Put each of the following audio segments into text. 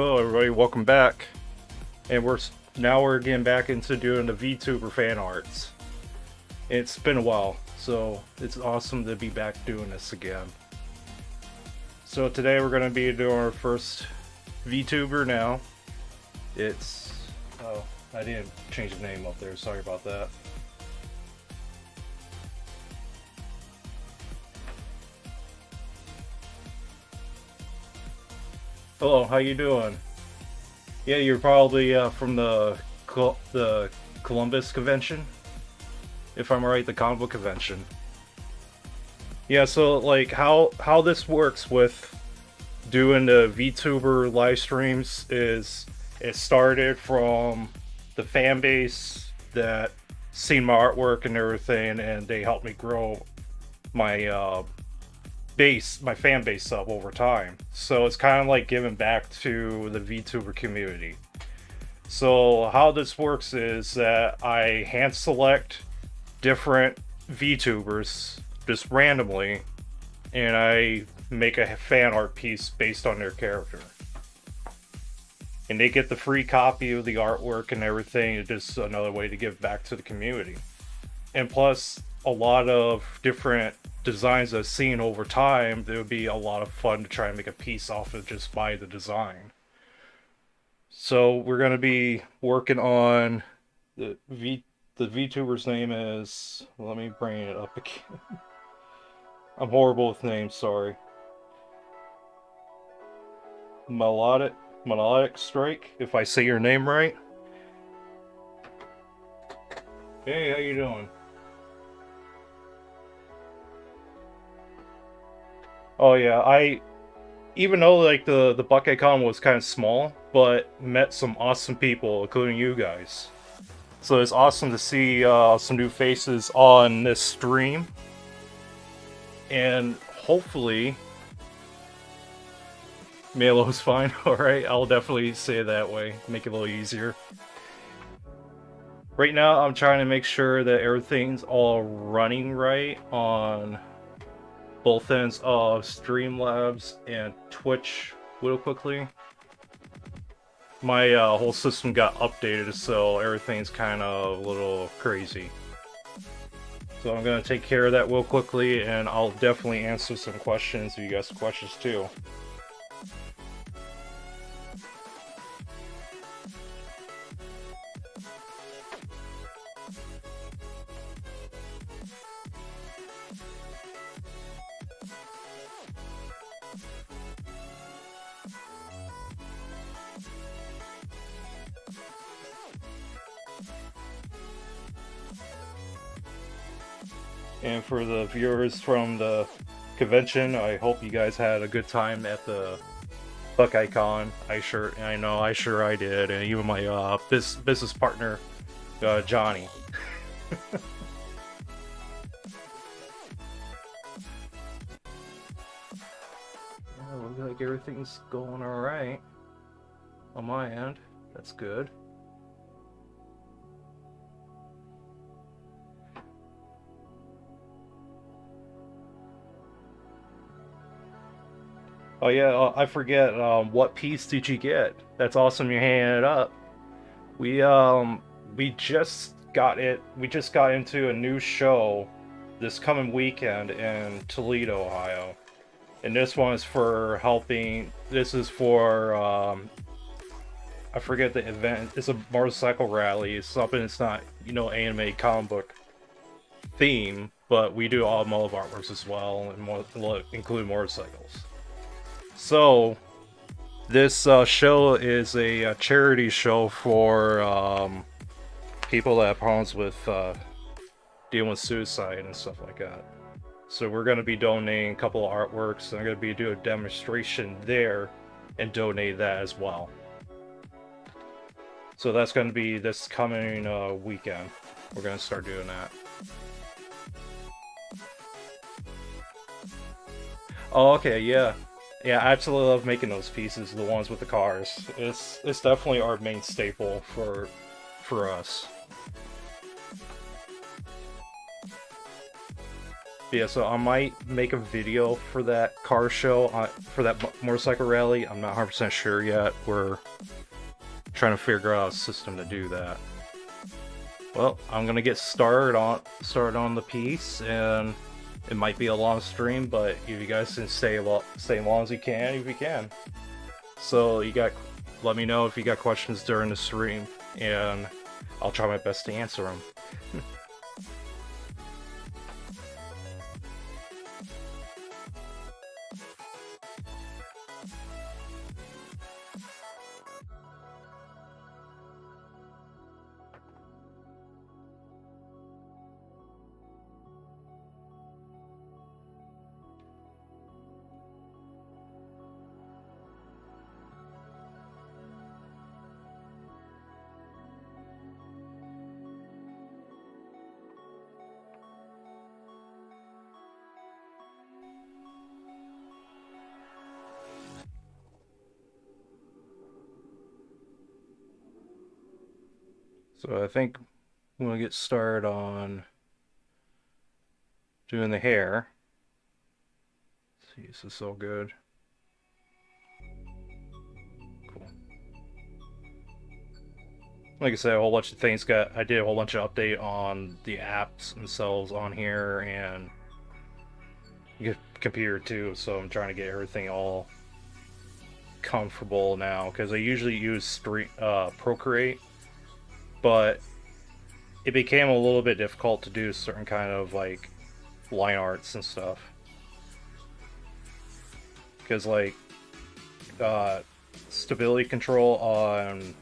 Hello everybody, welcome back. And we're getting back into doing the VTuber fan arts. It's been a while, so it's awesome to be back doing this again. So today we're going to be doing our first VTuber now. Oh, I didn't change the name up there, sorry about that. Hello, how you doing? Yeah, you're probably from the Columbus convention, if I'm right, the comic book convention. Yeah, so like how this works with doing the VTuber live streams is it started from the fan base that seen my artwork and everything, and they helped me grow my my fan base up over time. So it's kind of like giving back to the VTuber community. So how this works is that I hand select different VTubers just randomly, and I make a fan art piece based on their character. And they get the free copy of the artwork and everything. It's just another way to give back to the community. And plus, a lot of different designs I've seen over time, it would be a lot of fun to try and make a piece off of just by the design. So we're going to be working on the VTuber's name is, let me bring it up again. I'm horrible with names, sorry. Meloetic Strike, if I say your name right. Hey, how you doing? Oh yeah, even though like the Buckeye Con was kind of small, but met some awesome people, including you guys. So it's awesome to see some new faces on this stream, and hopefully Melo's fine. All right, I'll definitely say it that way, make it a little easier. Right now, I'm trying to make sure that everything's all running right on both ends of Streamlabs and Twitch real quickly. My whole system got updated, so everything's kind of a little crazy. So I'm going to take care of that real quickly, and I'll definitely answer some questions if you got some questions too. And for the viewers from the convention, I hope you guys had a good time at the Buckeye Con. I sure I did, and even my business partner, Johnny. Yeah, looks like everything's going all right on my end. That's good. Oh yeah, I forget. What piece did you get? That's awesome. You're hanging it up. We just got it. We just got into a new show this coming weekend in Toledo, Ohio, and this one is for helping. This is for I forget the event. It's a motorcycle rally. It's something. It's not anime comic book theme, but we do automotive artworks as well, and include motorcycles. So, this show is a charity show for people that have problems with dealing with suicide and stuff like that. So we're going to be donating a couple of artworks, and I'm going to be doing a demonstration there and donate that as well. So that's going to be this coming weekend. We're going to start doing that. Oh, okay, yeah. Yeah, I absolutely love making those pieces, the ones with the cars. It's definitely our main staple for us. Yeah, so I might make a video for that car show, for that motorcycle rally. I'm not 100% sure yet. We're trying to figure out a system to do that. Well, I'm gonna get started on the piece, and it might be a long stream, but if you guys can stay as long as you can, if you can. So let me know if you got questions during the stream, and I'll try my best to answer them. So I think I'm gonna get started on doing the hair. Let's see, is this all good? Cool. Like I said, a whole bunch of things I did a whole bunch of update on the apps themselves on here and computer too, so I'm trying to get everything all comfortable now, because I usually use Procreate, but it became a little bit difficult to do certain kind of like line arts and stuff, because like stability control on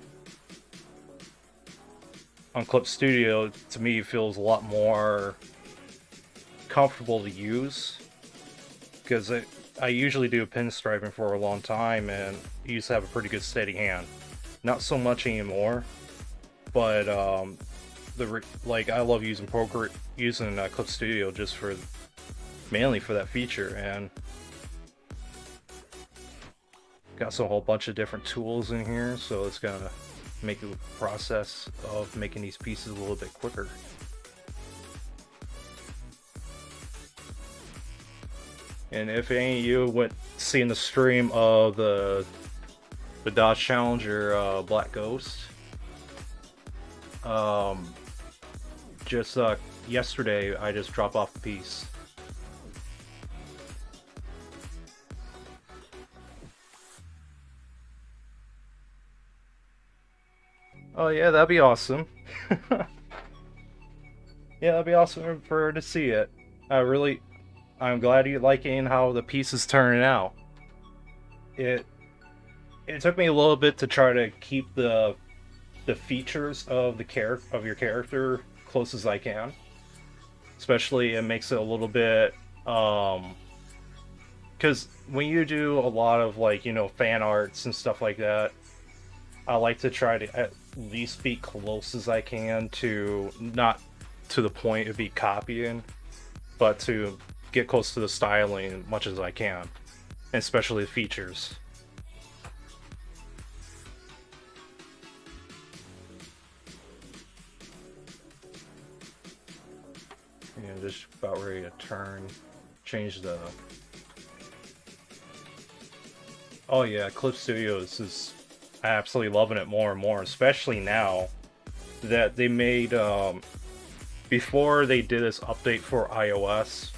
Clip Studio to me feels a lot more comfortable to use, because I usually do pinstriping for a long time and used to have a pretty good steady hand. Not so much anymore, but I love using Clip Studio just for mainly for that feature, and got a whole bunch of different tools in here, so it's gonna make the process of making these pieces a little bit quicker. And if any of you went seeing the stream of the Dodge Challenger Black Ghost, just yesterday I just dropped off the piece. Oh yeah, that'd be awesome. Yeah, that'd be awesome for her to see it. I'm glad you're liking how the piece is turning out. It took me a little bit to try to keep the features of your character close as I can. Especially, it makes it a little bit because when you do a lot of like fan arts and stuff like that, I like to try to at least be close as I can to not to the point of be copying, but to get close to the styling as much as I can, and especially the features. And just about ready to change the. Oh yeah, Clip Studios is absolutely loving it more and more, especially now that they made before they did this update for iOS.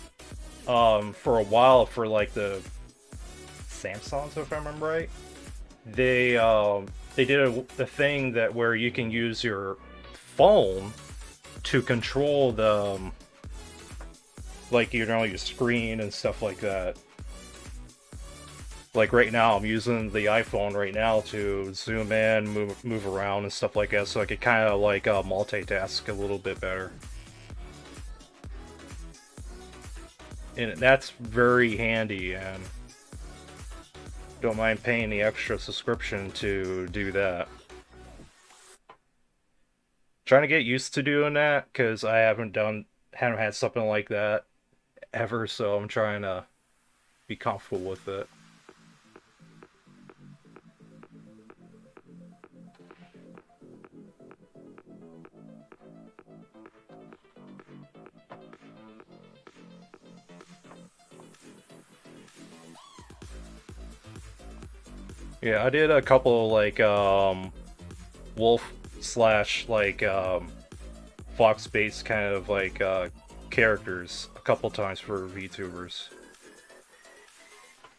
For a while, for like the Samsungs, if I remember right, they did a thing that where you can use your phone to control the like your screen and stuff like that. Like right now, I'm using the iPhone right now to zoom in, move around and stuff like that, so I could kind of like multitask a little bit better. And that's very handy, and don't mind paying the extra subscription to do that. Trying to get used to doing that, because I haven't had something like that ever, so I'm trying to be comfortable with it. Yeah, I did a couple like wolf slash like fox based kind of like characters a couple times for VTubers.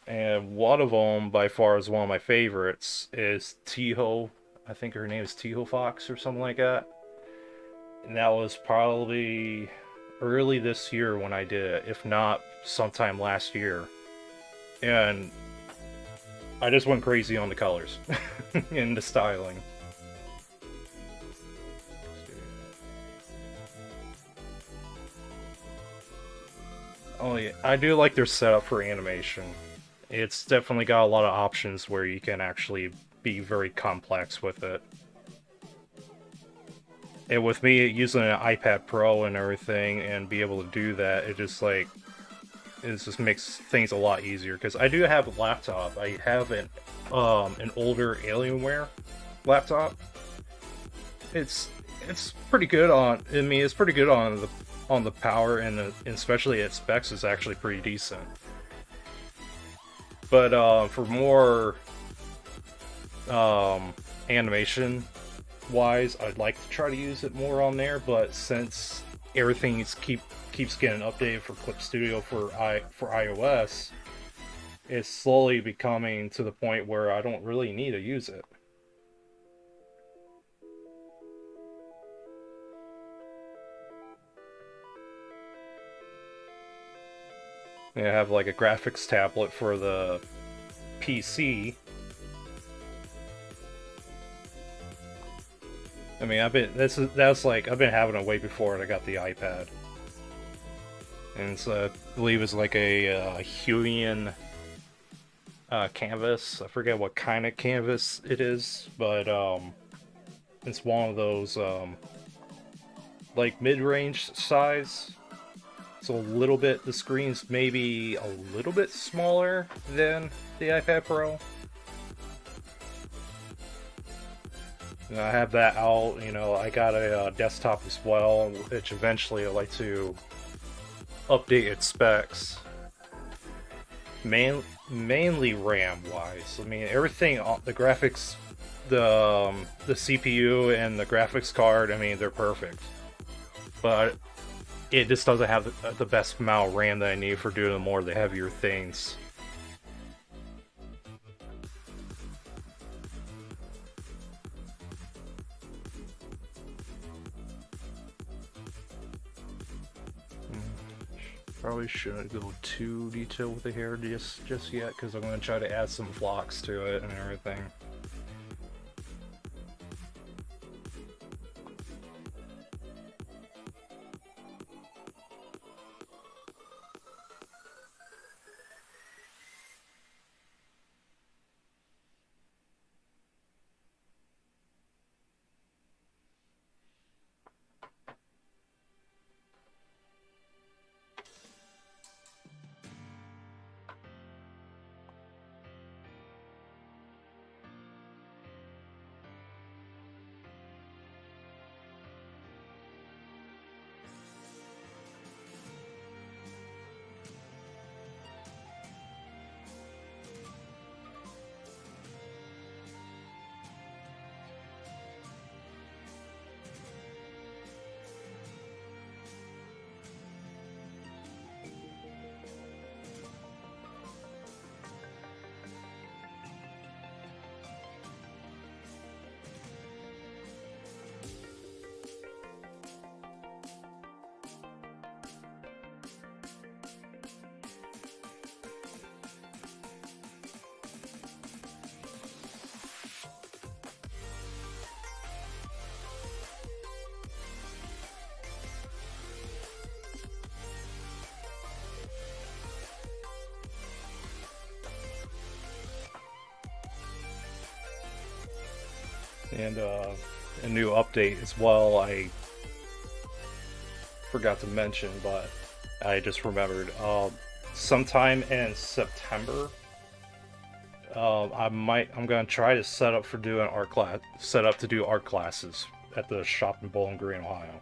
And one of them, by far, is one of my favorites. Is Tiho. I think her name is Tiho Fox or something like that. And that was probably early this year when I did it, if not sometime last year. And I just went crazy on the colors and the styling. Oh yeah, I do like their setup for animation. It's definitely got a lot of options where you can actually be very complex with it. And with me using an iPad Pro and everything and be able to do that, it just makes things a lot easier. Because I do have a laptop. I have an older Alienware laptop. It's it's pretty good on. I mean, it's pretty good on the power and especially its specs is actually pretty decent. But for more um, animation wise, I'd like to try to use it more on there. But since everything keeps getting updated for Clip Studio for iOS, it's slowly becoming to the point where I don't really need to use it. I have like a graphics tablet for the PC. I mean, that's like I've been having it way before I got the iPad, and so I believe it's like a Huion canvas. I forget what kind of canvas it is, but it's one of those like mid-range size. So a little bit, the screen's maybe a little bit smaller than the iPad Pro. And I have that out. I got a desktop as well, which eventually I'd like to update its specs. Mainly RAM wise. I mean, everything, the graphics, the CPU and the graphics card. I mean, they're perfect, but it just doesn't have the best amount of RAM that I need for doing more of the heavier things. Probably shouldn't go too detailed with the hair just yet, because I'm going to try to add some flocks to it and everything. And a new update as well. I forgot to mention, but I just remembered. Sometime in September, I'm gonna try to set up for doing art class. Set up to do art classes at the shop in Bowling Green, Ohio.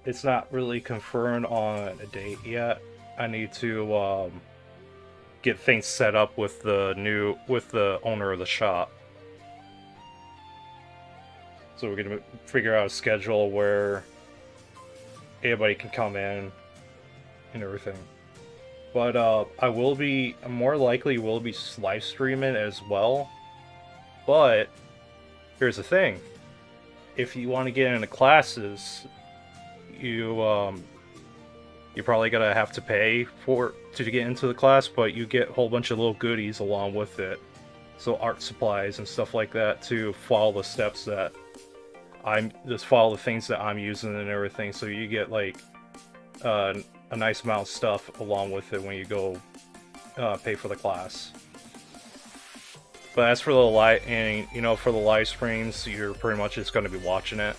It's not really confirmed on a date yet. I need to get things set up with the owner of the shop. So we're gonna figure out a schedule where anybody can come in and everything. But I more likely will be live streaming as well. But here's the thing: if you want to get into classes, you're probably gonna have to pay to get into the class, but you get a whole bunch of little goodies along with it. So art supplies and stuff like that to follow the steps that just follow the things that I'm using and everything. So you get like a nice amount of stuff along with it when you go pay for the class. But as for the for the live streams, you're pretty much just going to be watching it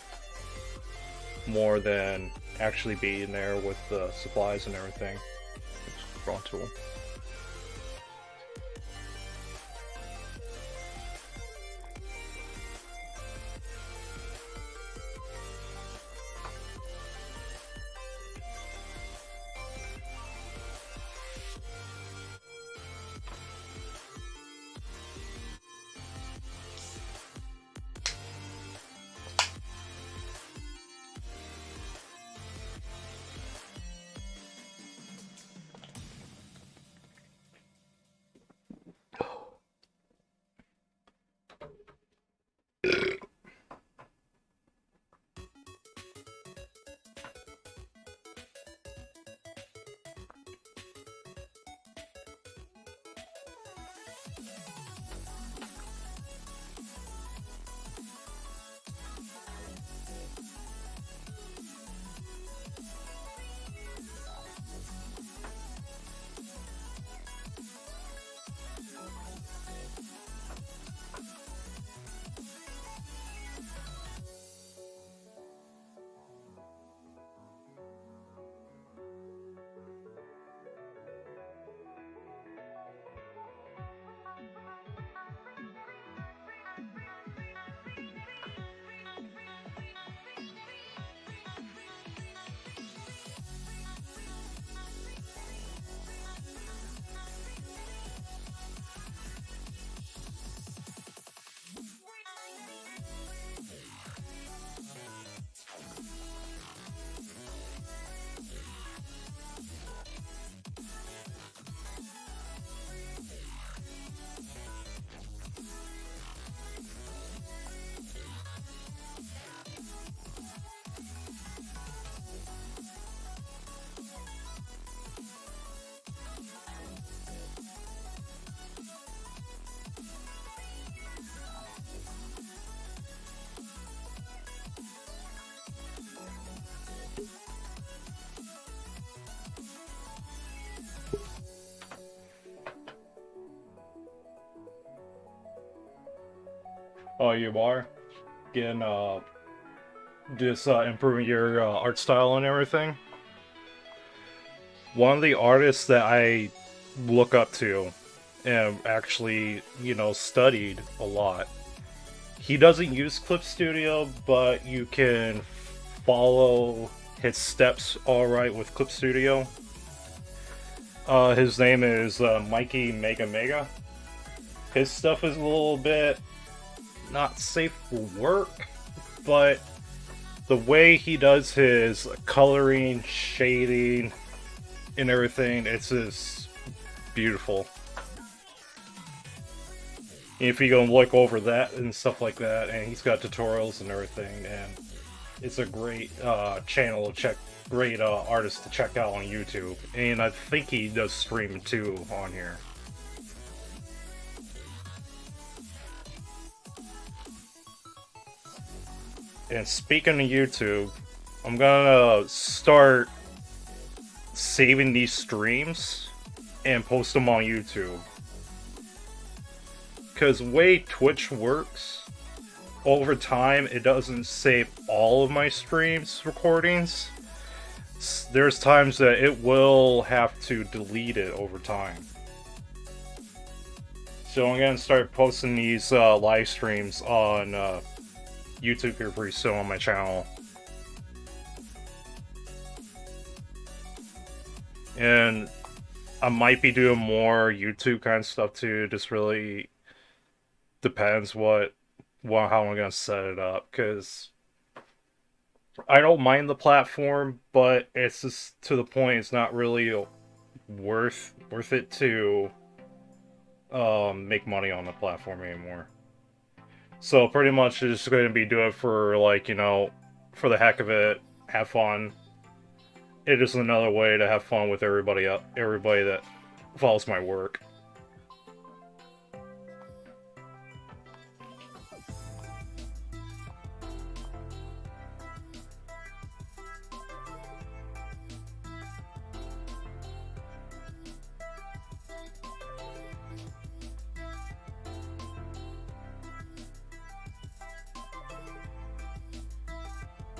more than actually being there with the supplies and everything. Draw tool. Oh, you are getting just improving your art style and everything. One of the artists that I look up to and actually, studied a lot. He doesn't use Clip Studio, but you can follow his steps all right with Clip Studio. His name is Mikey Mega Mega. His stuff is a little bit not safe for work, but the way he does his coloring, shading, and everything, it's just beautiful. If you go and look over that and stuff like that, and he's got tutorials and everything, and it's a great channel to check, great artist to check out on YouTube. And I think he does stream too on here. And speaking of YouTube, I'm gonna start saving these streams and post them on YouTube. Because the way Twitch works, over time it doesn't save all of my streams recordings. There's times that it will have to delete it over time. So I'm gonna start posting these live streams on YouTube here pretty soon on my channel. And I might be doing more YouTube kind of stuff too. Just really depends what how I'm gonna set it up. Because I don't mind the platform, but it's just to the point. It's not really worth it to make money on the platform anymore. So pretty much just going to be doing it for like, for the heck of it, have fun. It is another way to have fun with everybody that follows my work.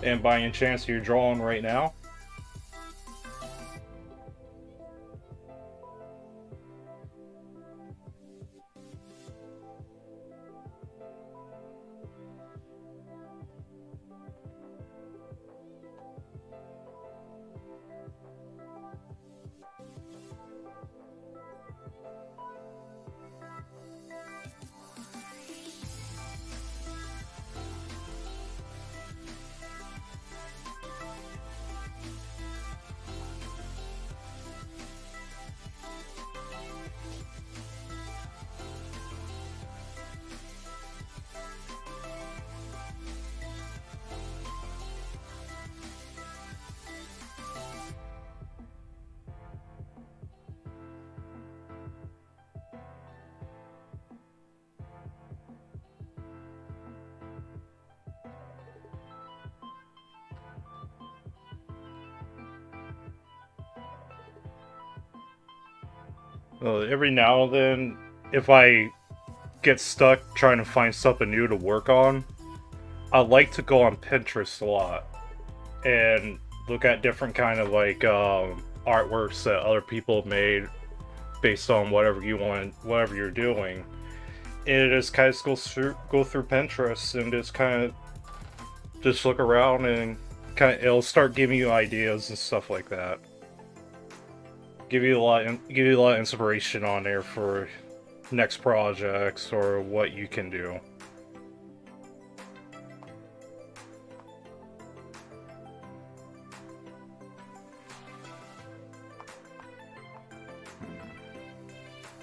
And by any chance you're drawing right now? Every now and then, if I get stuck trying to find something new to work on, I like to go on Pinterest a lot and look at different kind of like artworks that other people have made based on whatever you want, whatever you're doing. And it just kind of go through Pinterest and just look around and it'll start giving you ideas and stuff like that. Give you a lot of inspiration on there for next projects or what you can do.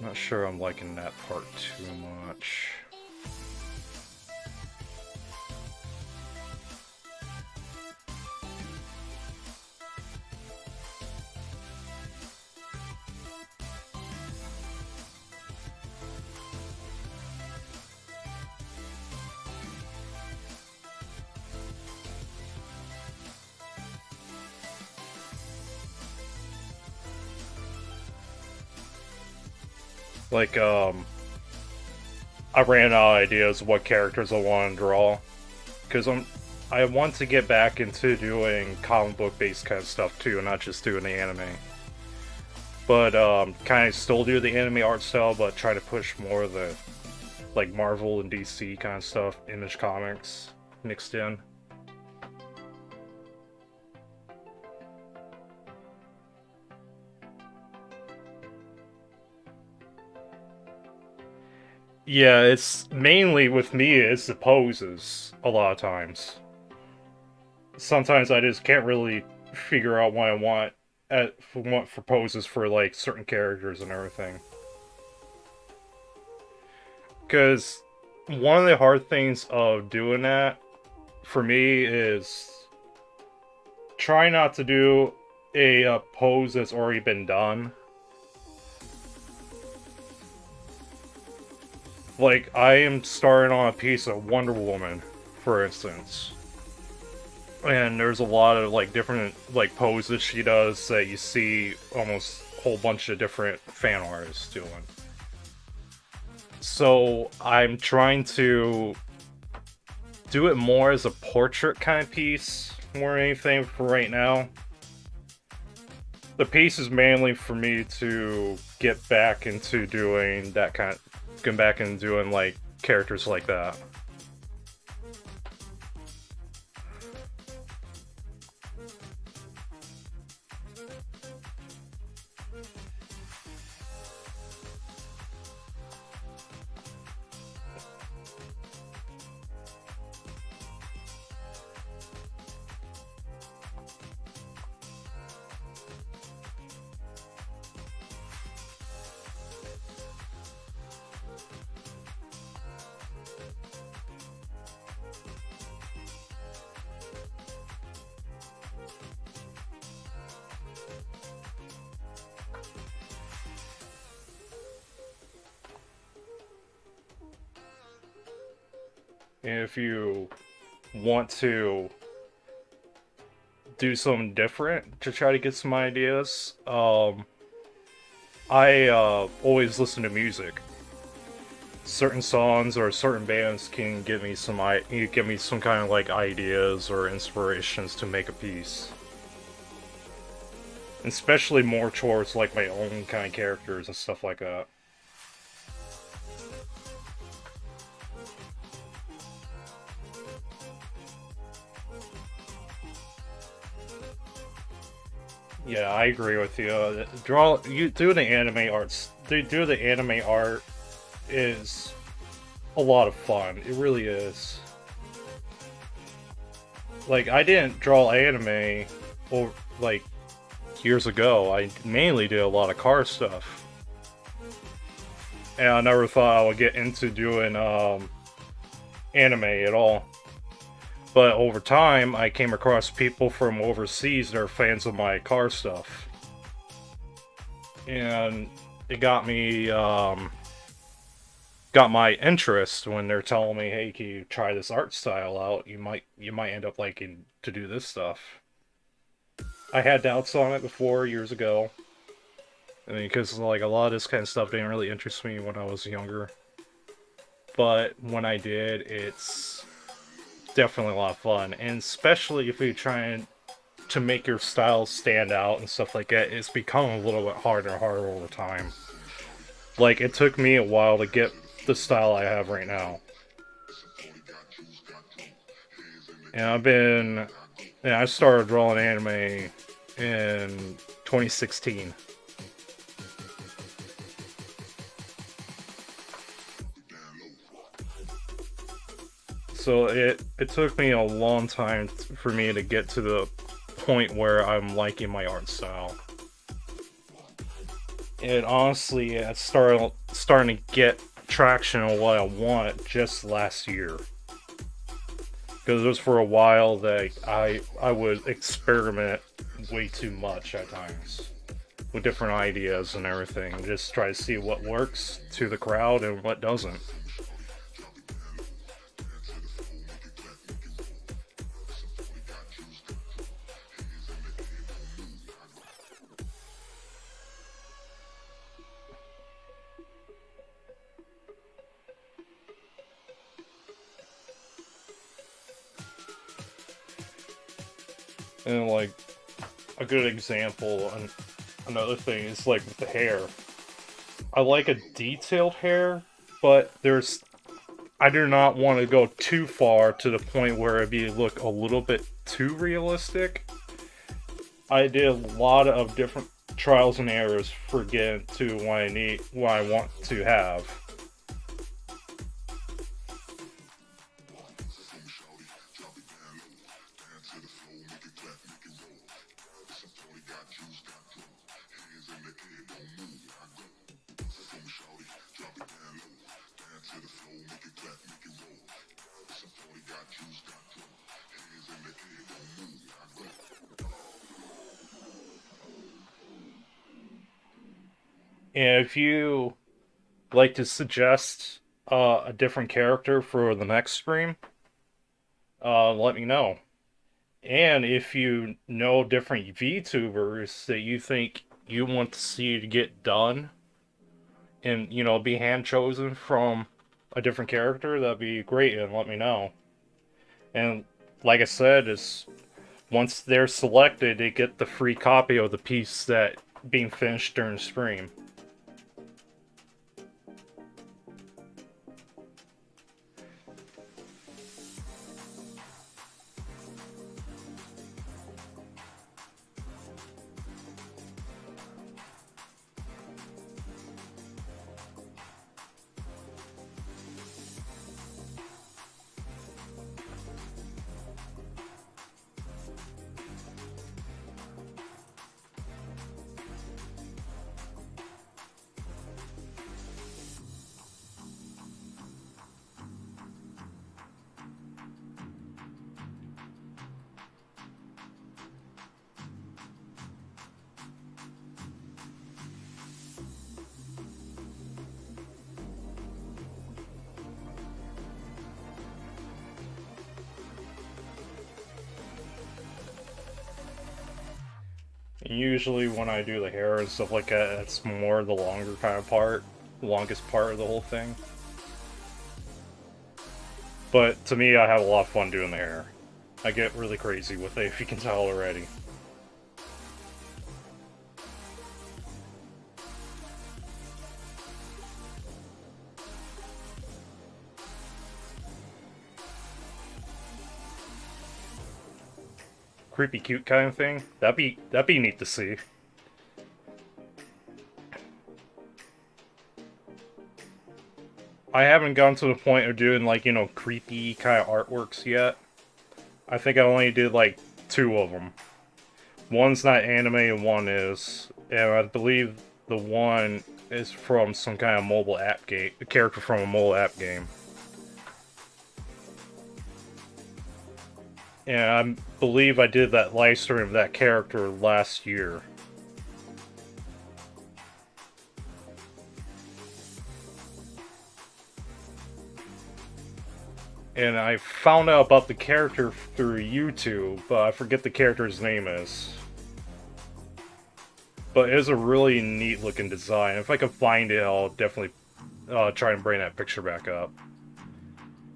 Not sure I'm liking that part too much. Like, I ran out of ideas of what characters I want to draw. Because I want to get back into doing comic book based kind of stuff too, not just doing the anime. But, kind of still do the anime art style, but try to push more of the, like, Marvel and DC kind of stuff, Image Comics mixed in. Yeah, it's mainly with me, it's the poses a lot of times. Sometimes I just can't really figure out what I want for poses for like certain characters and everything. Because one of the hard things of doing that for me is try not to do a pose that's already been done. Like, I am starting on a piece of Wonder Woman, for instance. And there's a lot of, like, different, like, poses she does that you see almost a whole bunch of different fan artists doing. So, I'm trying to do it more as a portrait kind of piece, more than anything for right now. The piece is mainly for me to get back into doing that kind of, get back and doing, like, characters like that. And if you want to do something different to try to get some ideas, I always listen to music. Certain songs or certain bands can give me some kind of like ideas or inspirations to make a piece. Especially more towards like my own kind of characters and stuff like that. Yeah, I agree with you. Do the anime arts. Do the anime art is a lot of fun. It really is. Like I didn't draw anime or like years ago. I mainly did a lot of car stuff, and I never thought I would get into doing anime at all. But over time, I came across people from overseas that are fans of my car stuff, and it got my interest when they're telling me, "Hey, can you try this art style out? You might end up liking to do this stuff." I had doubts on it before years ago, I mean, because like a lot of this kind of stuff didn't really interest me when I was younger. But when I did, it's definitely a lot of fun, and especially if you're trying to make your style stand out and stuff like that, it's become a little bit harder and harder over time. Like it took me a while to get the style I have right now, and I started drawing anime in 2016. So it took me a long time for me to get to the point where I'm liking my art style. And honestly, it's starting to get traction on what I want just last year. Because it was for a while that I would experiment way too much at times with different ideas and everything. Just try to see what works to the crowd and what doesn't. And like a good example and another thing is like with the hair. I like a detailed hair, but I do not want to go too far to the point where it be look a little bit too realistic. I did a lot of different trials and errors for getting to what I want to have. And if you like to suggest a different character for the next stream, let me know. And if you know different VTubers that you think you want to see to get done and, be hand chosen from a different character, that'd be great and let me know. And like I said, is once they're selected, they get the free copy of the piece that being finished during the stream. Usually when I do the hair and stuff like that, it's more the longer kind of part, the longest part of the whole thing. But to me, I have a lot of fun doing the hair. I get really crazy with it, if you can tell already. Creepy cute kind of thing. That'd be neat to see. I haven't gotten to the point of doing like, creepy kind of artworks yet. I think I only did like 2 of them. One's not anime and one is. And I believe the one is from some kind of mobile app game, a character from a mobile app game. And I believe I did that live stream of that character last year. And I found out about the character through YouTube, but I forget the character's name is. But it is a really neat looking design. If I can find it, I'll definitely try and bring that picture back up.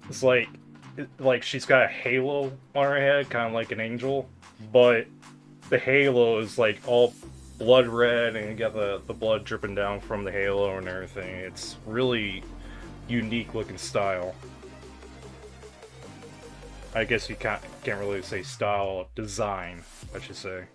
It's like she's got a halo on her head, kind of like an angel, but the halo is like all blood red, and you got the blood dripping down from the halo and everything. It's really unique looking style. I guess you can't really say style, design, I should say.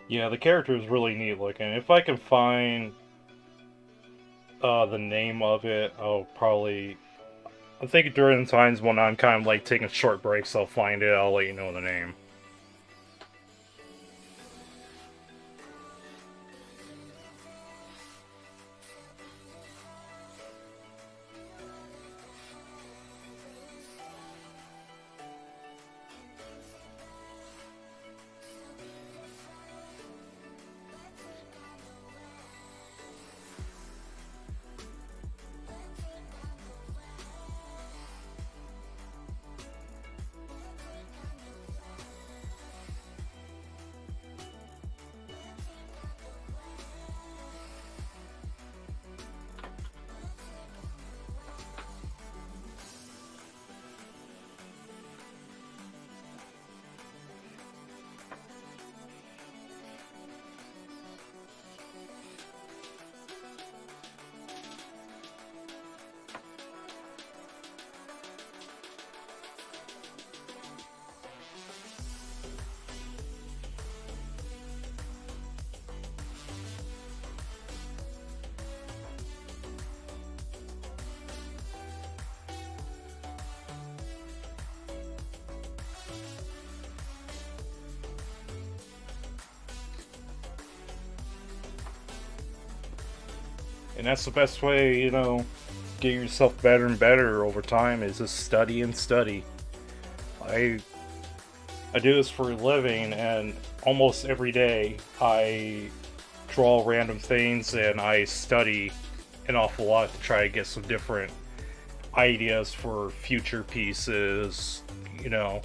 Yeah, the character is really neat looking. If I can find the name of it, I'll probably. I think during the times when I'm kind of like taking short breaks, I'll find it. I'll let you know the name. And that's the best way, get yourself better and better over time is just study and study. I I do this for a living, and almost every day I draw random things and I study an awful lot to try to get some different ideas for future pieces. You know,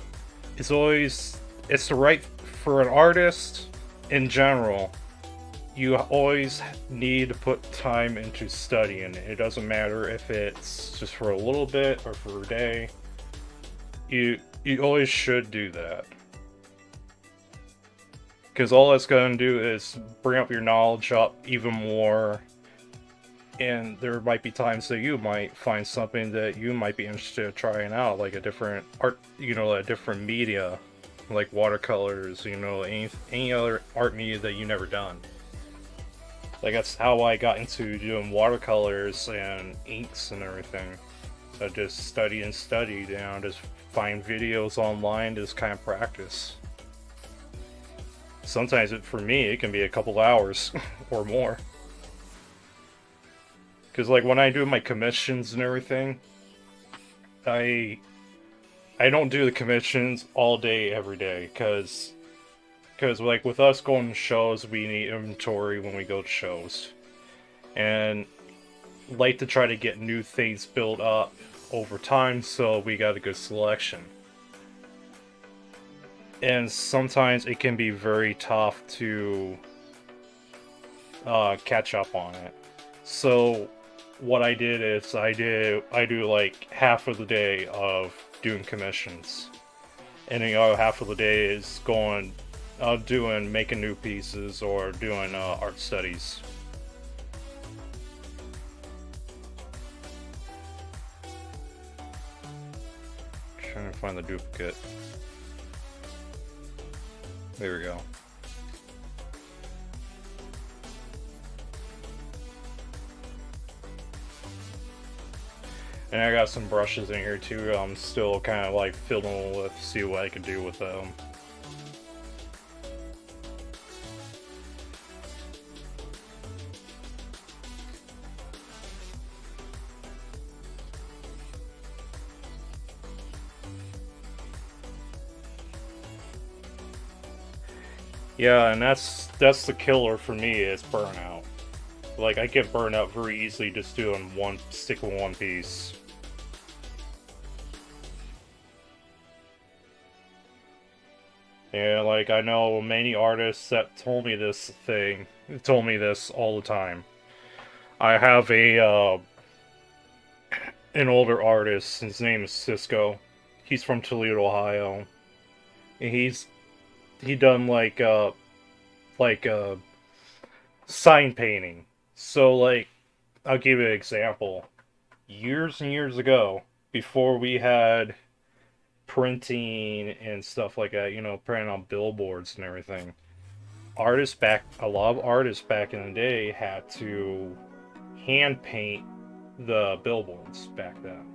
it's the right for an artist in general. You always need to put time into studying. It doesn't matter if it's just for a little bit or for a day. You always should do that. Because all that's going to do is bring up your knowledge up even more. And there might be times that you might find something that you might be interested in trying out, like a different art, a different media, like watercolors, any other art media that you never done. Like, that's how I got into doing watercolors and inks and everything. I just studied and studied, and just find videos online to just kind of practice. Sometimes, for me, it can be a couple hours or more. Because, like, when I do my commissions and everything, I I don't do the commissions all day every day, because like with us going to shows, we need inventory when we go to shows, and like to try to get new things built up over time, so we got a good selection. And sometimes it can be very tough to catch up on it. So what I did is I do like half of the day of doing commissions, and the other half of the day is going doing making new pieces or doing art studies. Trying to find the duplicate. There we go. And I got some brushes in here too. I'm still kind of like fiddling with, see what I can do with them. Yeah, and that's the killer for me, is burnout. Like, I get burned out very easily just doing stick with one piece. And like, I know many artists that told me this all the time. I have an older artist. His name is Cisco. He's from Toledo, Ohio. And he done like sign painting. So like, I'll give you an example. Years and years ago, before we had printing and stuff like that, printing on billboards and everything, a lot of artists back in the day had to hand paint the billboards back then.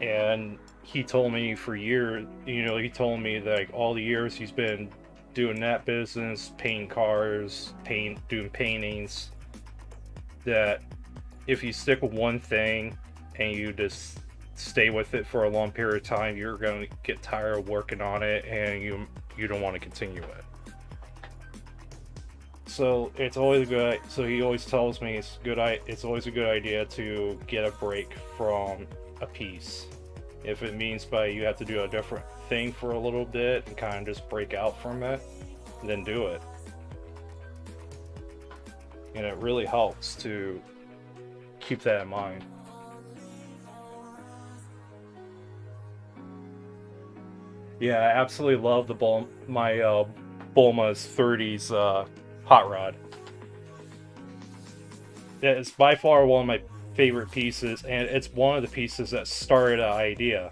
And he told me for years, he told me that like, all the years he's been doing that business, painting cars, doing paintings, that if you stick with one thing and you just stay with it for a long period of time, you're going to get tired of working on it, and you don't want to continue it. So it's always a good. So he always tells me it's always a good idea to get a break from a piece. If it means by you have to do a different thing for a little bit and kind of just break out from it, then do it. And it really helps to keep that in mind. Yeah, I absolutely love my Bulma's 30s hot rod. Yeah, it's by far one of my favorite pieces, and it's one of the pieces that started the idea.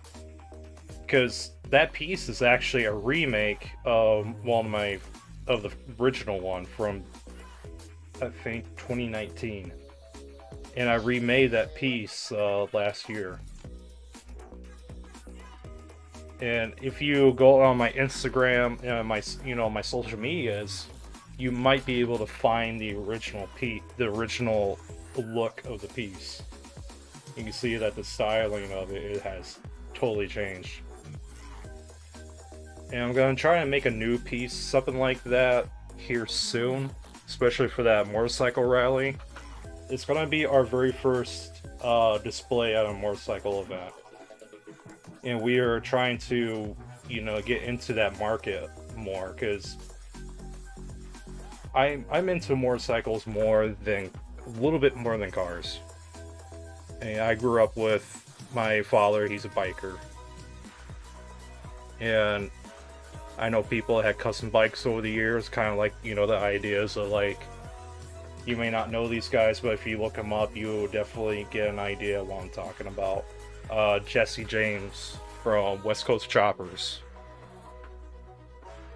Because that piece is actually a remake of of the original one from, I think, 2019. And I remade that piece last year. And if you go on my Instagram and my social medias, you might be able to find the original look of the piece. You can see that the styling of it has totally changed. And I'm gonna try and make a new piece, something like that, here soon, especially for that motorcycle rally. It's gonna be our very first display at a motorcycle event. And we are trying to, get into that market more, because I'm into motorcycles a little bit more than cars. And I grew up with my father; he's a biker, and I know people that had custom bikes over the years. Kind of like the ideas of like, you may not know these guys, but if you look them up, you will definitely get an idea of what I'm talking about. Jesse James from West Coast Choppers,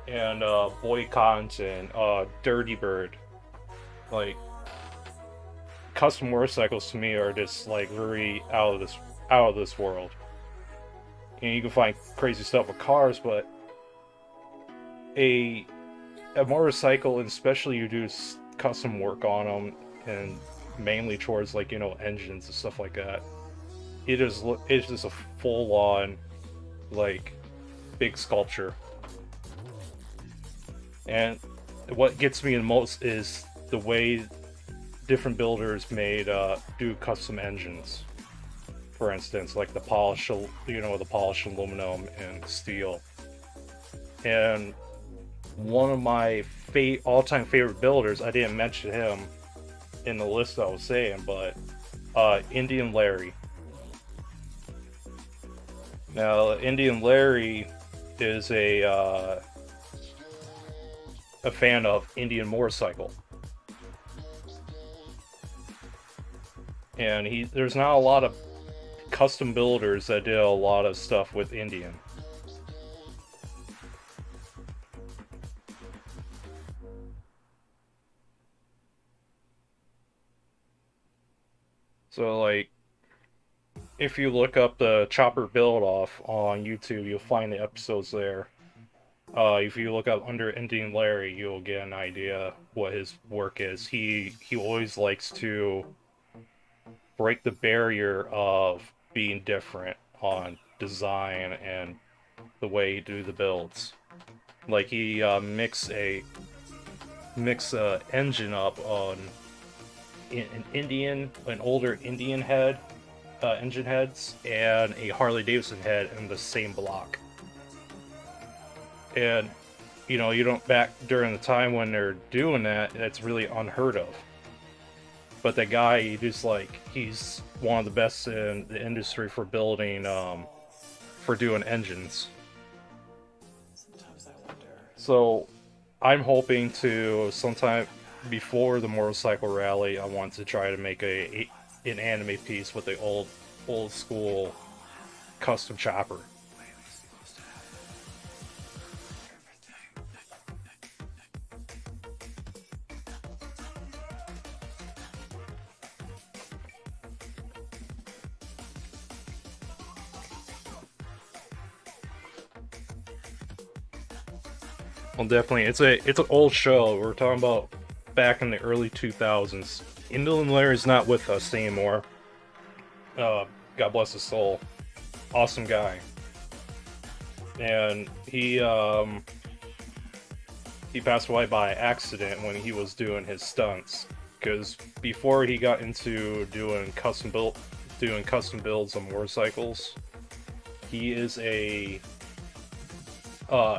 and Boy Cotton, Dirty Bird. Like, custom motorcycles to me are just like very out of this world. You know, you can find crazy stuff with cars, but a a motorcycle, and especially you do custom work on them, and mainly towards like engines and stuff like that. It's just a full on like big sculpture, and what gets me the most is the way different builders made do custom engines. For instance, like the polished aluminum and steel. And one of my all-time favorite builders, I didn't mention him in the list I was saying, but Indian Larry. Now, Indian Larry is a fan of Indian motorcycle, and there's not a lot of custom builders that did a lot of stuff with Indian. So like, if you look up the Chopper build off on YouTube, you'll find the episodes there. If you look up under Indian Larry, you'll get an idea what his work is. He always likes to break the barrier of being different on design and the way you do the builds. Like he mix a engine up on an older Indian head, engine heads, and a Harley Davidson head in the same block. And you don't back during the time when they're doing that, that's really unheard of. But the guy, he's one of the best in the industry for building, for doing engines. So I'm hoping to sometime before the motorcycle rally, I want to try to make an anime piece with the old school custom chopper. Well, definitely, it's an old show. We're talking about back in the early 2000s. Indian Larry is not with us anymore. God bless his soul. Awesome guy. And he passed away by accident when he was doing his stunts. Because before he got into doing custom builds on motorcycles, he is a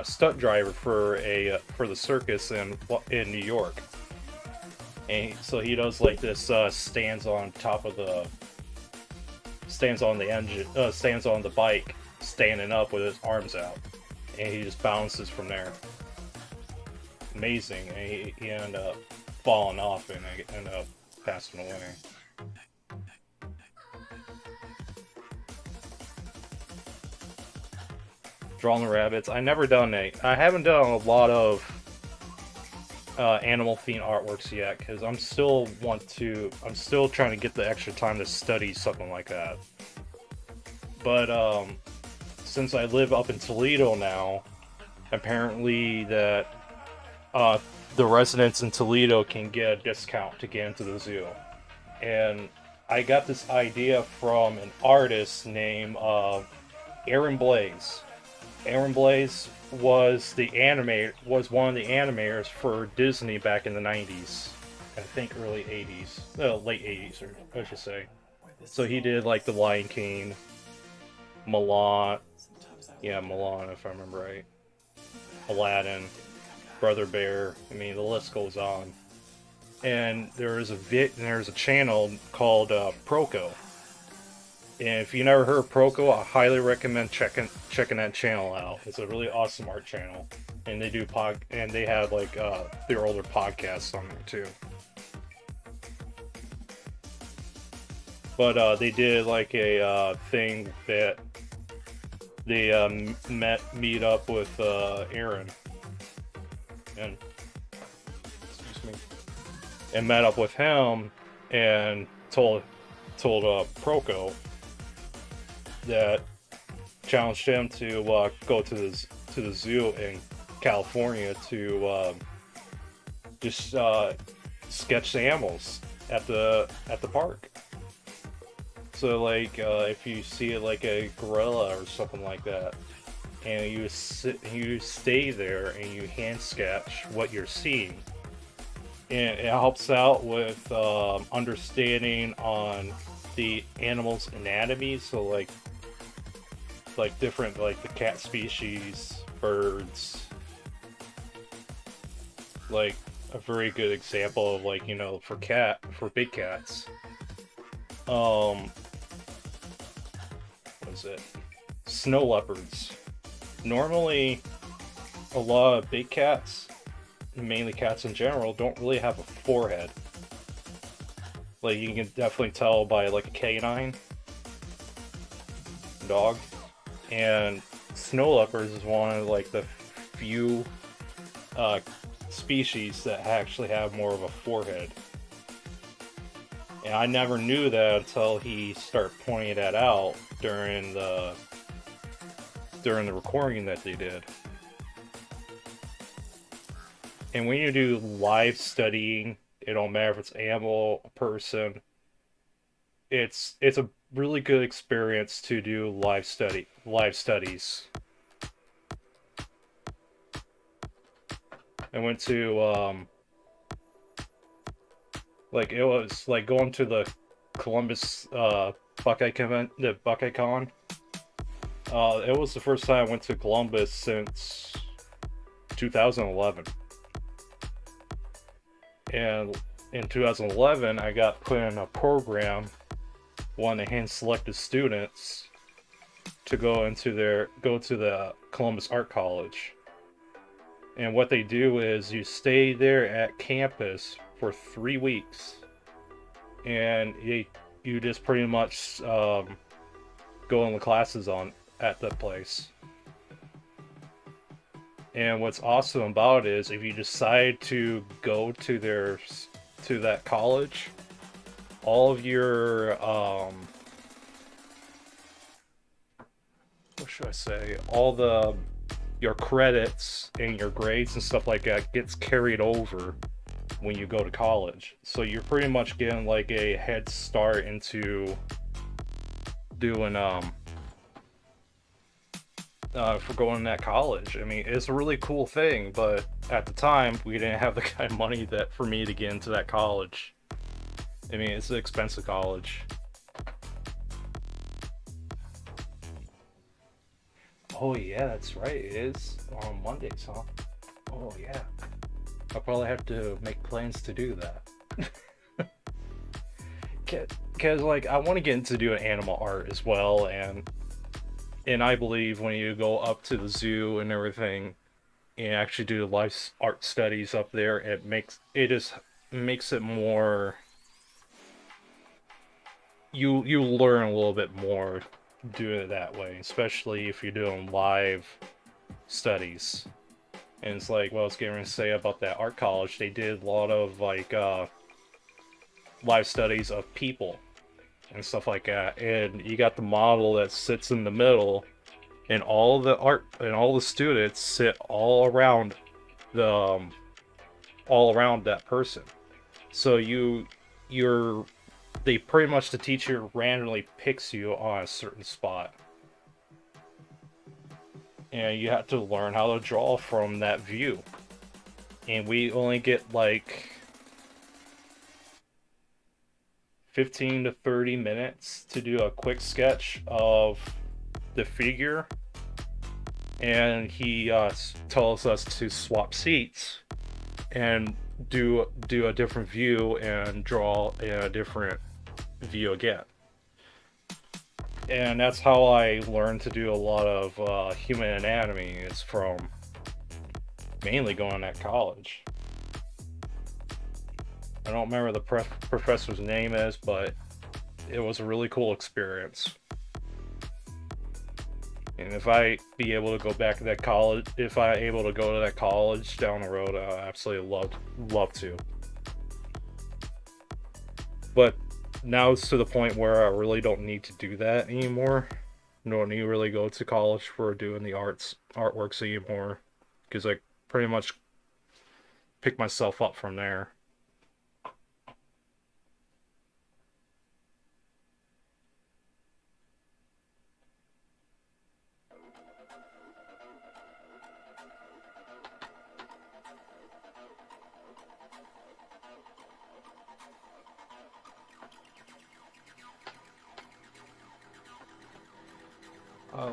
stunt driver for the circus in New York, and so he does like this stands on the bike, standing up with his arms out, and he just bounces from there. Amazing, and he ended up falling off and ended up passing away. Drawing the rabbits. I haven't done a lot of animal themed artworks yet because I'm still trying to get the extra time to study something like that. But since I live up in Toledo now, apparently that the residents in Toledo can get a discount to get into the zoo, and I got this idea from an artist named Aaron Blaze. Aaron Blaze was one of the animators for Disney back in the 90s. I think early 80s. Late 80s, or I should say. So he did like The Lion King, Mulan. Yeah, Mulan, if I remember right. Aladdin, Brother Bear. I mean, the list goes on. And there's a channel called Proco. And if you never heard of Proco, I highly recommend checking that channel out. It's a really awesome art channel, and they have like their older podcasts on there too. But they did like a thing that they meet up with Aaron, and excuse me. and met up with him and told Proco that challenged him to go to the zoo in California to just sketch the animals at the park. So like if you see like a gorilla or something like that, and you stay there and you hand sketch what you're seeing, and it helps out with understanding on the animal's anatomy. So like different like the cat species, birds, like a very good example of like for big cats. What is it? Snow leopards. Normally, a lot of big cats, mainly cats in general, don't really have a forehead. Like you can definitely tell by like a canine dog, and snow leopards is one of like the few uh, species that actually have more of a forehead. And I never knew that until he started pointing that out during the recording that they did. And when you do live studying, it don't matter if it's animal, a person. It's a really good experience to do live studies. I went to like it was like going to the Columbus the Buckeye Con. It was the first time I went to Columbus since 2011. And in 2011, I got put in a program, one to hand selected students to go to the Columbus Art College. And what they do is you stay there at campus for 3 weeks, and you just pretty much go in the classes on at the place. And what's awesome about it is if you decide to go to that college, all of your what should I say? Your credits and your grades and stuff like that gets carried over when you go to college. So you're pretty much getting like a head start into doing for going to that college. I mean, it's a really cool thing, but at the time we didn't have the kind of money that for me to get into that college. I mean, it's an expensive college. Oh yeah, that's right. It is on Mondays, huh? Oh yeah. I'll probably have to make plans to do that. Cause like I want to get into doing animal art as well, and I believe when you go up to the zoo and everything and actually do life art studies up there, it makes it more. You learn a little bit more doing it that way, especially if you're doing live studies. And it's like what I was going to say about that art college. They did a lot of like live studies of people and stuff like that. And you got the model that sits in the middle, and all the students sit the all around that person. So they pretty much the teacher randomly picks you on a certain spot, and you have to learn how to draw from that view. And we only get like 15 to 30 minutes to do a quick sketch of the figure, and he tells us to swap seats and do a different view and draw in a different view again. And that's how I learned to do a lot of human anatomy, is from mainly going at college. I don't remember the professor's name is, but it was a really cool experience. And if I be able to go back to that college, if I able to go to that college down the road, I absolutely love to. But now it's to the point where I really don't need to do that anymore. I don't need to really go to college for doing the artworks anymore, because I pretty much pick myself up from there.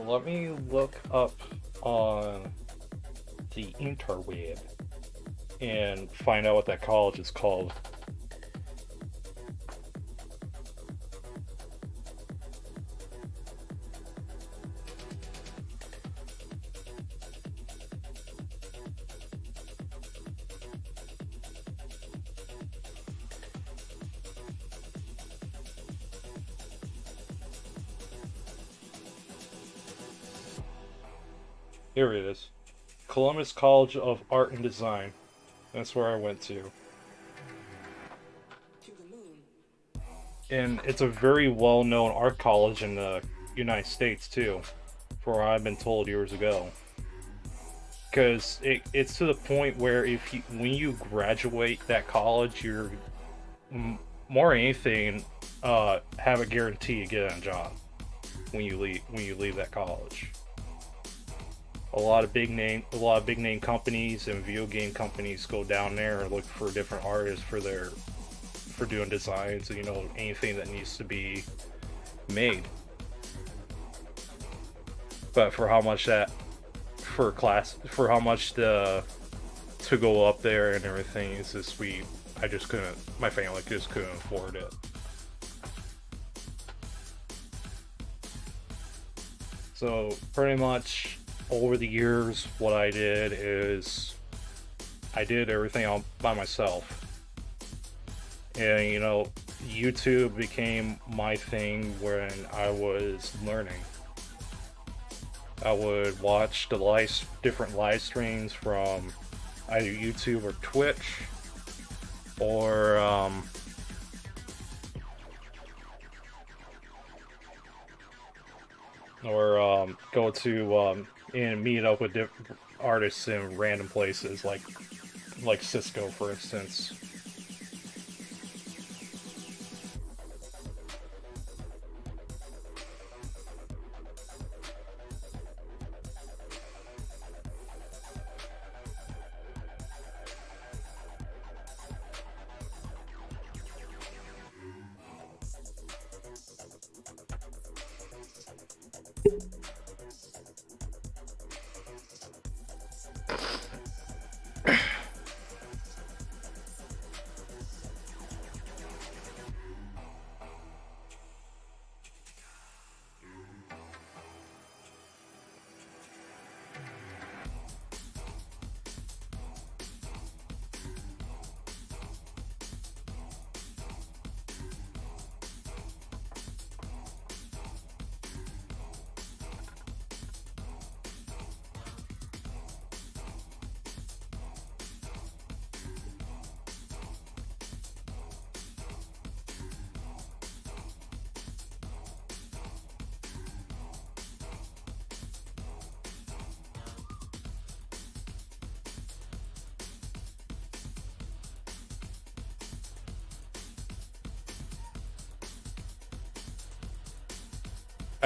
Let me look up on the interweb and find out what that college is called. Here it is. Columbus College of Art and Design. That's where I went to. And it's a very well known art college in the United States, too, for what I've been told years ago. Because it's to the point where when you graduate that college, you're more than anything have a guarantee to get a job when you leave that college. A lot of big name companies and video game companies go down there and look for different artists for doing designs and anything that needs to be made. But for how much that for how much to go up there and everything is just I just couldn't, my family just couldn't afford it. So pretty much over the years, what I did is I did everything all by myself. And YouTube became my thing when I was learning. I would watch the different live streams from either YouTube or Twitch, or go to and meet up with artists in random places like Cisco, for instance.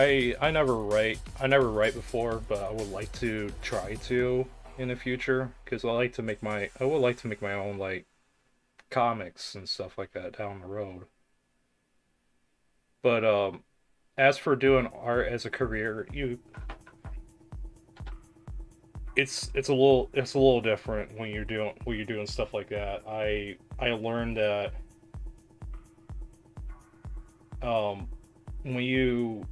I never write before, but I would like to try to in the future, because I would like to make my own like comics and stuff like that down the road. But as for doing art as a career, it's a little different when you're doing stuff like that. I learned that um when you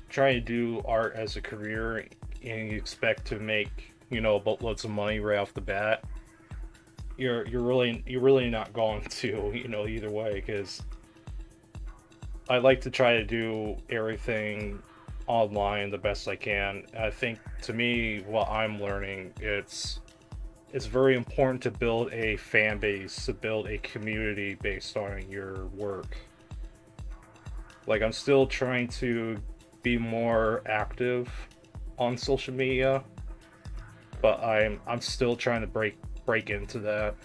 try to do art as a career and you expect to make boatloads of money right off the bat, you're really not going to either way, because I like to try to do everything online the best I can. I think, to me, what I'm learning, it's very important to build a fan base, to build a community based on your work. Like I'm still trying to be more active on social media, but I'm still trying to break into that.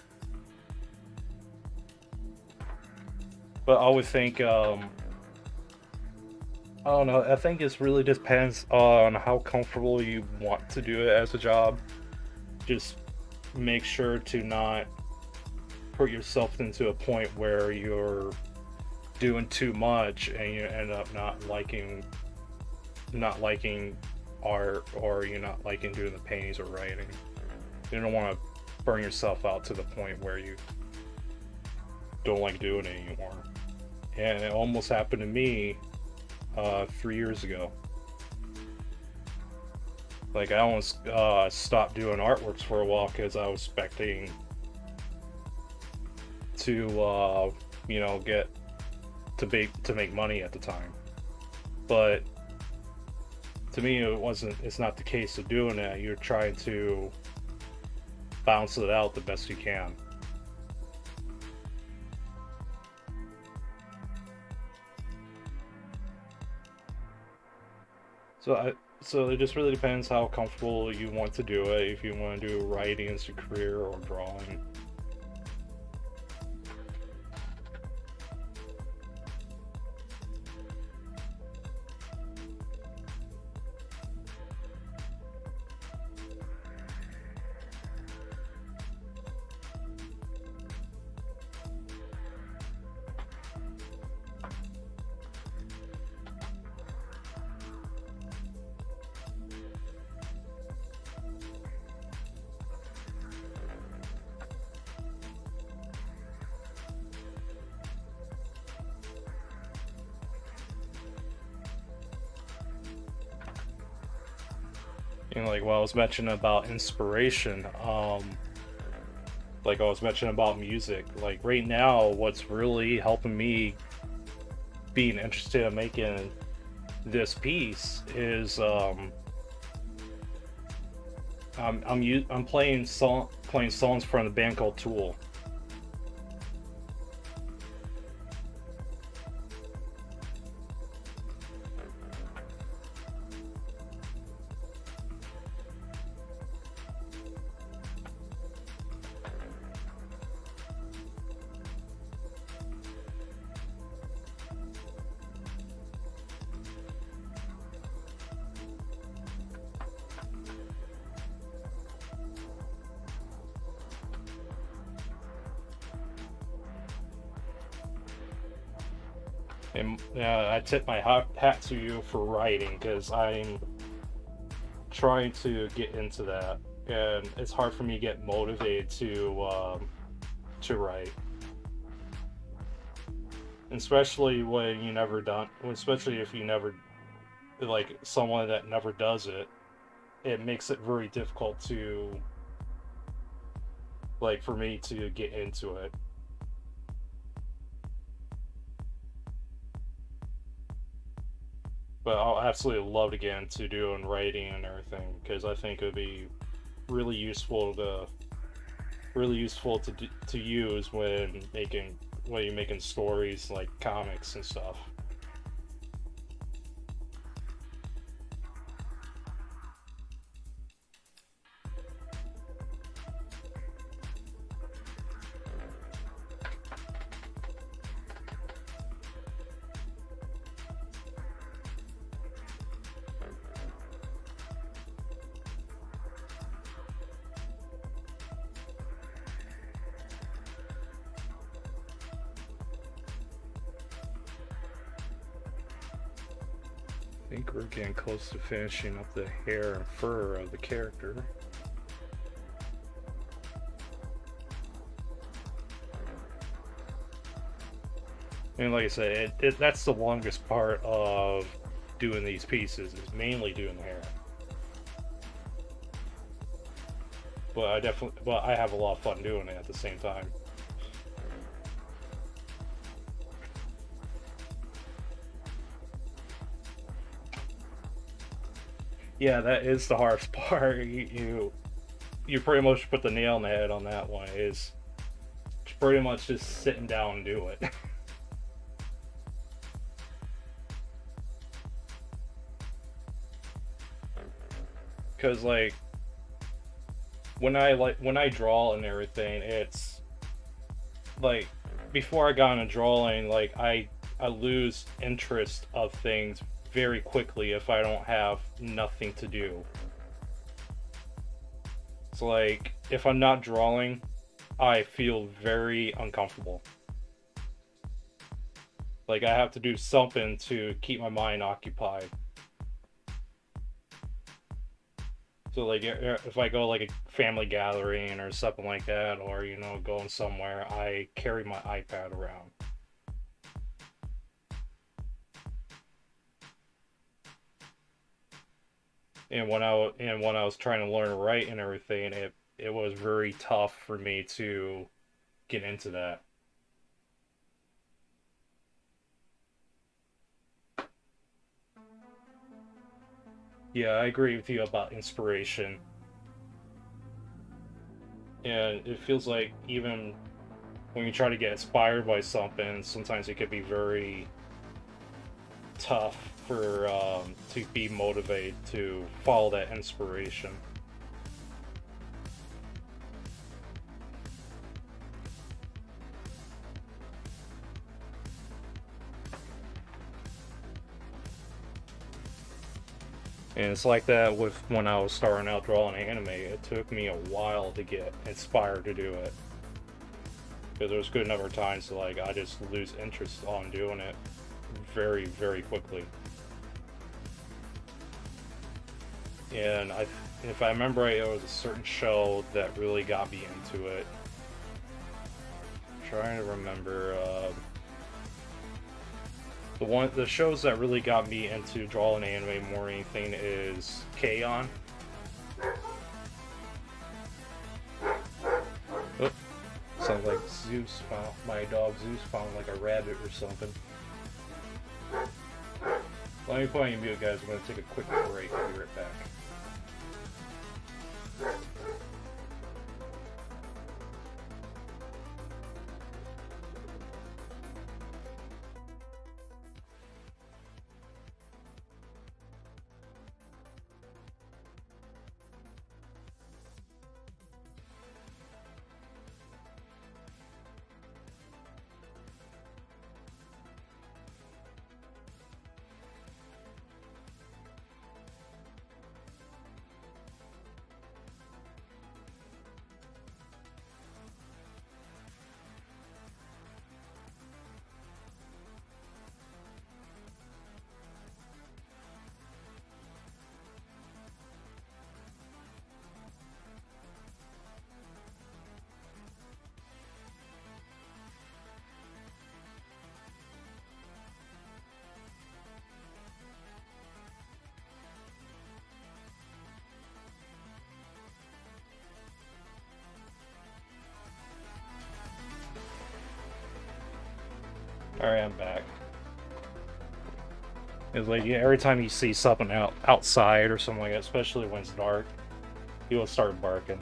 But I would think I don't know. I think it really depends on how comfortable you want to do it as a job. Just make sure to not put yourself into a point where you're doing too much and you end up not liking art, or you're not liking doing the paintings or writing. You don't want to burn yourself out to the point where you don't like doing it anymore. And it almost happened to me 3 years ago. Like I almost stopped doing artworks for a while because I was expecting to get to make money at the time. But to me, it's not the case of doing that. You're trying to balance it out the best you can. So so it just really depends how comfortable you want to do it. If you want to do writing as a career or drawing. Like what I was mentioning about inspiration, like I was mentioning about music. Like right now, what's really helping me being interested in making this piece is I'm playing songs from a band called Tool. And I tip my hat to you for writing because I'm trying to get into that, and it's hard for me to get motivated to write, especially when you never done. Especially if you never like someone that never does it. It makes it very difficult to like for me to get into it. But I'll absolutely love to get into doing writing and everything because I think it would be really useful to to use when you're making stories like comics and stuff. I think we're getting close to finishing up the hair and fur of the character. And like I said, that's the longest part of doing these pieces is mainly doing the hair. But I have a lot of fun doing it at the same time. Yeah, that is the hardest part. You pretty much put the nail on the head on that one. Is pretty much just sitting down and do it. Because like when I draw and everything, it's like before I got into drawing, like I lose interest of things very quickly if I don't have nothing to do. So like if I'm not drawing, I feel very uncomfortable. Like I have to do something to keep my mind occupied. So like if I go like a family gathering or something like that, or you know going somewhere, I carry my iPad around. And when I was trying to learn to write and everything, it was very tough for me to get into that. Yeah, I agree with you about inspiration. And it feels like even when you try to get inspired by something, sometimes it could be very tough for to be motivated to follow that inspiration. And it's like that with when I was starting out drawing anime. It took me a while to get inspired to do it. Because there was a good number of times to like I just lose interest on doing it very, very quickly. And if I remember right, it was a certain show that really got me into it. I'm trying to remember the shows that really got me into drawing anime more than anything is K-On! Oh, sounds like Zeus found my dog Zeus found like a rabbit or something. Let me put on mute, guys. I'm gonna take a quick break. I'll be right back. Alright, I'm back. It's like yeah, every time you see something outside or something like that, especially when it's dark, he will start barking.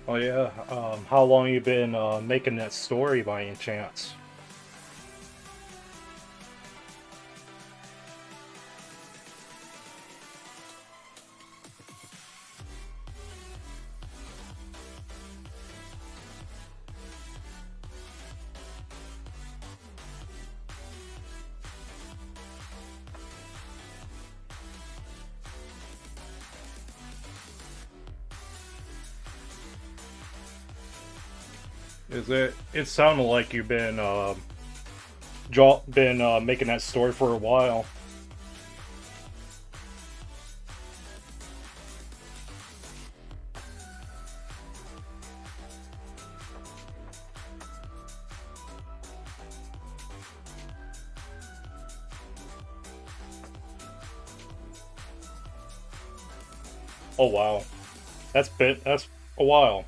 Oh yeah. How long you been making that story by any chance? Is it? It sounded like you've been making that story for a while. Oh wow, that's a while.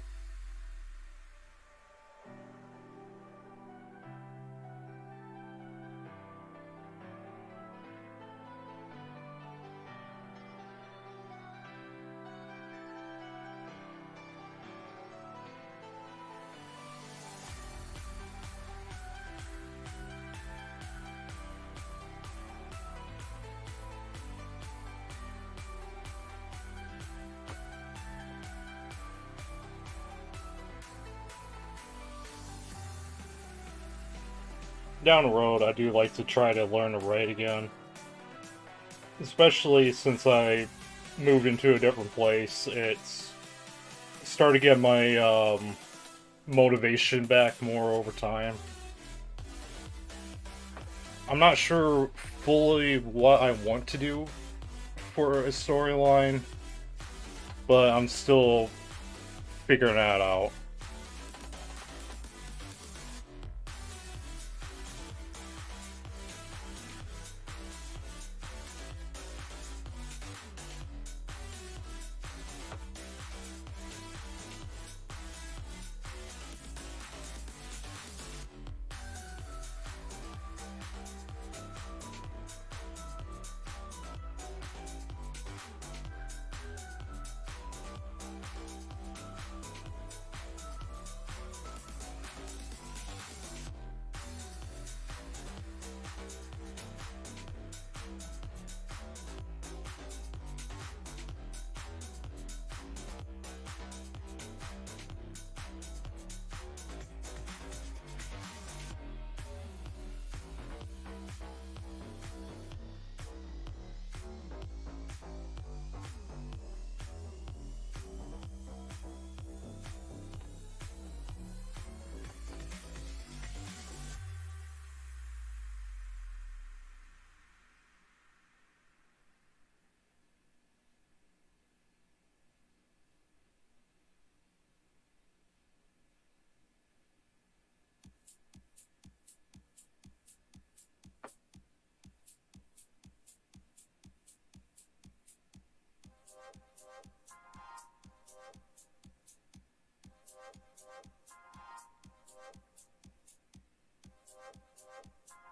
Down the road, I do like to try to learn to write again, especially since I moved into a different place. It's started to get my motivation back more over time. I'm not sure fully what I want to do for a storyline, but I'm still figuring that out.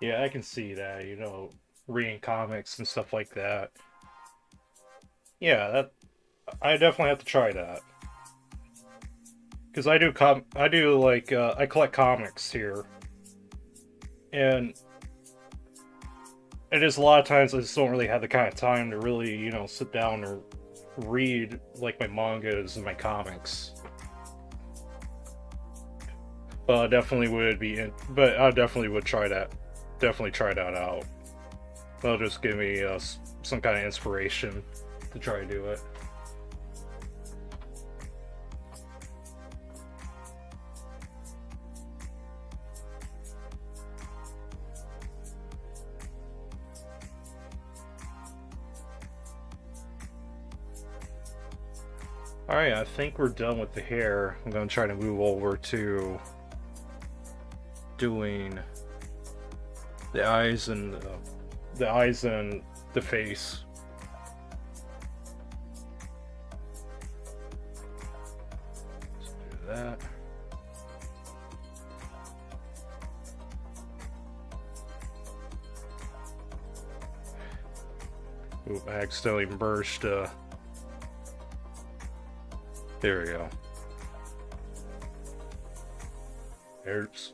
Yeah, I can see that, reading comics and stuff like that. Yeah, that I definitely have to try that. Because I do like I collect comics here, and it is a lot of times I just don't really have the kind of time to really sit down or read like my mangas and my comics. But I definitely would be in. But I definitely would try that. Definitely try that out. That'll just give me some kind of inspiration to try to do it. All right, I think we're done with the hair. I'm gonna try to move over to doing the eyes and the eyes and the face. Let's do that. Ooh, I accidentally merged. There we go. Oops.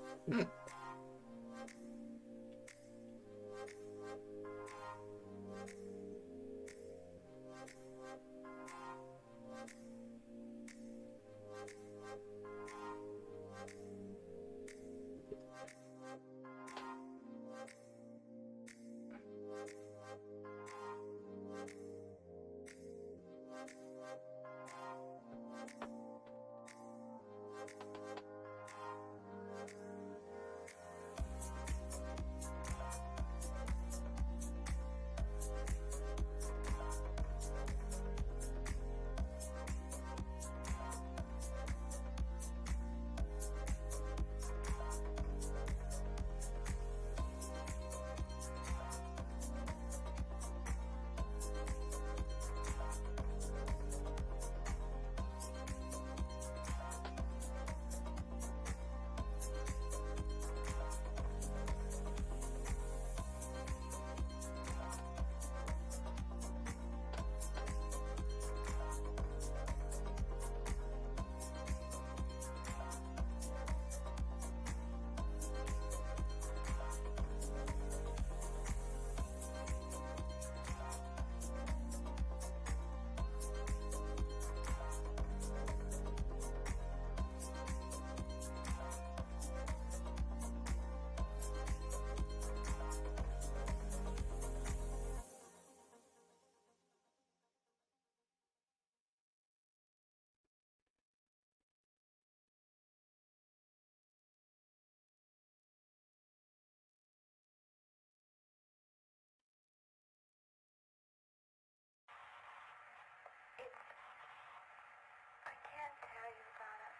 I can't tell you about it.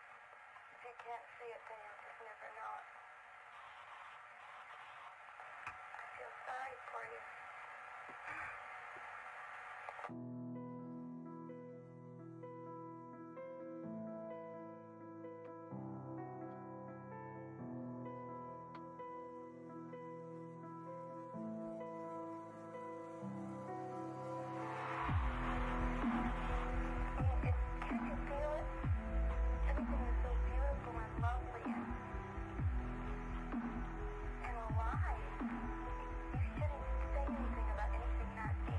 If you can't see it, then you'll just never know it. I feel sorry for you. Can you feel it? Everything is so beautiful and lovely and alive. You shouldn't say anything about anything not being.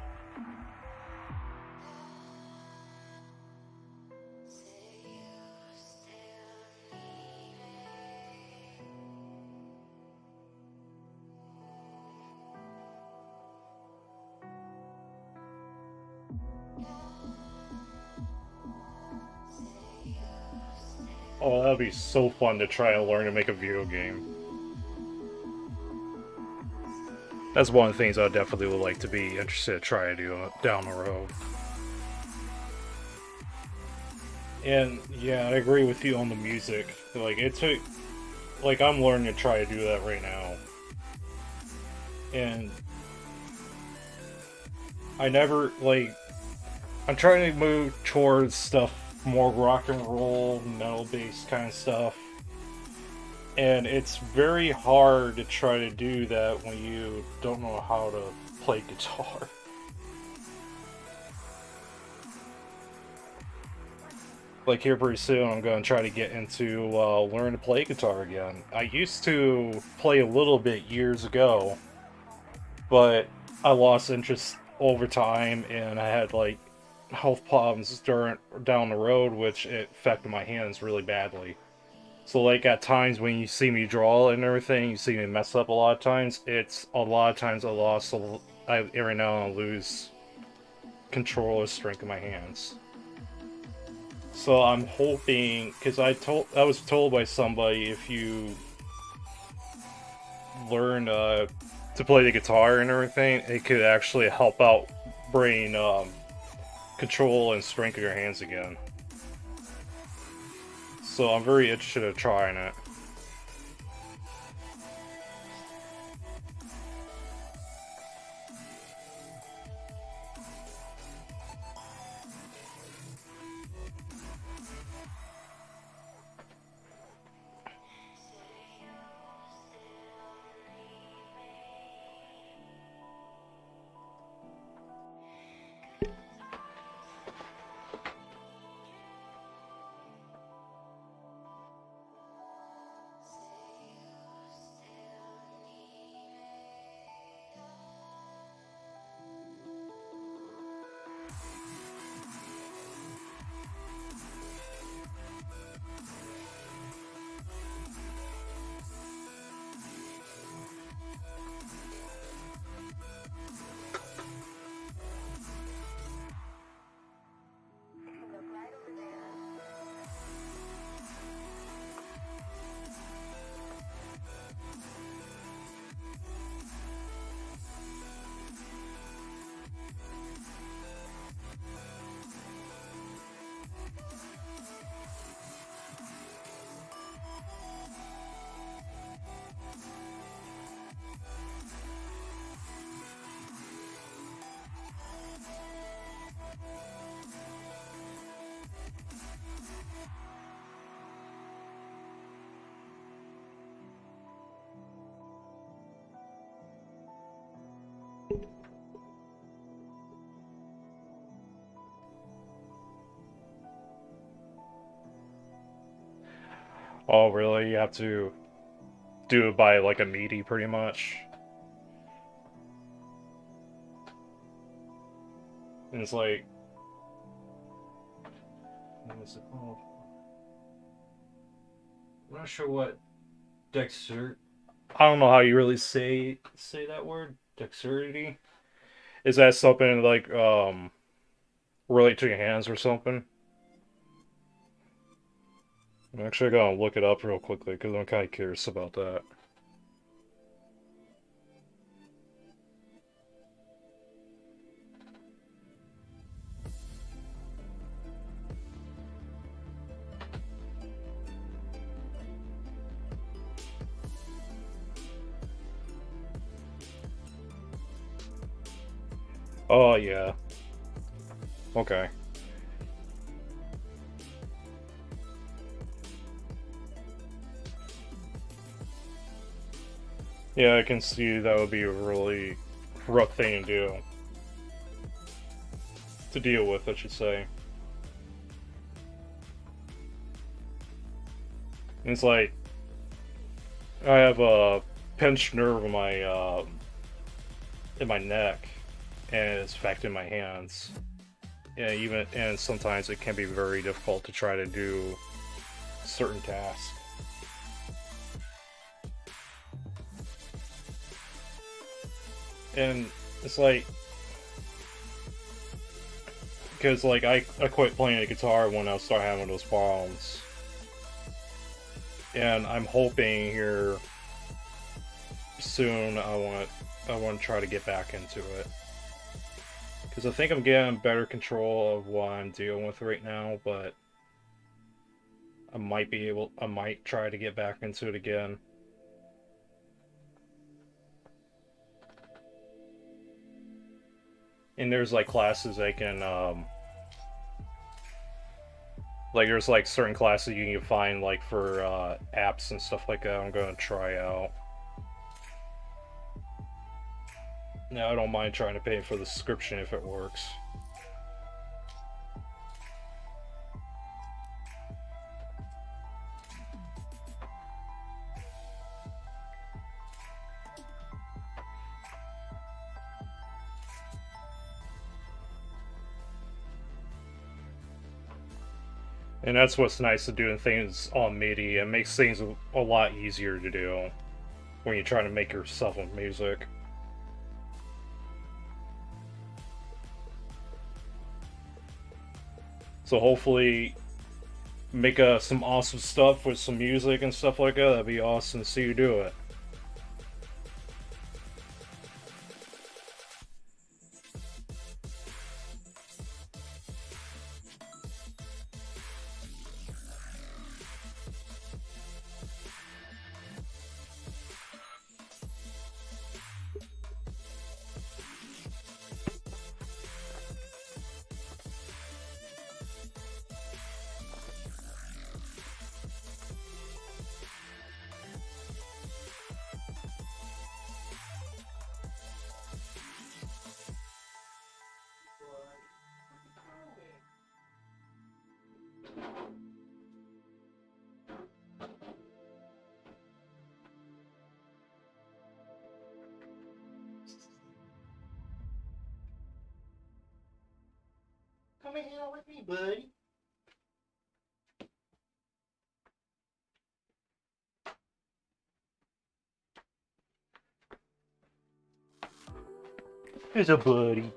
Oh, that'd be so fun to try and learn to make a video game. That's one of the things I definitely would like to be interested to try to do down the road. And yeah, I agree with you on the music. Like it took, like I'm learning to try to do that right now. And I never like I'm trying to move towards stuff more rock and roll, metal based kind of stuff. And it's very hard to try to do that when you don't know how to play guitar. Like here pretty soon, I'm going to try to get into learn to play guitar again. I used to play a little bit years ago, but I lost interest over time, and I had like health problems down the road, which it affected my hands really badly. So like at times when you see me draw and everything, you see me mess up a lot of times. It's a lot of times I lost. Every now and I lose control or strength in my hands. So I'm hoping, because I was told by somebody if you learn to play the guitar and everything, it could actually help out bring control and strength of your hands again. So I'm very interested in trying it. Oh, really? You have to do it by like a MIDI, pretty much. And it's like, what's it called? I'm not sure what dexter. I don't know how you really say that word. Dexterity. Is that something like relate to your hands or something? I'm actually gonna look it up real quickly because I'm kind of curious about that. Oh yeah. Okay. Yeah, I can see that would be a really rough thing to do. To deal with, I should say. And it's like I have a pinched nerve in my neck, and it's affecting my hands. And sometimes it can be very difficult to try to do certain tasks. And it's like because like I quit playing the guitar when I started having those problems, and I'm hoping here soon I want to try to get back into it because I think I'm getting better control of what I'm dealing with right now, but I might try to get back into it again. And there's like classes I can like there's like certain classes you can find like for apps and stuff like that. I'm gonna try out. Now I don't mind trying to pay for the subscription if it works. And that's what's nice to doing things on MIDI. It makes things a lot easier to do when you're trying to make yourself with music. So hopefully make some awesome stuff with some music and stuff like that. That'd be awesome to see you do it. Come hang out with me, buddy. Here's a buddy.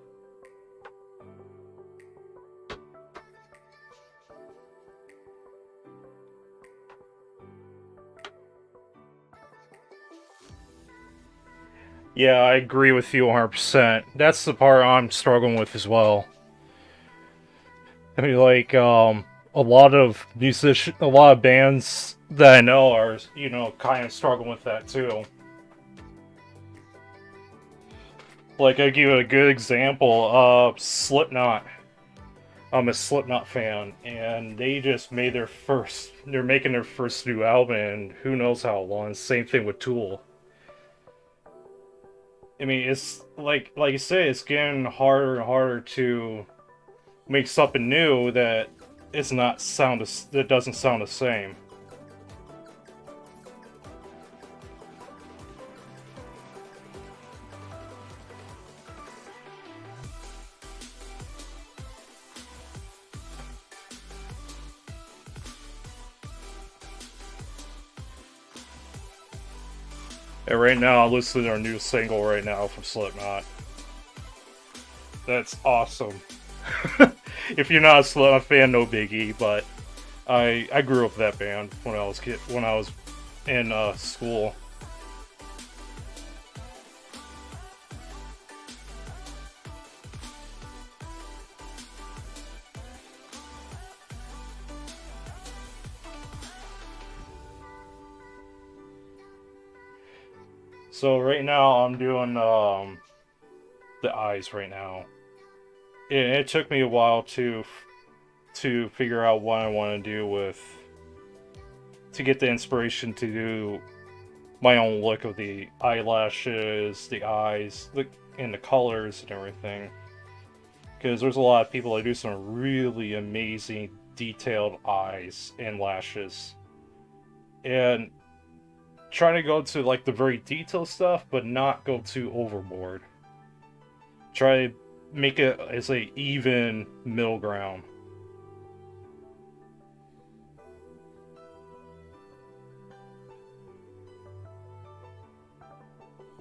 Yeah, I agree with you 100%. That's the part I'm struggling with as well. I mean, like, a lot of bands that I know are, kind of struggling with that too. Like, I give you a good example. Slipknot. I'm a Slipknot fan, and they just made they're making their first new album, and who knows how long. Same thing with Tool. I mean, it's like you say, it's getting harder and harder to make something new that doesn't sound the same. And right now, I'm listening to our new single right now from Slipknot. That's awesome. If you're not a Slipknot fan, no biggie. But I grew up with that band when I was in school. So right now I'm doing the eyes right now. It took me a while to figure out what I want to do with to get the inspiration to do my own look of the eyelashes, the eyes, and the colors and everything. Because there's a lot of people that do some really amazing detailed eyes and lashes, and trying to go to like the very detailed stuff, but not go too overboard. Try to make it as a even middle ground.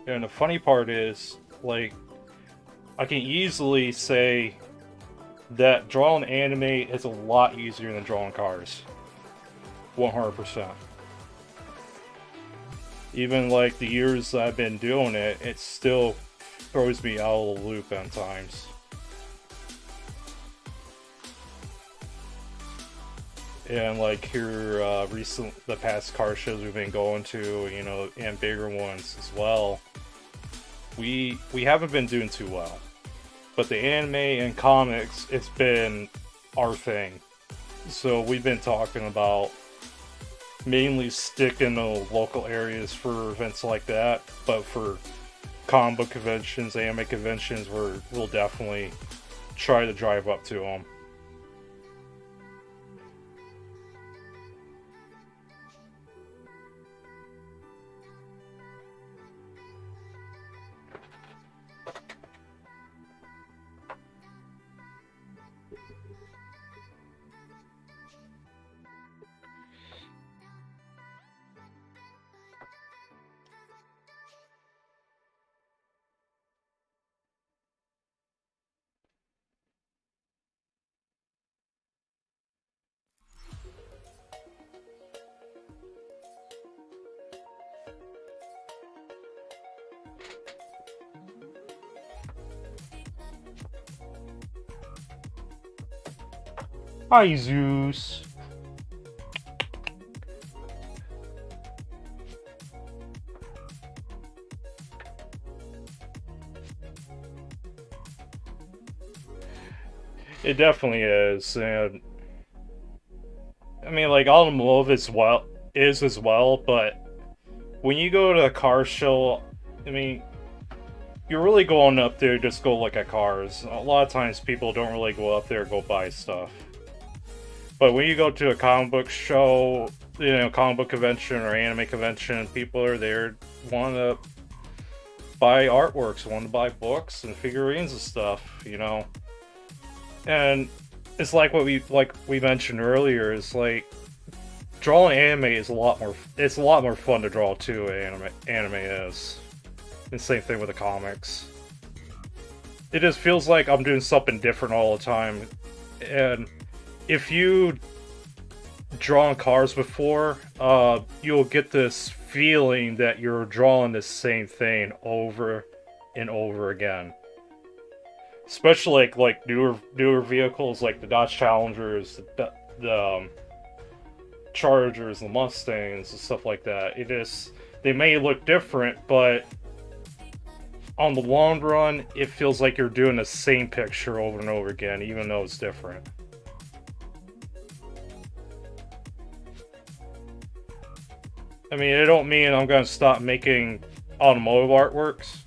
And the funny part is, like, I can easily say that drawing anime is a lot easier than drawing cars. 100%. Even like the years I've been doing it, it still throws me out of the loop at times. And like here, the past car shows we've been going to, you know, and bigger ones as well, we haven't been doing too well. But the anime and comics, it's been our thing. So we've been talking about mainly sticking to local areas for events like that. But for comic book conventions, anime conventions, we'll definitely try to drive up to them. Hi, Zeus. It definitely is, and I mean, like automotive is as well. But when you go to a car show, I mean, you're really going up there just go look at cars. A lot of times, people don't really go up there go buy stuff. But when you go to a comic book show, you know, comic book convention or anime convention, people are there want to buy artworks, want to buy books and figurines and stuff, you know. And it's like what we mentioned earlier. Is like drawing anime is a lot more. It's a lot more fun to draw too. Anime is. And same thing with the comics. It just feels like I'm doing something different all the time. And if you drawn cars before, you'll get this feeling that you're drawing the same thing over and over again. Especially like newer vehicles like the Dodge Challengers, the Chargers, the Mustangs, and stuff like that. They may look different, but on the long run, it feels like you're doing the same picture over and over again, even though it's different. I mean, it don't mean I'm gonna stop making automotive artworks,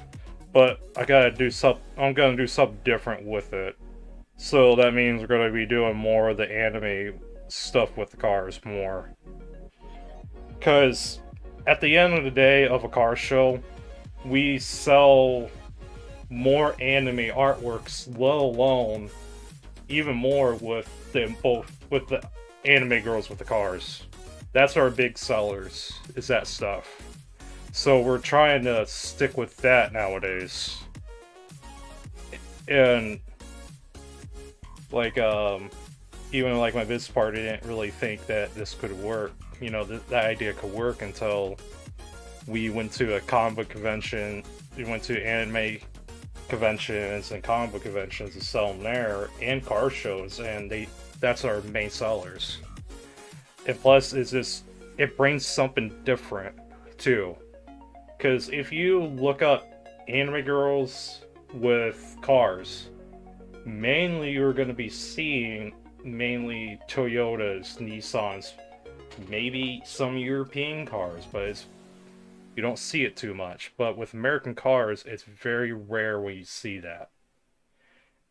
but I'm gonna do something different with it. So that means we're gonna be doing more of the anime stuff with the cars more. Because at the end of the day of a car show, we sell more anime artworks, let alone even more with the anime girls with the cars. That's our big sellers, is that stuff. So we're trying to stick with that nowadays. And like even like my business party didn't really think that this could work. You know, that idea could work until we went to a comic book convention. We went to anime conventions and comic book conventions and sell them there, and car shows, and that's our main sellers. And plus, it's just it brings something different too. Because if you look up anime girls with cars, mainly you're going to be seeing mainly Toyotas, Nissans, maybe some European cars, but you don't see it too much. But with American cars, it's very rare when you see that.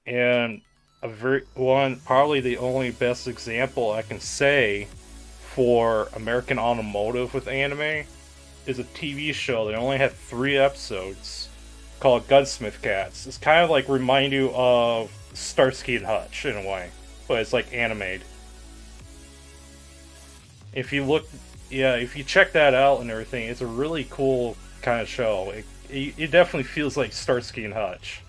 And probably the only best example I can say for American automotive with anime is a TV show. They only had 3 episodes called Gunsmith Cats. It's kind of like remind you of Starsky and Hutch in a way, but it's like animated. If you look, yeah, if you check that out and everything, it's a really cool kind of show. It definitely feels like Starsky and Hutch.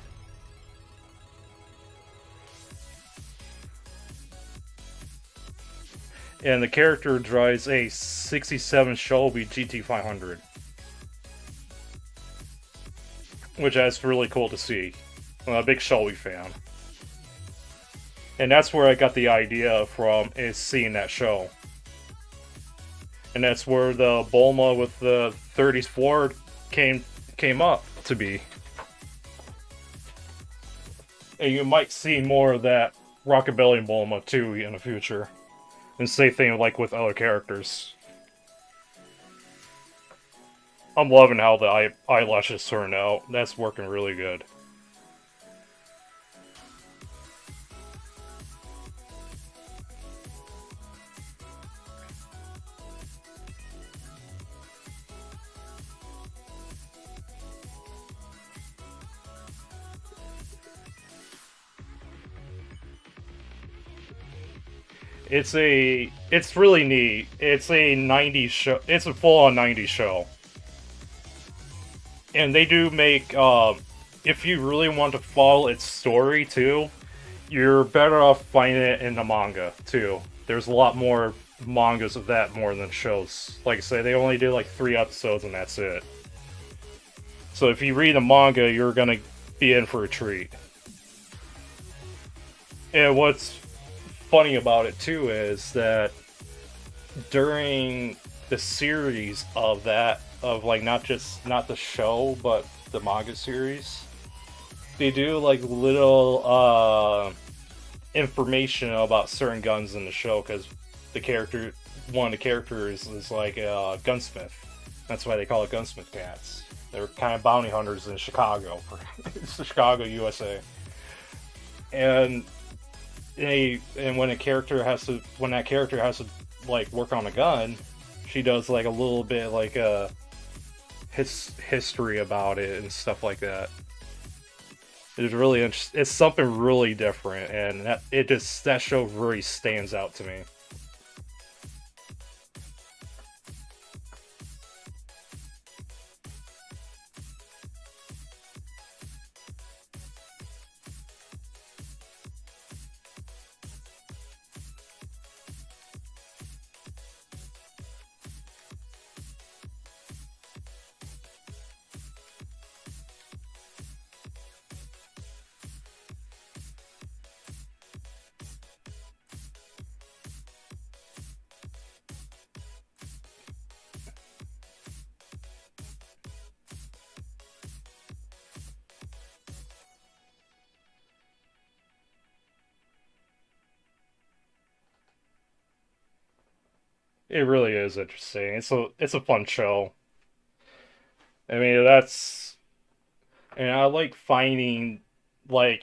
And the character drives a '67 Shelby GT500, which that's really cool to see. I'm a big Shelby fan. And that's where I got the idea from, is seeing that show. And that's where the Bulma with the 30s Ford came up to be. And you might see more of that Rockabilly Bulma too in the future. And same thing like with other characters. I'm loving how the eyelashes turn out. That's working really good. It's really neat. It's a '90s show. It's a full-on '90s show, and they do make. If you really want to follow its story too, you're better off finding it in the manga too. There's a lot more mangas of that more than shows. Like I say, they only did like 3 episodes and that's it. So if you read the manga, you're gonna be in for a treat. And what's funny about it too is that during the series of that, of like not the show but the manga series, they do like little information about certain guns in the show, because one of the characters is like a gunsmith. That's why they call it Gunsmith Cats. They're kind of bounty hunters in Chicago, Chicago, USA. And when that character has to like work on a gun, she does like a little bit like a history about it and stuff like that. It's really interesting. It's something really different, and that show really stands out to me. It really is interesting. It's a fun show. I mean, and I like finding like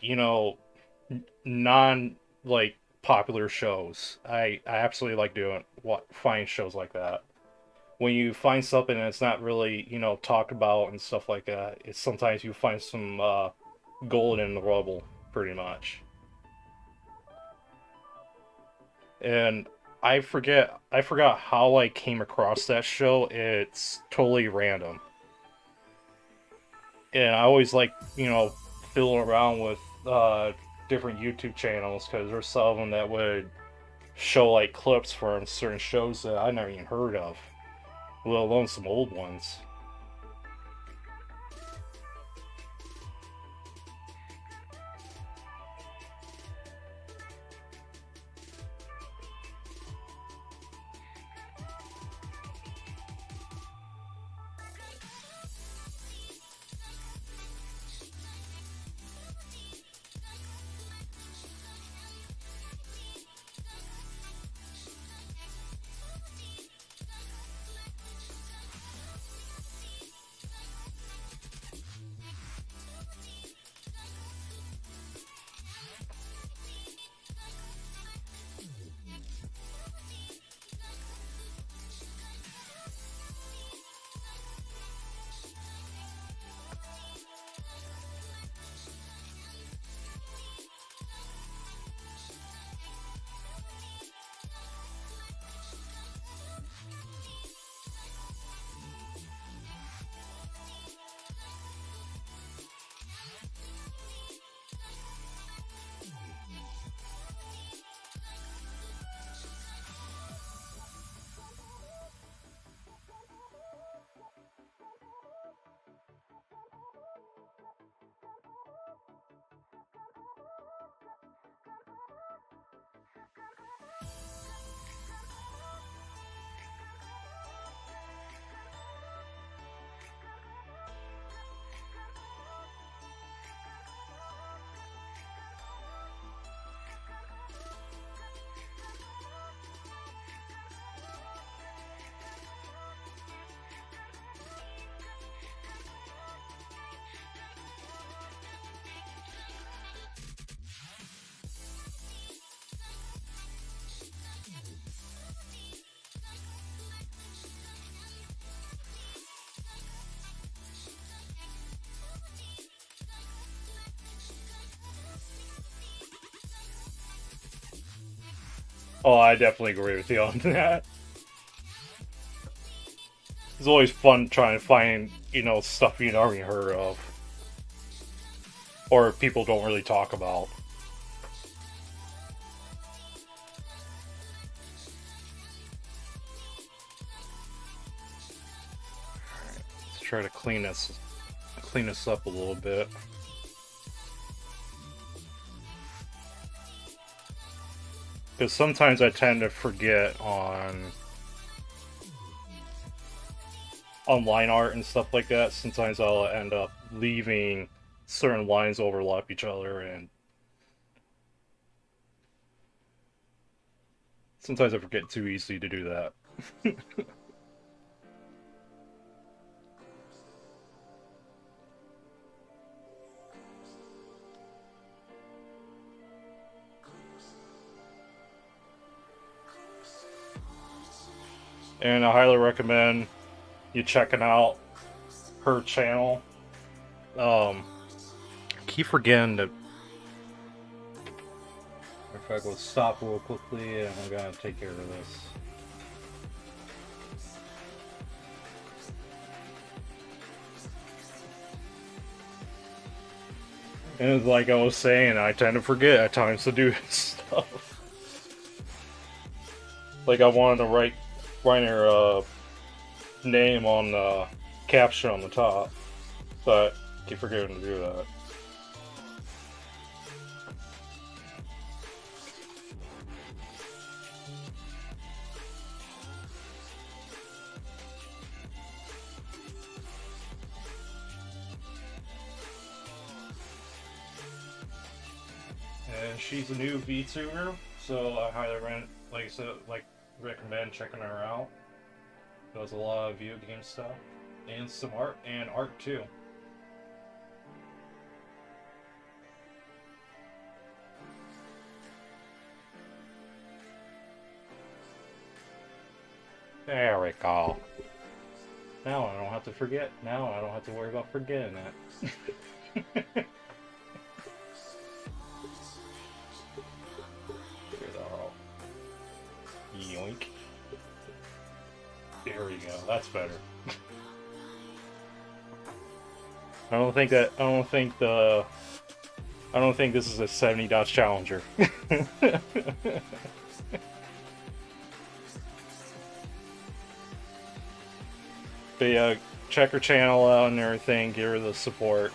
non like popular shows. I absolutely like doing what find shows like that. When you find something that's not really talked about and stuff like that, it's sometimes you find some gold in the rubble, pretty much. And I forgot how I came across that show. It's totally random. And I always like, fiddling around with different YouTube channels because there's some of them that would show like clips from certain shows that I never even heard of, let alone some old ones. Oh, I definitely agree with you on that. It's always fun trying to find, stuff you never even heard of, or people don't really talk about. Let's try to clean this up a little bit. Because sometimes I tend to forget on line art and stuff like that. Sometimes I'll end up leaving certain lines overlap each other, and sometimes I forget too easily to do that. And I highly recommend you checking out her channel. Um, keep forgetting to. If I go stop real quickly, and I'm gonna take care of this. And like I was saying, I tend to forget at times to do stuff. Like I wanted to write her name on the caption on the top, but I keep forgetting to do that. And she's a new Vtuber, so I highly recommend checking her out. Does a lot of video game stuff and some art too. There we go. Now I don't have to forget. Now I don't have to worry about forgetting that. Yoink. There we go. That's better. I don't think this is a 70 Dodge Challenger. But yeah, check her channel out and everything. Give her the support.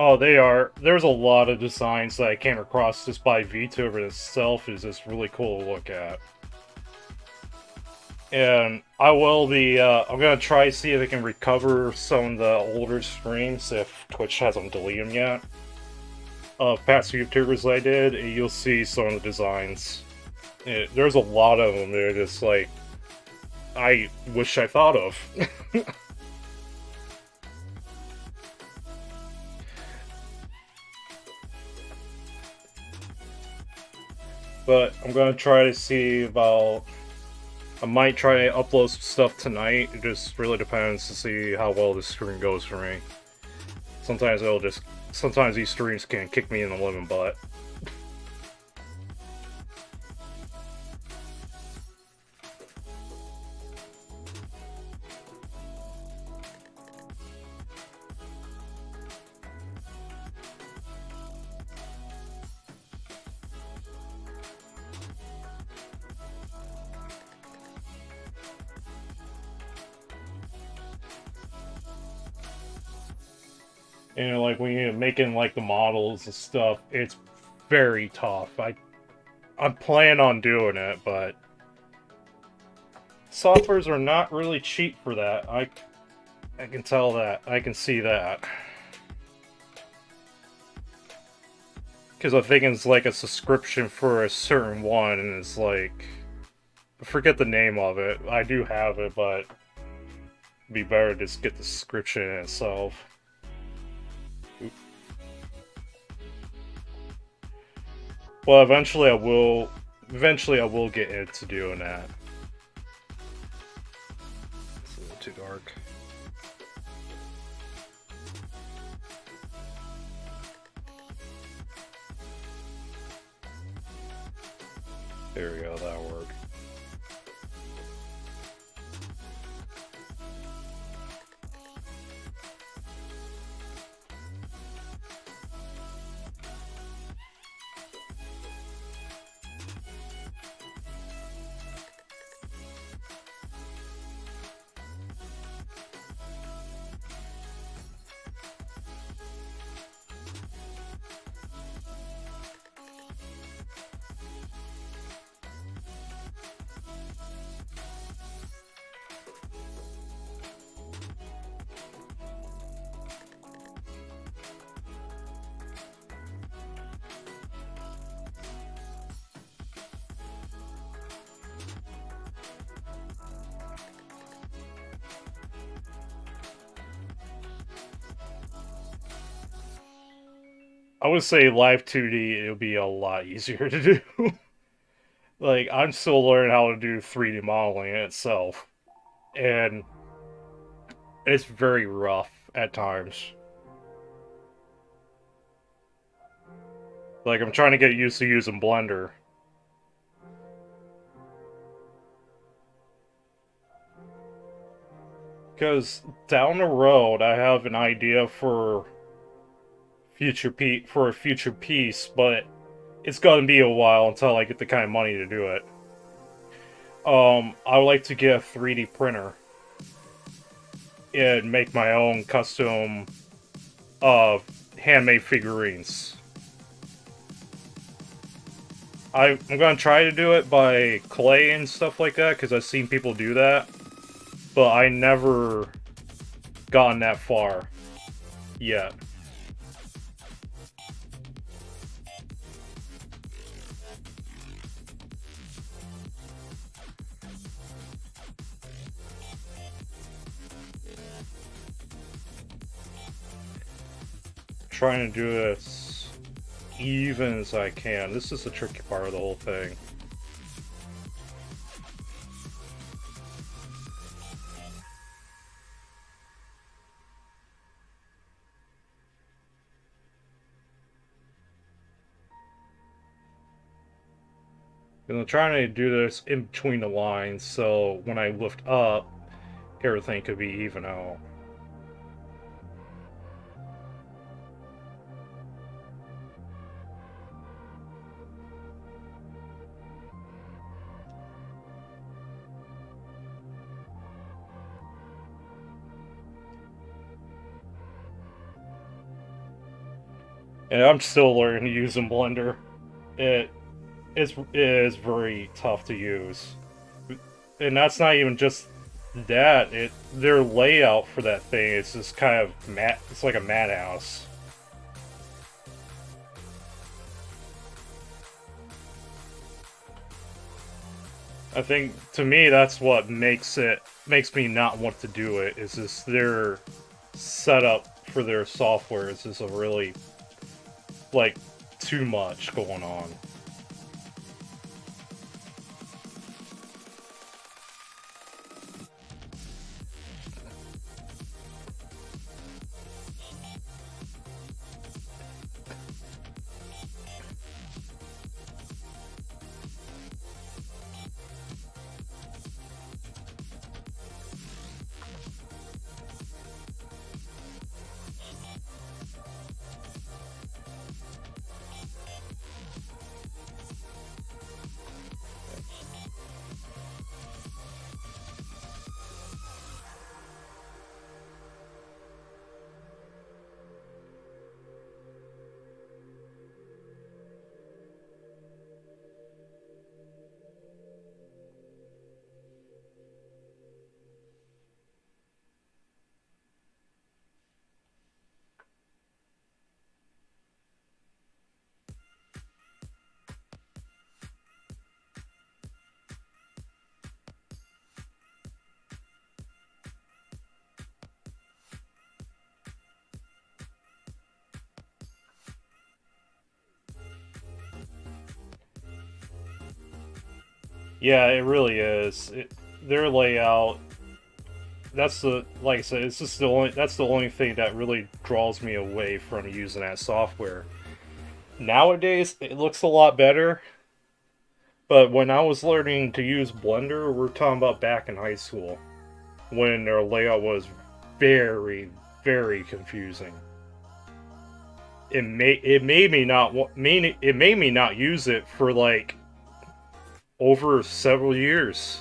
Oh, they are. There's a lot of designs that I came across just by Vtuber itself is just really cool to look at. And I will be, I'm gonna try to see if I can recover some of the older streams if Twitch hasn't deleted them yet. Of past YouTubers I did, and you'll see some of the designs. There's a lot of them. They're just like, I wish I thought of. But I'm gonna try to see about. I might try to upload some stuff tonight. It just really depends to see how well this stream goes for me. Sometimes it'll just. Sometimes these streams can kick me in the living butt. And like when you're making like the models and stuff, it's very tough. I'm planning on doing it, but softwares are not really cheap for that. I can tell that. I can see that. Because I think it's like a subscription for a certain one, and it's like I forget the name of it. I do have it, but it'd be better to just get the subscription in itself. Oop. Well, eventually I will. Eventually, I will get into doing that. It's a little too dark. There we go. That'll work. I would say live 2D it would be a lot easier to do. Like I'm still learning how to do 3D modeling itself. and it's very rough at times. Like, I'm trying to get used to using Blender. Because down the road, I have an idea for a future piece, but it's gonna be a while until I get the kind of money to do it. I would like to get a 3D printer and make my own custom uh handmade figurines. I'm gonna try to do it by clay and stuff like that because I've seen people do that, but I never gotten that far yet. Trying to do this even as I can. This is the tricky part of the whole thing. And I'm trying to do this in between the lines, so when I lift up, everything could be even out. And I'm still learning to use in Blender. It is very tough to use. And that's not even just that. Their layout for that thing is just kind of mat. It's like a madhouse. I think to me that's what makes me not want to do it. Is just their setup for their software is just a really like too much going on. Yeah, it really is. Their layout. That's the like I said. It's just the only. That's the only thing that really draws me away from using that software. Nowadays, it looks a lot better. But when I was learning to use Blender, we're talking about back in high school when their layout was very, very confusing. It made me not it made me not use it for like over several years.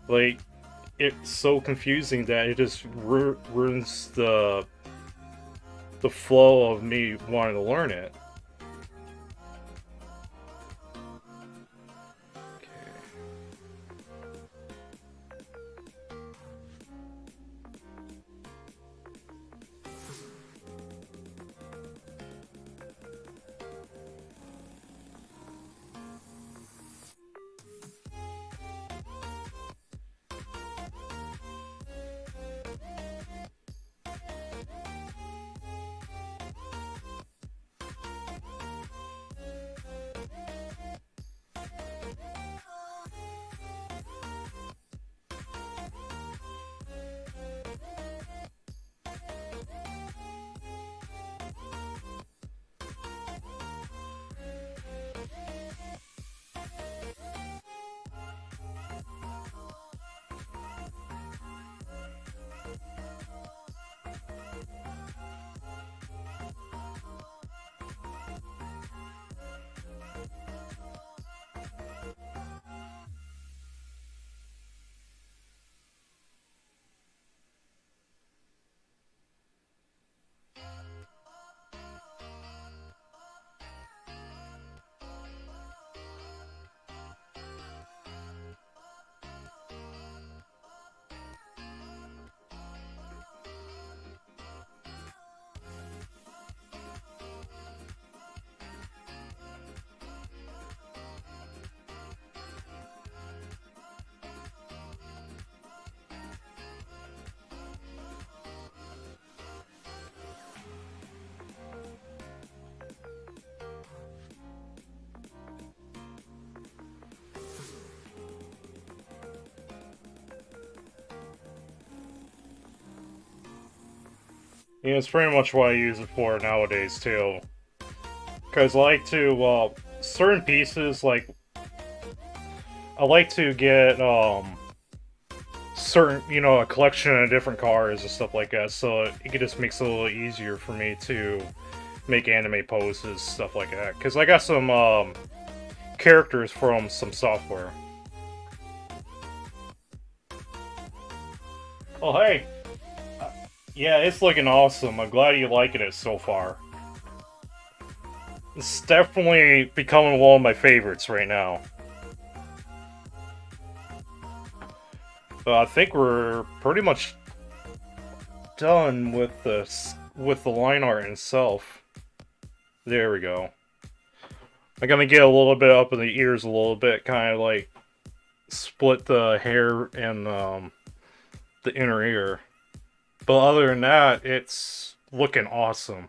Like it's so confusing that it just ruins the flow of me wanting to learn it. Yeah, it's pretty much what I use it for nowadays too. Because I like to, certain pieces, like, I like to get, certain, a collection of different cars and stuff like that, so it just makes it a little easier for me to make anime poses, stuff like that. Because I got some, characters from some software. Oh, hey! Yeah, it's looking awesome. I'm glad you're liking it so far. It's definitely becoming one of my favorites right now. But I think we're pretty much done with the line art itself. There we go. I'm gonna get a little bit up in the ears a little bit, kind of like split the hair and the inner ear. But other than that, it's looking awesome.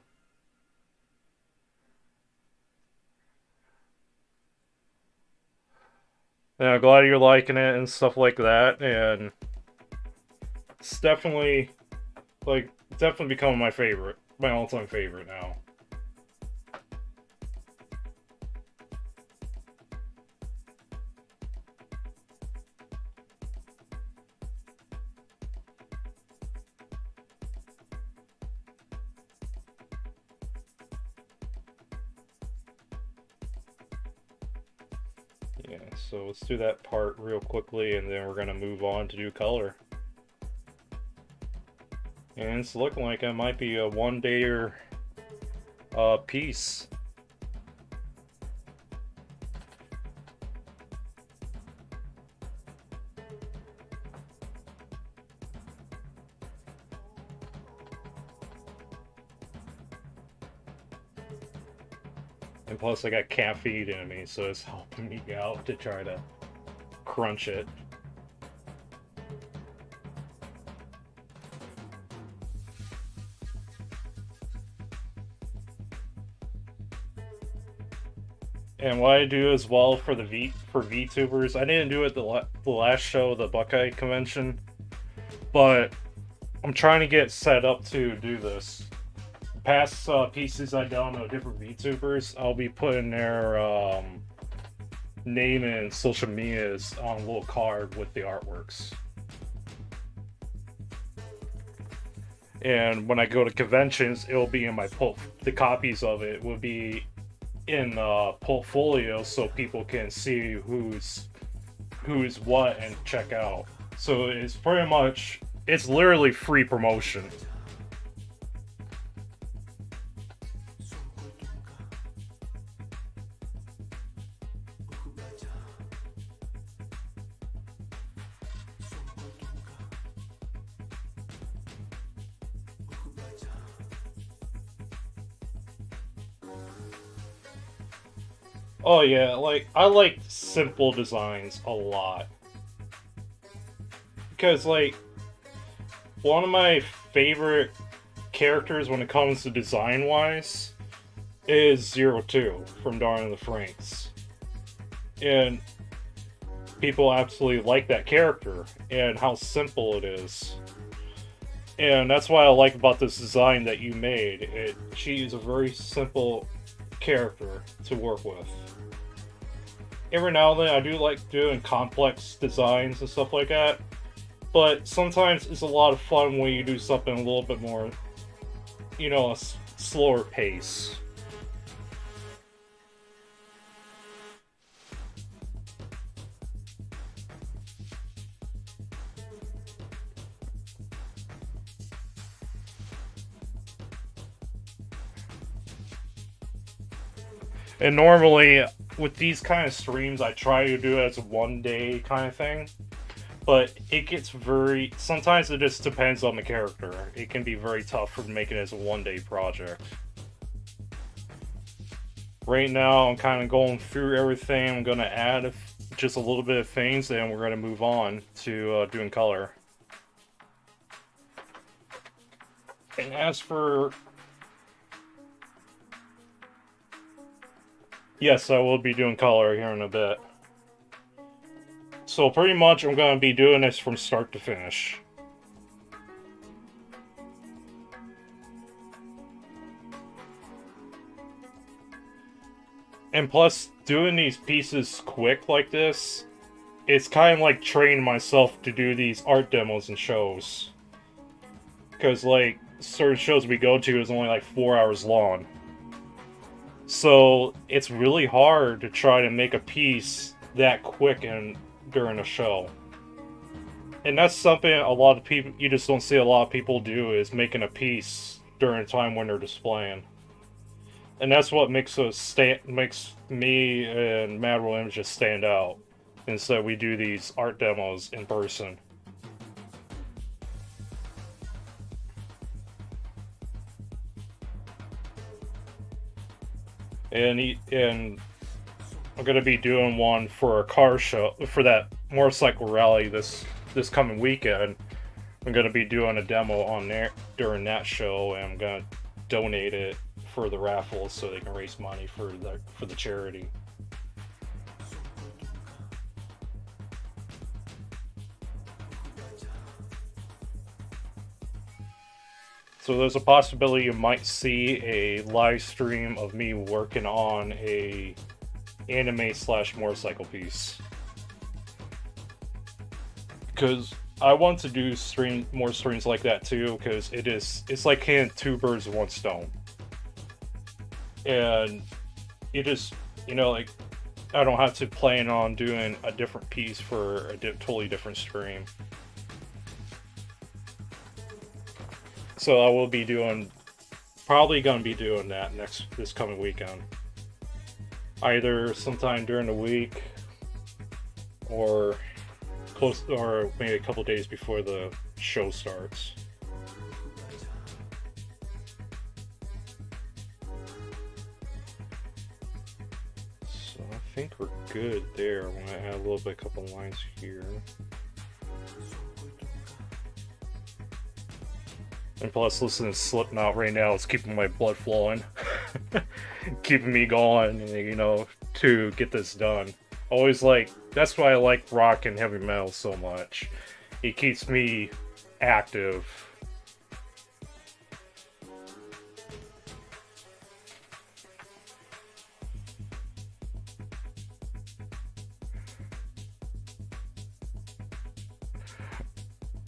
And I'm glad you're liking it and stuff like that. And it's definitely becoming my favorite, my all-time favorite now. Yeah, so let's do that part real quickly, and then we're gonna move on to do color. And it's looking like it might be a one-dayer piece. And plus, I got caffeine in me, so it's helping me out to try to crunch it. And what I do as well for VTubers, I didn't do it the last show, the Buckeye convention, but I'm trying to get set up to do this. Past pieces I done of different VTubers, I'll be putting their name and social medias on a little card with the artworks. And when I go to conventions, it'll be in my the copies of it will be in portfolio, so people can see who's what and check out. So it's literally free promotion. Oh yeah, like I like simple designs a lot. Because like one of my favorite characters when it comes to design wise is 02 from Darn and the Franxx. And people absolutely like that character and how simple it is. And that's what I like about this design that you made. She is a very simple character to work with. Every now and then I do like doing complex designs and stuff like that, but sometimes it's a lot of fun when you do something a little bit more, a slower pace. And normally, with these kind of streams, I try to do it as a one-day kind of thing. But it gets sometimes it just depends on the character. It can be very tough for making it as a one-day project. Right now, I'm kind of going through everything. I'm going to add just a little bit of things, and we're going to move on to doing color. And as for... Yes, I will be doing color here in a bit. So pretty much I'm going to be doing this from start to finish. And plus, doing these pieces quick like this, it's kind of like training myself to do these art demos and shows. Because, like, certain shows we go to is only like 4 hours long. So it's really hard to try to make a piece that quick and during a show. And that's something a lot of people, you just don't see a lot of people do, is making a piece during a time when they're displaying. And that's what makes makes me and Mad World Images stand out. Instead, we do these art demos in person. And I'm gonna be doing one for a car show for that motorcycle rally this coming weekend. I'm gonna be doing a demo on there during that show, and I'm gonna donate it for the raffles so they can raise money for the charity. So there's a possibility you might see a live stream of me working on a anime slash motorcycle piece. Because I want to do more streams like that too, because it's like killing two birds with one stone. And it just, like, I don't have to plan on doing a different piece for a totally different stream. So I will be probably gonna be doing that this coming weekend. Either sometime during the week or maybe a couple days before the show starts. So I think we're good there. I'm gonna add a couple lines here. And plus, listening to Slipknot right now is keeping my blood flowing, keeping me going, to get this done. That's why I like rock and heavy metal so much. It keeps me active.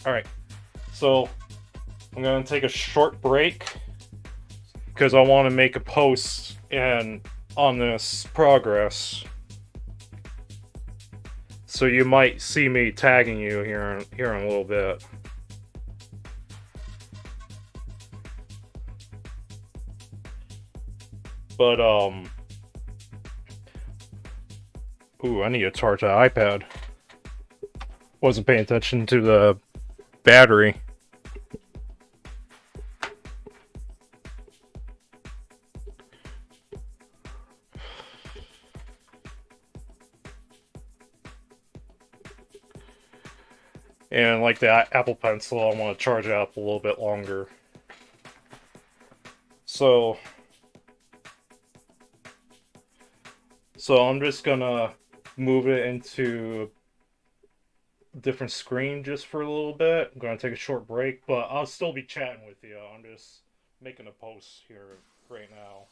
Alright, so I'm going to take a short break because I want to make a post on this progress. So you might see me tagging you here in a little bit. But ooh, I need to charge the iPad. Wasn't paying attention to the battery. And like the Apple Pencil, I want to charge it up a little bit longer. So I'm just gonna move it into a different screen just for a little bit. I'm gonna take a short break, but I'll still be chatting with you. I'm just making a post here right now.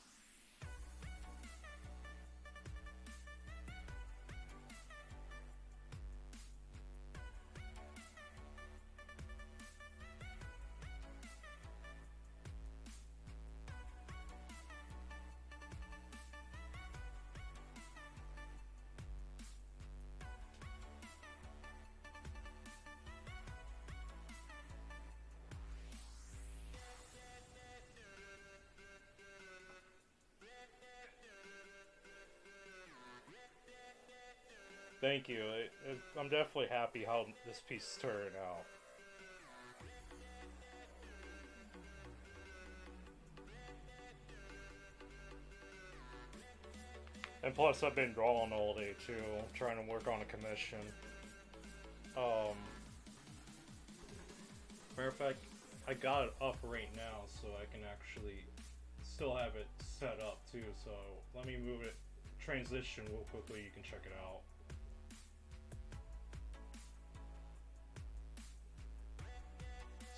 Thank you. I'm definitely happy how this piece is turning out. And plus, I've been drawing all day too, trying to work on a commission. Matter of fact, I got it up right now, so I can actually still have it set up too. So let me move it, transition real quickly. You can check it out.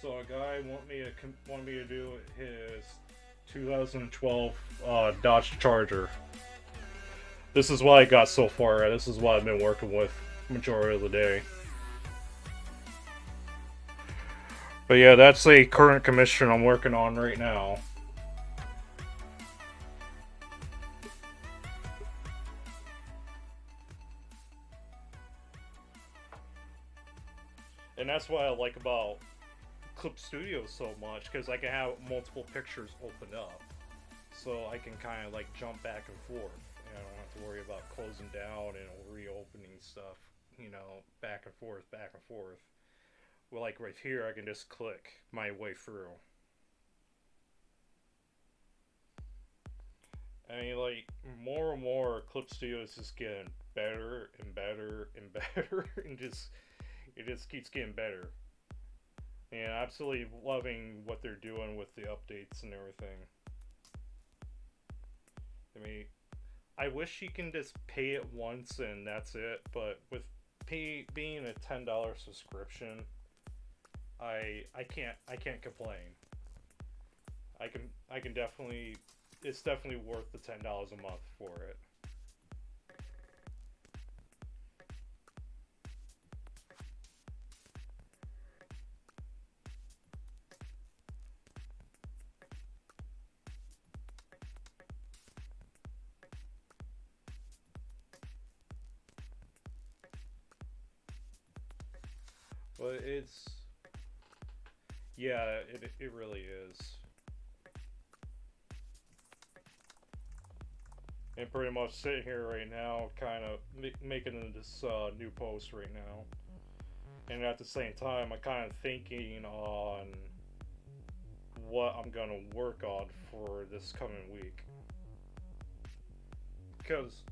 So a guy wanted me to do his 2012 Dodge Charger. This is what I got so far. This is what I've been working with majority of the day. But yeah, that's a current commission I'm working on right now. And that's what I like about Clip Studio so much, because I can have multiple pictures open up. So I can kind of like jump back and forth. And I don't have to worry about closing down and reopening stuff, back and forth, back and forth. Well, like right here, I can just click my way through. I mean, like, more and more Clip Studio is just getting better and better and better, and it just keeps getting better. And absolutely loving what they're doing with the updates and everything. I mean, I wish you can just pay it once and that's it, but with being a $10 subscription, I can't complain. I can definitely it's definitely worth the $10 a month for it. But it's yeah, it really is. And pretty much sitting here right now, kind of making this new post right now. And at the same time, I'm kind of thinking on what I'm gonna work on for this coming week, because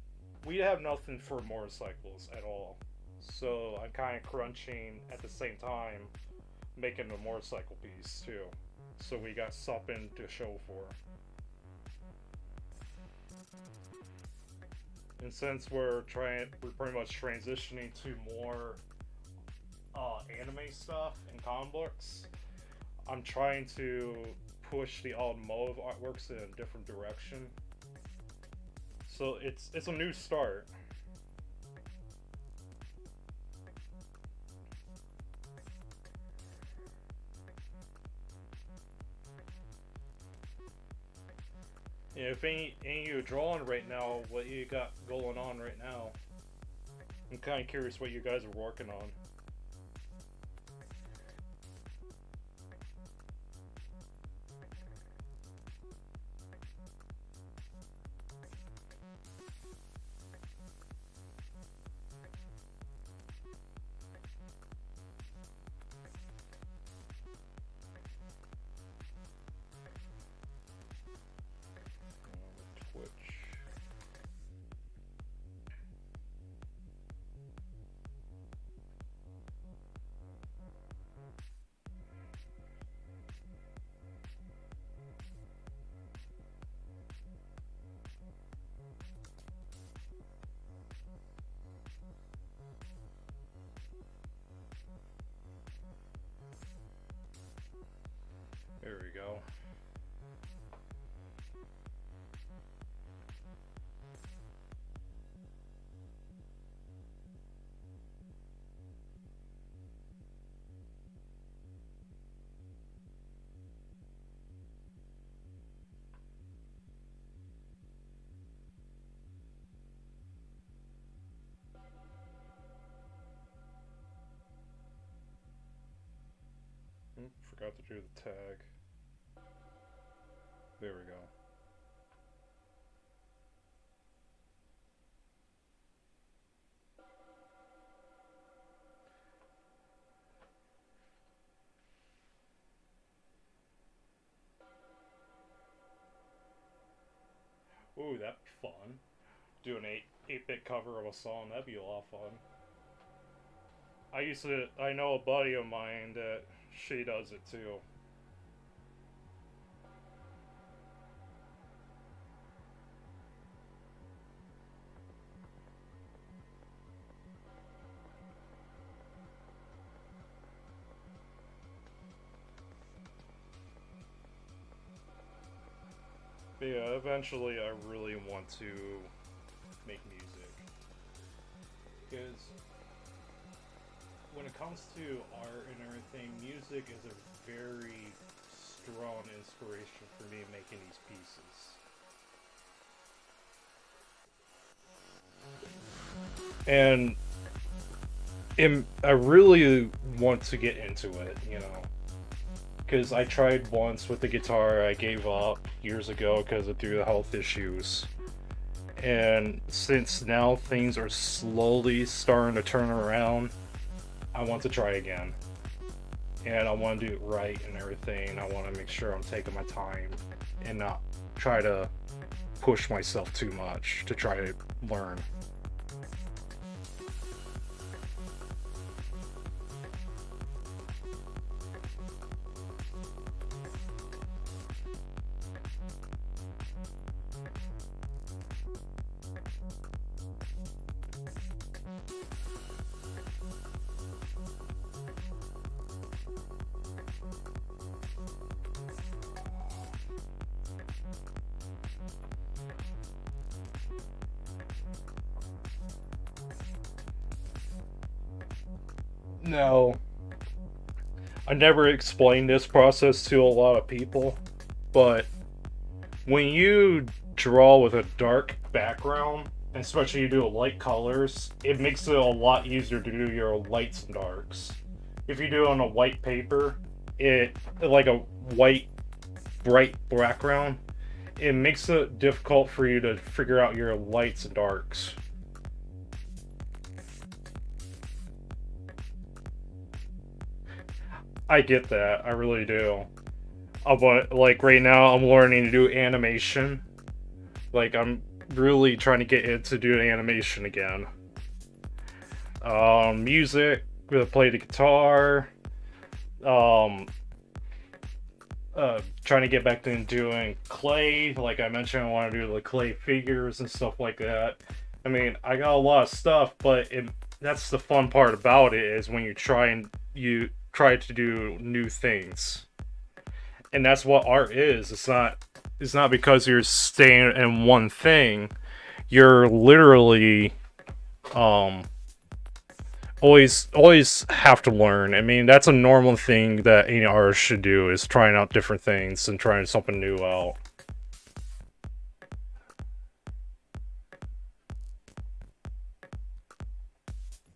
we have nothing for motorcycles at all. So I'm kind of crunching at the same time, making a motorcycle piece too. So we got something to show for. And since we're pretty much transitioning to more anime stuff and comic books, I'm trying to push the automotive artworks in a different direction. So it's a new start. Yeah, if any you drawing right now, what you got going on right now? I'm kind of curious what you guys are working on. Twitch. There we go. Forgot to do the tag. There we go. Ooh, that'd be fun. Do an 8-bit cover of a song, that'd be a lot of fun. I know a buddy of mine that she does it too. But yeah, eventually I really want to make music. Because when it comes to art and everything, music is a very strong inspiration for me making these pieces. And I really want to get into it, you know. Because I tried once with the guitar, I gave up years ago because of through the health issues. And since now things are slowly starting to turn around, I want to try again. And I want to do it right and everything. I want to make sure I'm taking my time and not try to push myself too much to try to learn. No, I never explained this process to a lot of people, but when you draw with a dark background, especially you do light colors, it makes it a lot easier to do your lights and darks. If you do it on a white paper, it like a white bright background, it makes it difficult for you to figure out your lights and darks. I get that, I really do. But like right now, I'm learning to do animation. Like I'm really trying to get into doing animation again. Music, gonna play the guitar. Um, Trying to get back to doing clay. Like I mentioned, I want to do the clay figures and stuff like that. I mean, I got a lot of stuff, but that's the fun part about it is when you try to do new things, and that's what art is. It's not because you're staying in one thing. You're literally um always have to learn. I mean, that's a normal thing that any artist should do is trying out different things and trying something new out.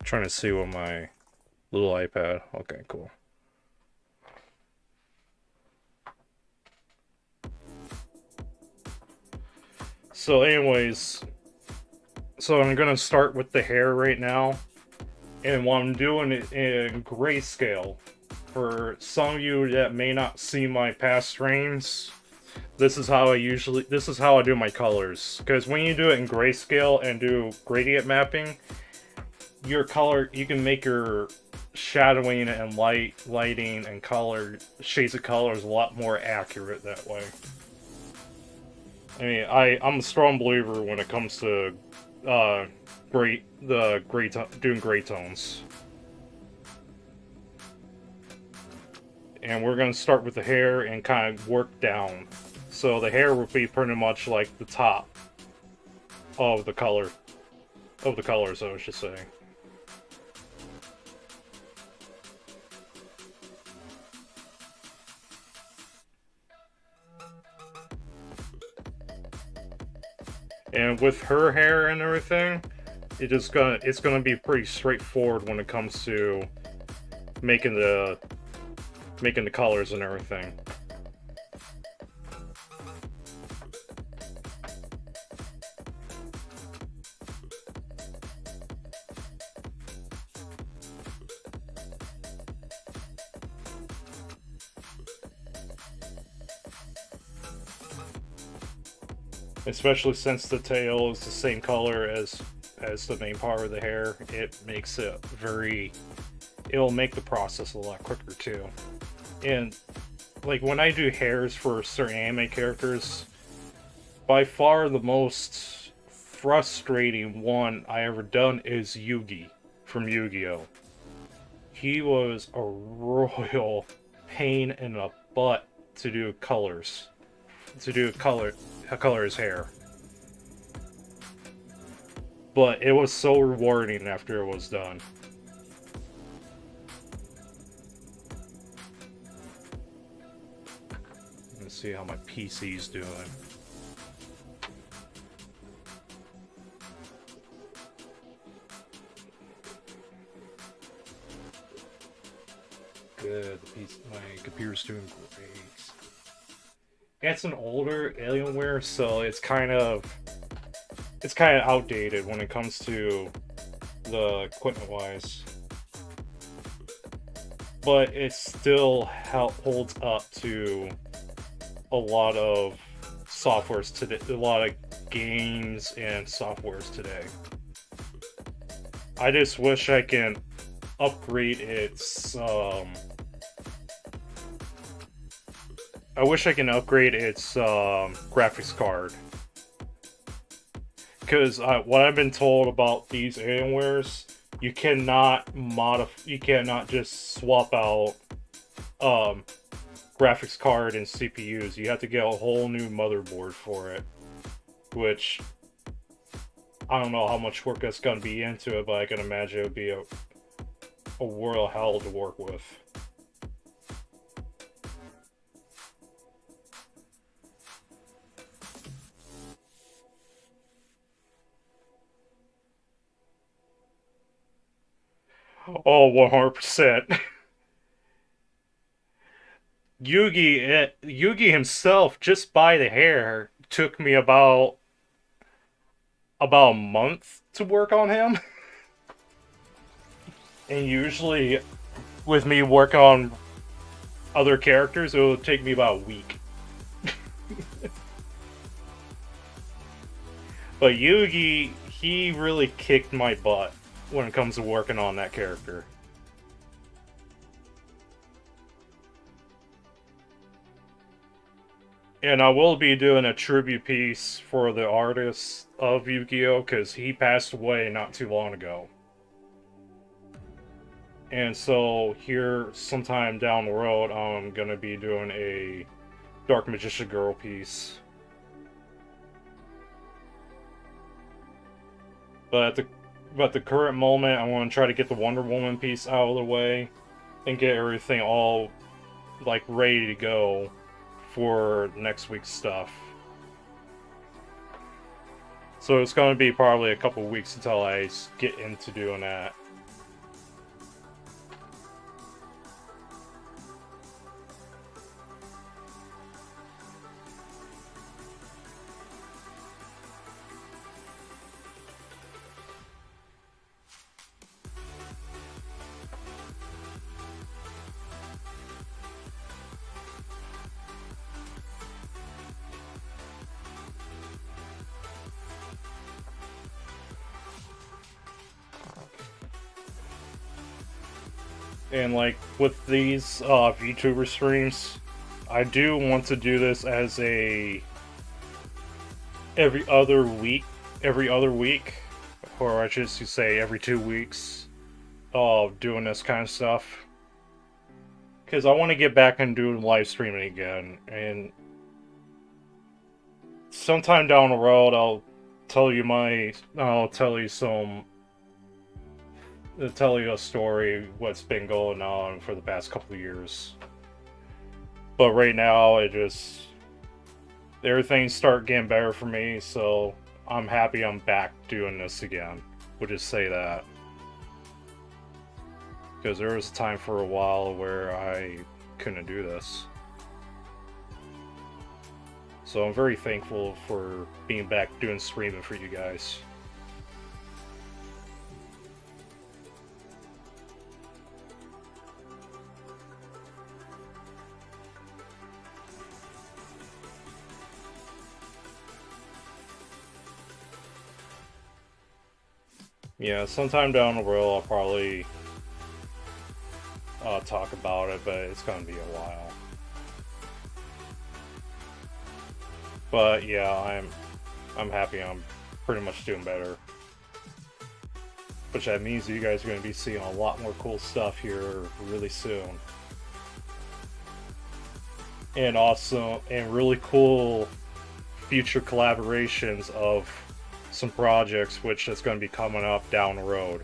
Trying to see what my little iPad. Okay, cool. So anyways, so I'm gonna start with the hair right now. And what I'm doing it in grayscale. For some of you that may not see my past streams, this is how I do my colors. Because when you do it in grayscale and do gradient mapping, you can make your shadowing and lighting and color shades of colors a lot more accurate that way. I mean, I'm a strong believer when it comes to doing gray tones. And we're gonna start with the hair and kind of work down. So the hair will be pretty much like the top of the colors, I should say. And with her hair and everything, it's gonna be pretty straightforward when it comes to making the colors and everything. Especially since the tail is the same color as the main part of the hair, it'll make the process a lot quicker too. And like when I do hairs for certain anime characters, by far the most frustrating one I ever done is Yugi from Yu-Gi-Oh! He was a royal pain in the butt to do color his hair. but it was so rewarding after it was done. Let's see how my PC's doing. Good, my computer's doing great. It's an older Alienware, so it's kind of outdated when it comes to the equipment wise, but it still holds up to a lot of softwares today, a lot of games and softwares today. I just wish I can upgrade its graphics card, because what I've been told about these Alienwares, you cannot just swap out graphics card and CPUs. You have to get a whole new motherboard for it, which I don't know how much work that's going to be into it, but I can imagine it would be a world of hell to work with. Oh, 100%. Yugi himself, just by the hair, took me about a month to work on him. And usually, with me working on other characters, it will take me about a week. But Yugi, he really kicked my butt when it comes to working on that character. And I will be doing a tribute piece for the artist of Yu-Gi-Oh! Because he passed away not too long ago. And so here, sometime down the road, I'm going to be doing a Dark Magician Girl piece. But at the current moment, I want to try to get the Wonder Woman piece out of the way and get everything all like ready to go for next week's stuff. So it's going to be probably a couple weeks until I get into doing that. And like with these Vtuber streams, I do want to do this as a every other week, or I should say every 2 weeks, of doing this kind of stuff. Because I want to get back and doing live streaming again, and sometime down the road I'll tell you a story what's been going on for the past couple of years. But right now everything start getting better for me, so I'm happy I'm back doing this again. We'll just say that. Because there was a time for a while where I couldn't do this. So I'm very thankful for being back doing streaming for you guys. Yeah, sometime down the road I'll probably talk about it, but it's gonna be a while. But yeah, I'm happy I'm pretty much doing better. Which that means you guys are gonna be seeing a lot more cool stuff here really soon. And also, and really cool future collaborations of some projects which is going to be coming up down the road.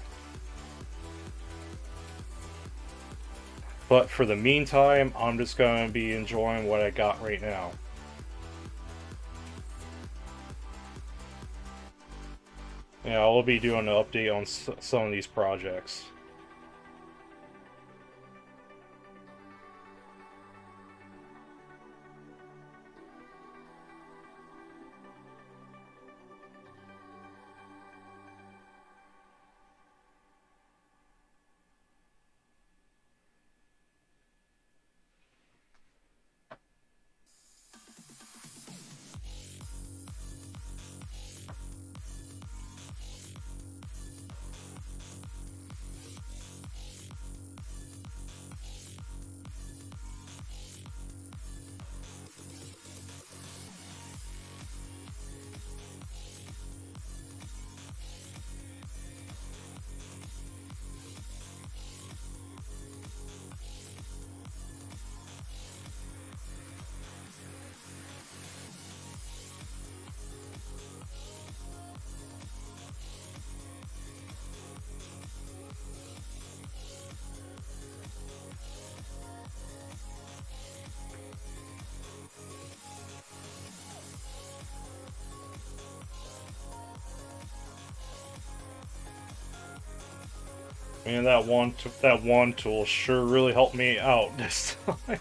But for the meantime, I'm just going to be enjoying what I got right now. Yeah, I'll be doing an update on some of these projects. Man, that one tool sure really helped me out this time.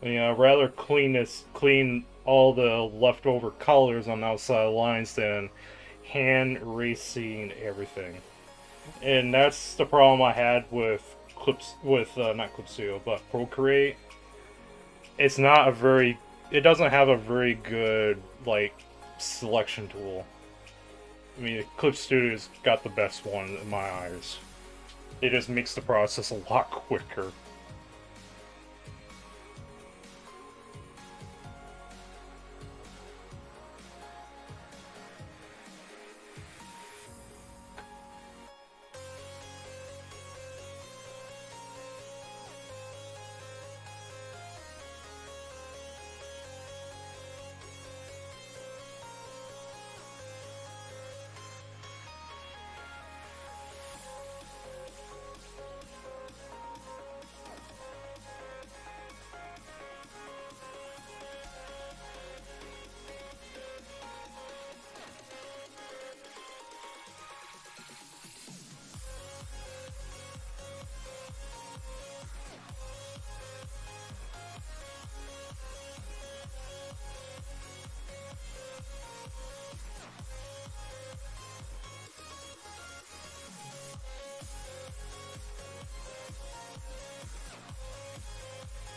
I'd rather clean all the leftover colors on the outside lines than hand erasing everything. And that's the problem I had with not Clipstudio, but Procreate. It's not a very, it doesn't have a very good like selection tool. I mean, Clip Studio's got the best one in my eyes. It just makes the process a lot quicker.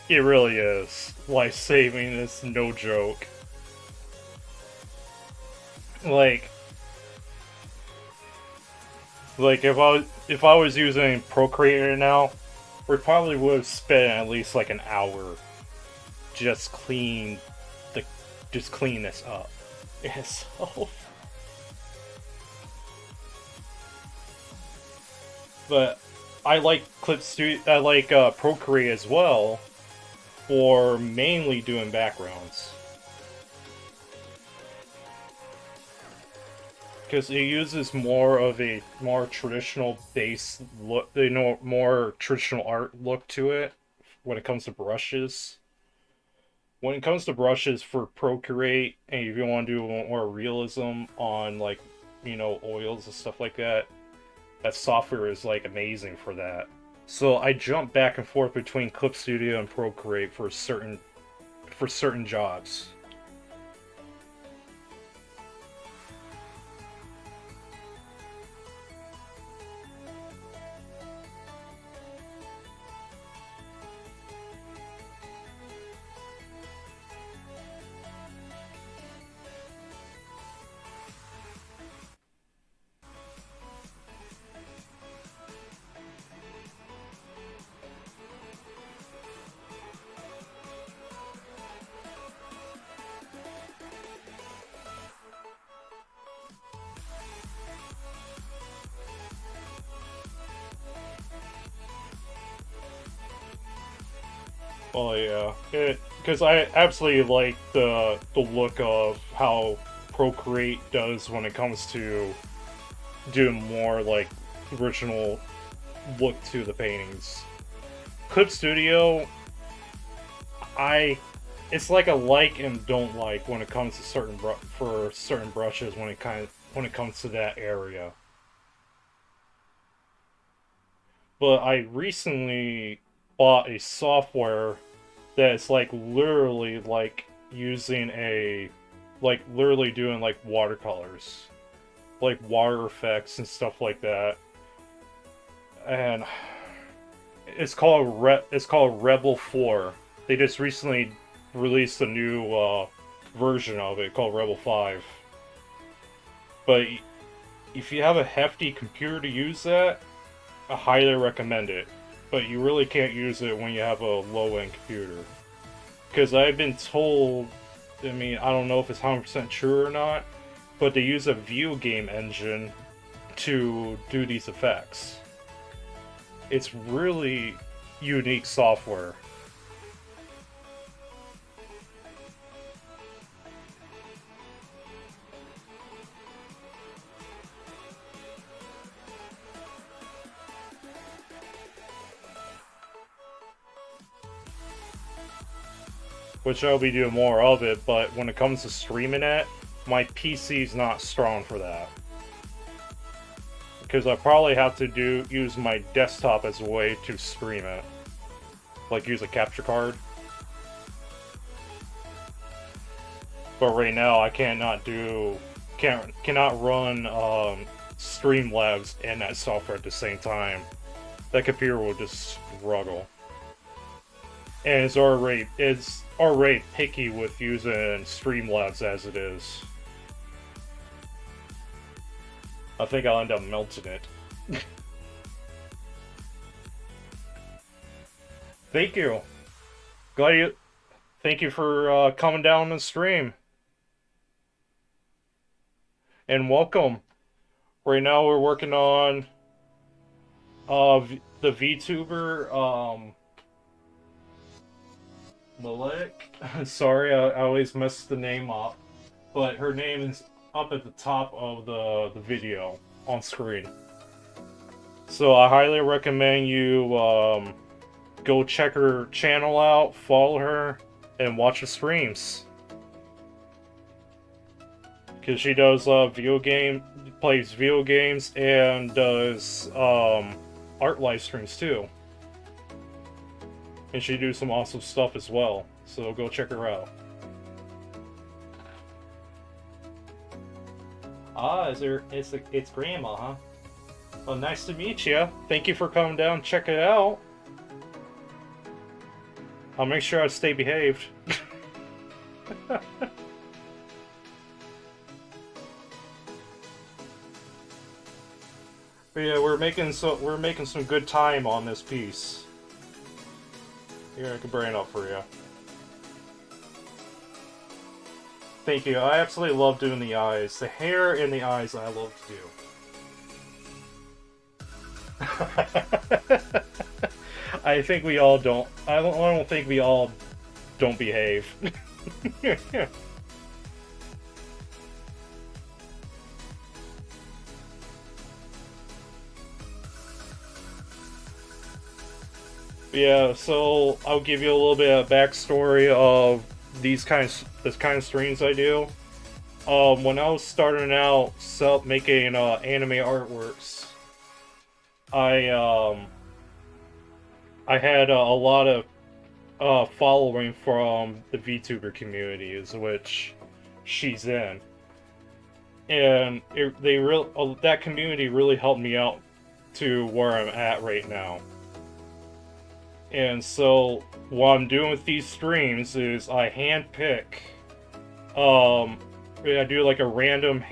It really is. Life saving is no joke. Like, if I was using Procreate right now, we probably would have spent at least like an hour just just clean this up. It's so. But I like I like Procreate as well for mainly doing backgrounds. Because it uses more of a more traditional base look, more traditional art look to it when it comes to brushes. When it comes to brushes for Procreate, and if you want to do more realism on like, oils and stuff like that, that software is like amazing for that. So I jump back and forth between Clip Studio and Procreate for certain jobs. Oh yeah, because I absolutely like the look of how Procreate does when it comes to doing more like original look to the paintings. Clip Studio, I it's like a like and don't like when it comes to for certain brushes when it comes to that area. But I recently bought a software that's like literally like using a like literally doing like watercolors, like water effects and stuff like that. And it's called Rebel 4. They just recently released a new version of it called Rebel 5. But if you have a hefty computer to use that, I highly recommend it. But you really can't use it when you have a low-end computer. Because I've been told, I mean, I don't know if it's 100% true or not, but they use a view game engine to do these effects. It's really unique software. Which I'll be doing more of it, but when it comes to streaming it, my PC's not strong for that. Because I probably have to use my desktop as a way to stream it. Like use a capture card. But right now I cannot run Streamlabs and that software at the same time. That computer will just struggle. And it's already picky with using Streamlabs as it is. I think I'll end up melting it. Thank you. Glad you. Thank you for coming down the stream and welcome. Right now we're working on the Vtuber Meloetic. Sorry, I always mess the name up, but her name is up at the top of the video on screen. So I highly recommend you go check her channel out, follow her, and watch her streams. Because she does plays video games, and does art live streams too. And she do some awesome stuff as well. So go check her out. Ah, it's Grandma, huh? Well, nice to meet you. Thank you for coming down. Check it out. I'll make sure I stay behaved. But yeah, we're making some good time on this piece. Here, I can bring it up for you. Thank you. I absolutely love doing the eyes. The hair and the eyes I love to do. I think we all don't. I don't think we all don't behave. Yeah, so I'll give you a little bit of backstory of this kind of streams I do. When I was starting out making anime artworks, I I had a lot of following from the VTuber community, which she's in, and that community really helped me out to where I'm at right now. And so what I'm doing with these streams is I handpick, I do like a random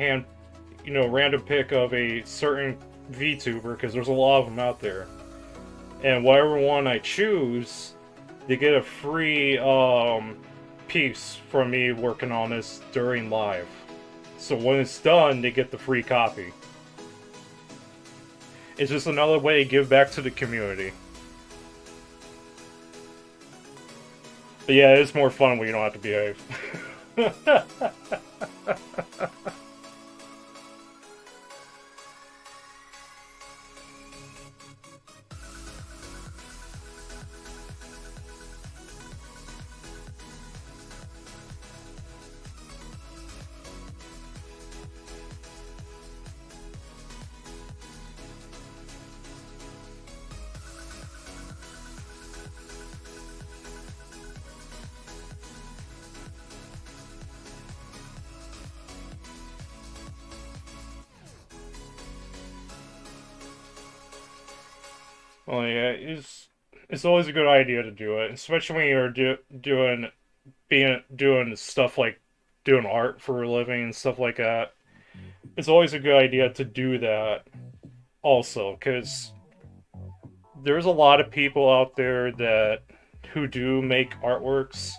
pick of a certain VTuber, because there's a lot of them out there. And whatever one I choose, they get a free piece from me working on this during live. So when it's done, they get the free copy. It's just another way to give back to the community. But yeah, it's more fun when you don't have to behave. Well, yeah, it's always a good idea to do it, especially when you're doing stuff like doing art for a living and stuff like that. It's always a good idea to do that also, because there's a lot of people out there that who do make artworks,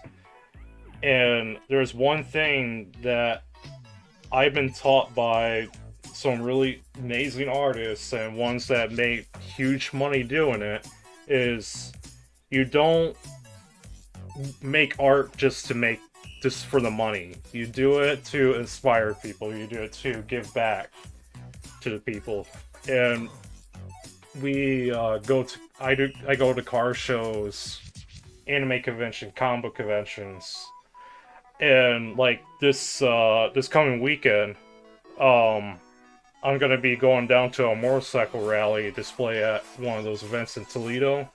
and there's one thing that I've been taught by some really amazing artists and ones that make huge money doing it is you don't make art just for the money. You do it to inspire people. You do it to give back to the people. And we I go to car shows, anime convention, comic book conventions, and like this coming weekend, um, I'm gonna be going down to a motorcycle rally display at one of those events in Toledo,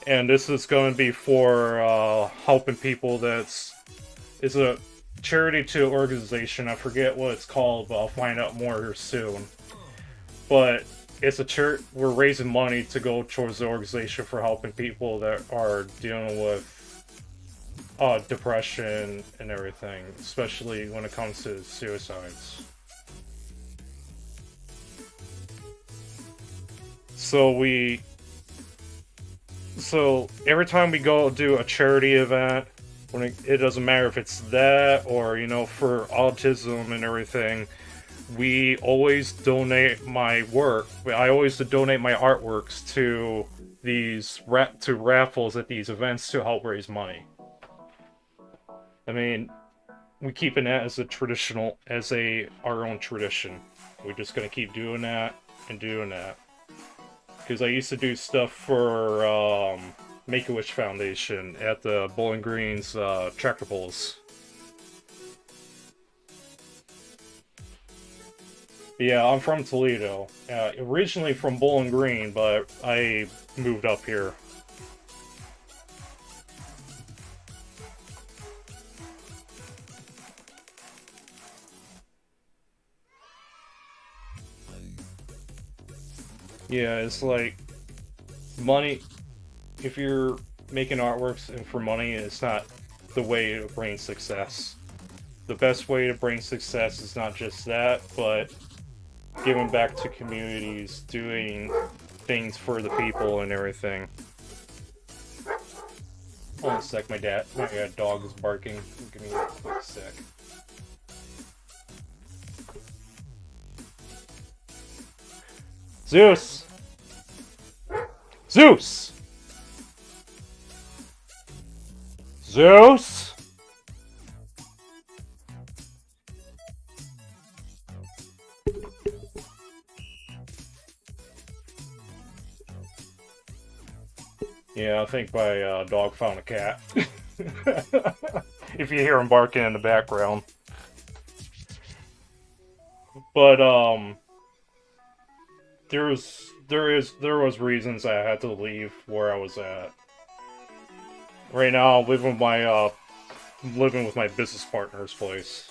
and this is going to be for helping people. It's a charity to organization. I forget what it's called, but I'll find out more here soon. But it's a church. We're raising money to go towards the organization for helping people that are dealing with depression and everything, especially when it comes to suicides. So every time we go do a charity event, it doesn't matter if it's that or for autism and everything, we always donate my work. I always donate my artworks to to raffles at these events to help raise money. I mean, we keeping that as our own tradition. We're just gonna keep doing that and doing that. Because I used to do stuff for Make-A-Wish Foundation at the Bowling Green's tractor pulls. Yeah, I'm from Toledo. Originally from Bowling Green, but I moved up here. Yeah, it's like money. If you're making artworks and for money, it's not the way to bring success. The best way to bring success is not just that, but giving back to communities, doing things for the people and everything. Hold on a sec, my dog is barking. Give me a quick sec. Zeus! Zeus! Zeus! Yeah, I think my dog found a cat. If you hear him barking in the background. But there was reasons I had to leave where I was at. Right now, I'm living with my business partner's place.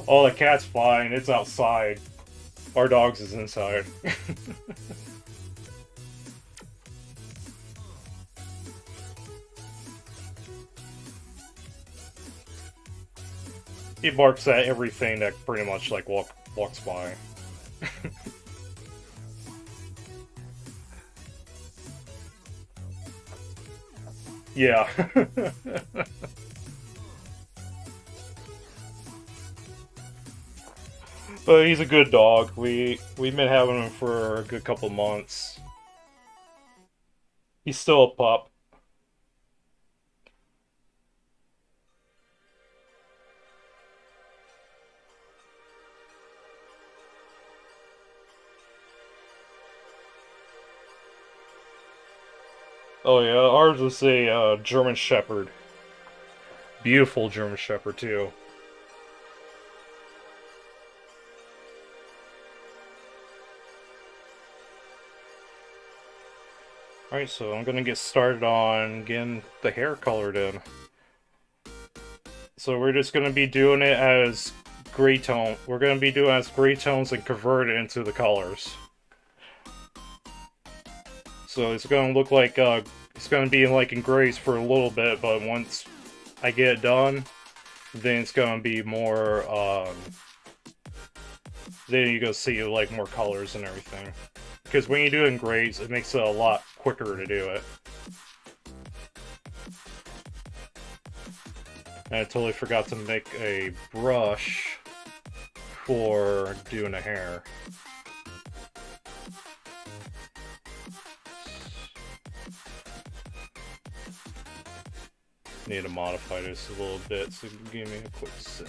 Oh, the cat's fine. It's outside. Our dog's is inside. He barks at everything that pretty much like walks by. Yeah. But he's a good dog. We've been having him for a good couple months. He's still a pup. Oh yeah, ours is a German Shepherd. Beautiful German Shepherd too. Alright, so I'm gonna get started on getting the hair colored in. So we're just gonna be doing it as gray tone. We're gonna be doing it as gray tones and convert it into the colors. So it's gonna look like it's gonna be like in grays for a little bit, but once I get it done, then it's gonna be more. Then you go see like more colors and everything. Because when you do it in grays, it makes it a lot quicker to do it. And I totally forgot to make a brush for doing the hair. Need to modify this a little bit, so give me a quick sec.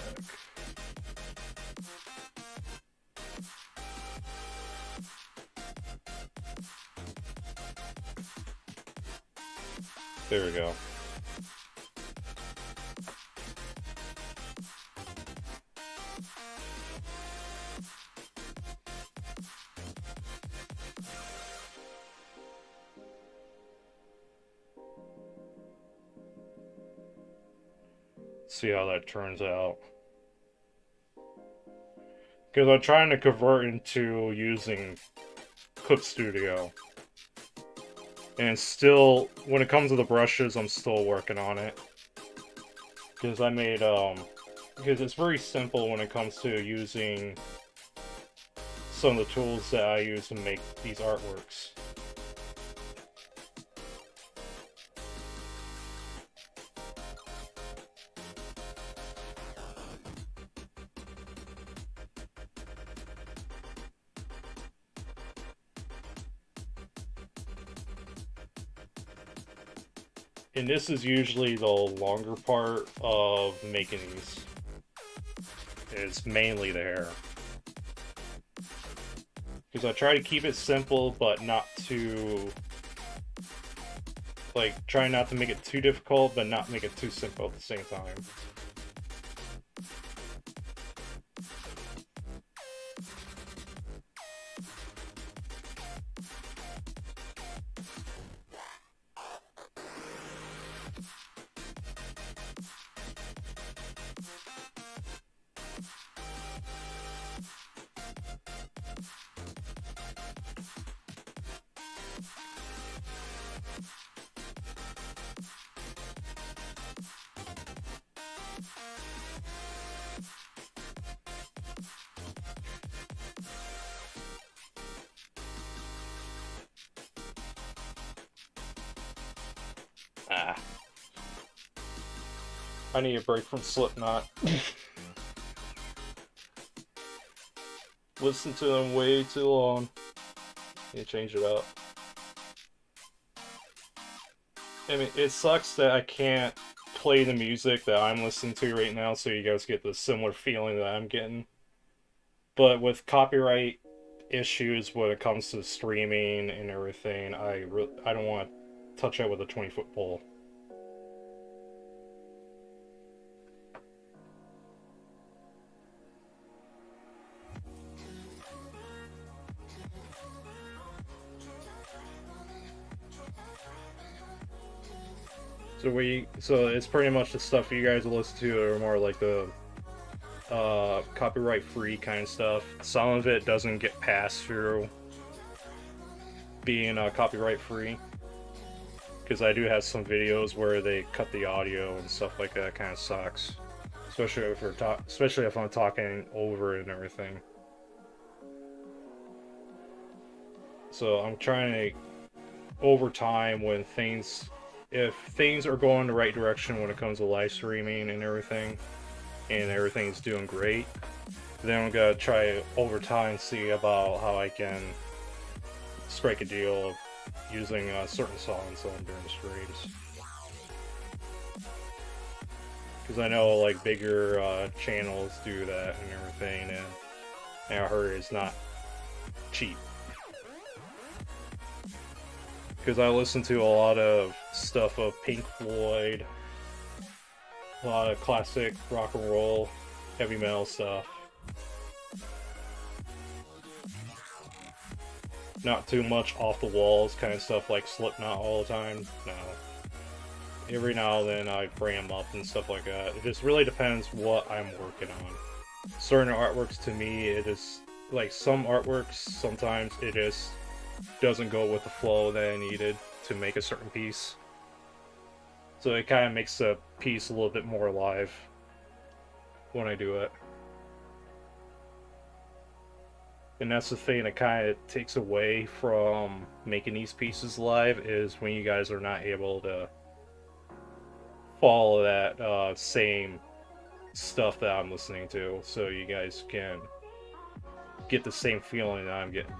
There we go. See how that turns out. Because I'm trying to convert into using Clip Studio. And still, when it comes to the brushes, I'm still working on it. Because I made, because it's very simple when it comes to using some of the tools that I use to make these artworks. And this is usually the longer part of making these. It's mainly the hair. Because I try to keep it simple, but not too... Like, try not to make it too difficult, but not make it too simple at the same time. Ah. I need a break from Slipknot. Listen to them way too long. Need to change it up. I mean, it sucks that I can't play the music that I'm listening to right now so you guys get the similar feeling that I'm getting. But with copyright issues when it comes to streaming and everything, I don't want to touch it with a 20-foot pole. So it's pretty much the stuff you guys listen to are more like the copyright free kind of stuff. Some of it doesn't get passed through being copyright free, because I do have some videos where they cut the audio and stuff like that. Kind of sucks, especially if I'm talking over it and everything. So I'm trying to, over time, if things are going the right direction when it comes to live streaming and everything, and everything's doing great, then I'm gonna try over time see about how I can strike a deal of using certain songs on during streams. Because I know like bigger channels do that and everything, and I heard it's not cheap. Because I listen to a lot of stuff of Pink Floyd, a lot of classic rock and roll, heavy metal stuff. Not too much off the walls kind of stuff like Slipknot all the time. No. Every now and then I bring them up and stuff like that. It just really depends what I'm working on. Certain artworks to me, it is like some artworks, sometimes it just doesn't go with the flow that I needed to make a certain piece. So it kind of makes the piece a little bit more alive when I do it. And that's the thing that kind of takes away from making these pieces live, is when you guys are not able to follow that same stuff that I'm listening to, so you guys can get the same feeling that I'm getting.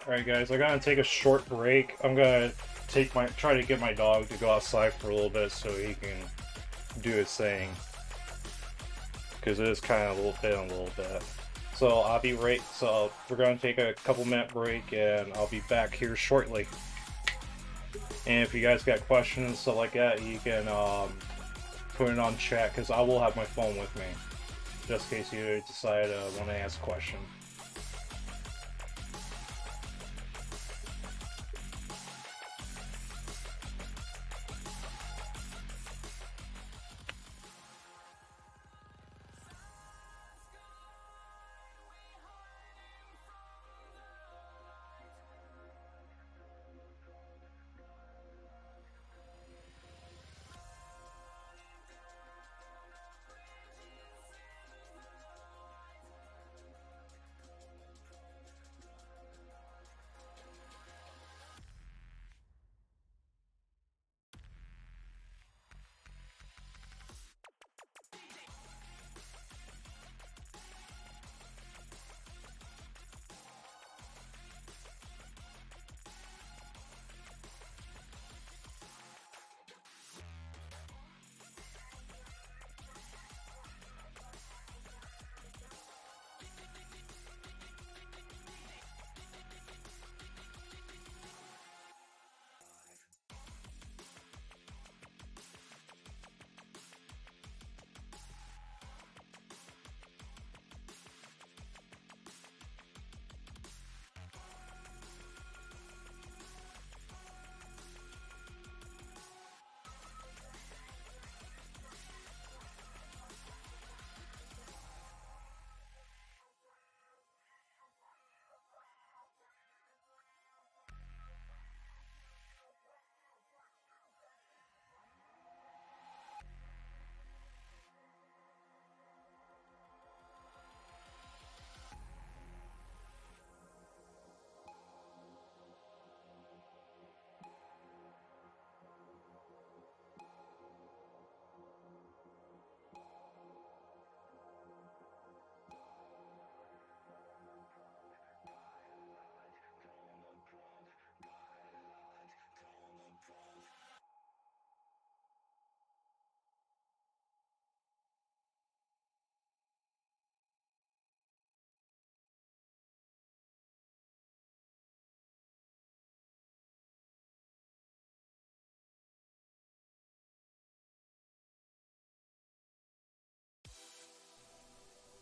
Alright guys, I gotta take a short break. I'm gonna try to get my dog to go outside for a little bit so he can do his thing. Because it is kind of a little bit. So I'll be right, so we're gonna take a couple minute break and I'll be back here shortly. And if you guys got questions and stuff like that, you can put it on chat because I will have my phone with me. Just in case you decide to want to ask a question.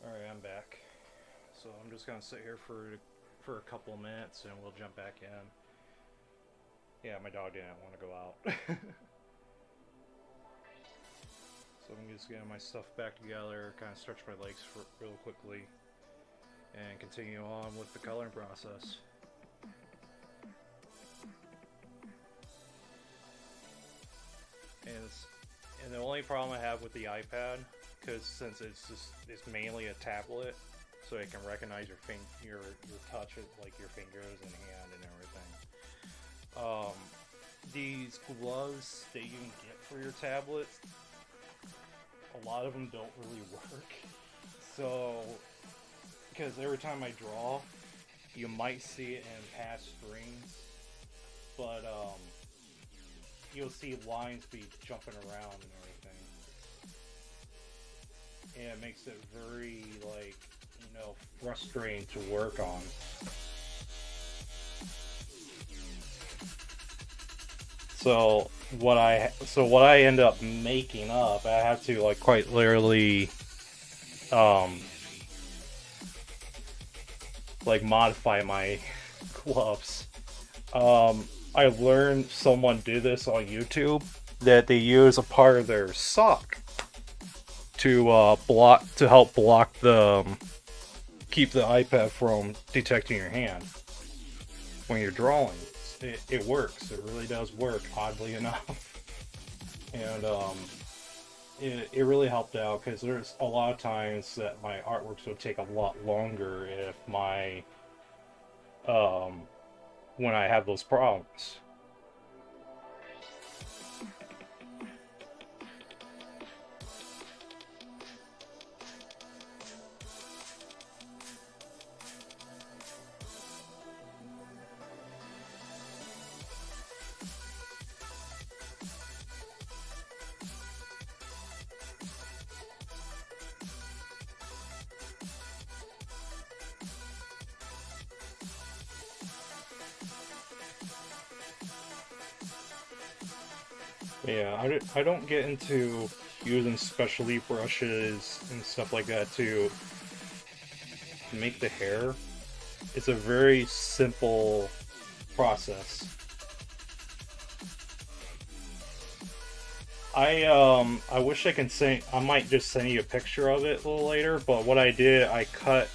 Alright, I'm back. So I'm just gonna sit here for a couple of minutes and we'll jump back in. Yeah, my dog didn't want to go out. So I'm just getting my stuff back together, kind of stretch my legs real quickly, and continue on with the coloring process. And the only problem I have with the iPad, because since it's mainly a tablet, so it can recognize your touch, like your fingers and hand and everything. These gloves that you can get for your tablets, a lot of them don't really work. So, because every time I draw, you might see it in past screens, but you'll see lines be jumping around and everything, and it makes it very frustrating to work on. So what I end up making up, I have to quite literally modify my gloves. I learned someone did this on YouTube, that they use a part of their sock to help block keep the iPad from detecting your hand when you're drawing. It works. It really does work, oddly enough. And it really helped out, because there's a lot of times that my artworks would take a lot longer if when I have those problems. Yeah, I don't get into using specialty brushes and stuff like that to make the hair. It's a very simple process. I wish I can send. I might just send you a picture of it a little later. But what I did, I cut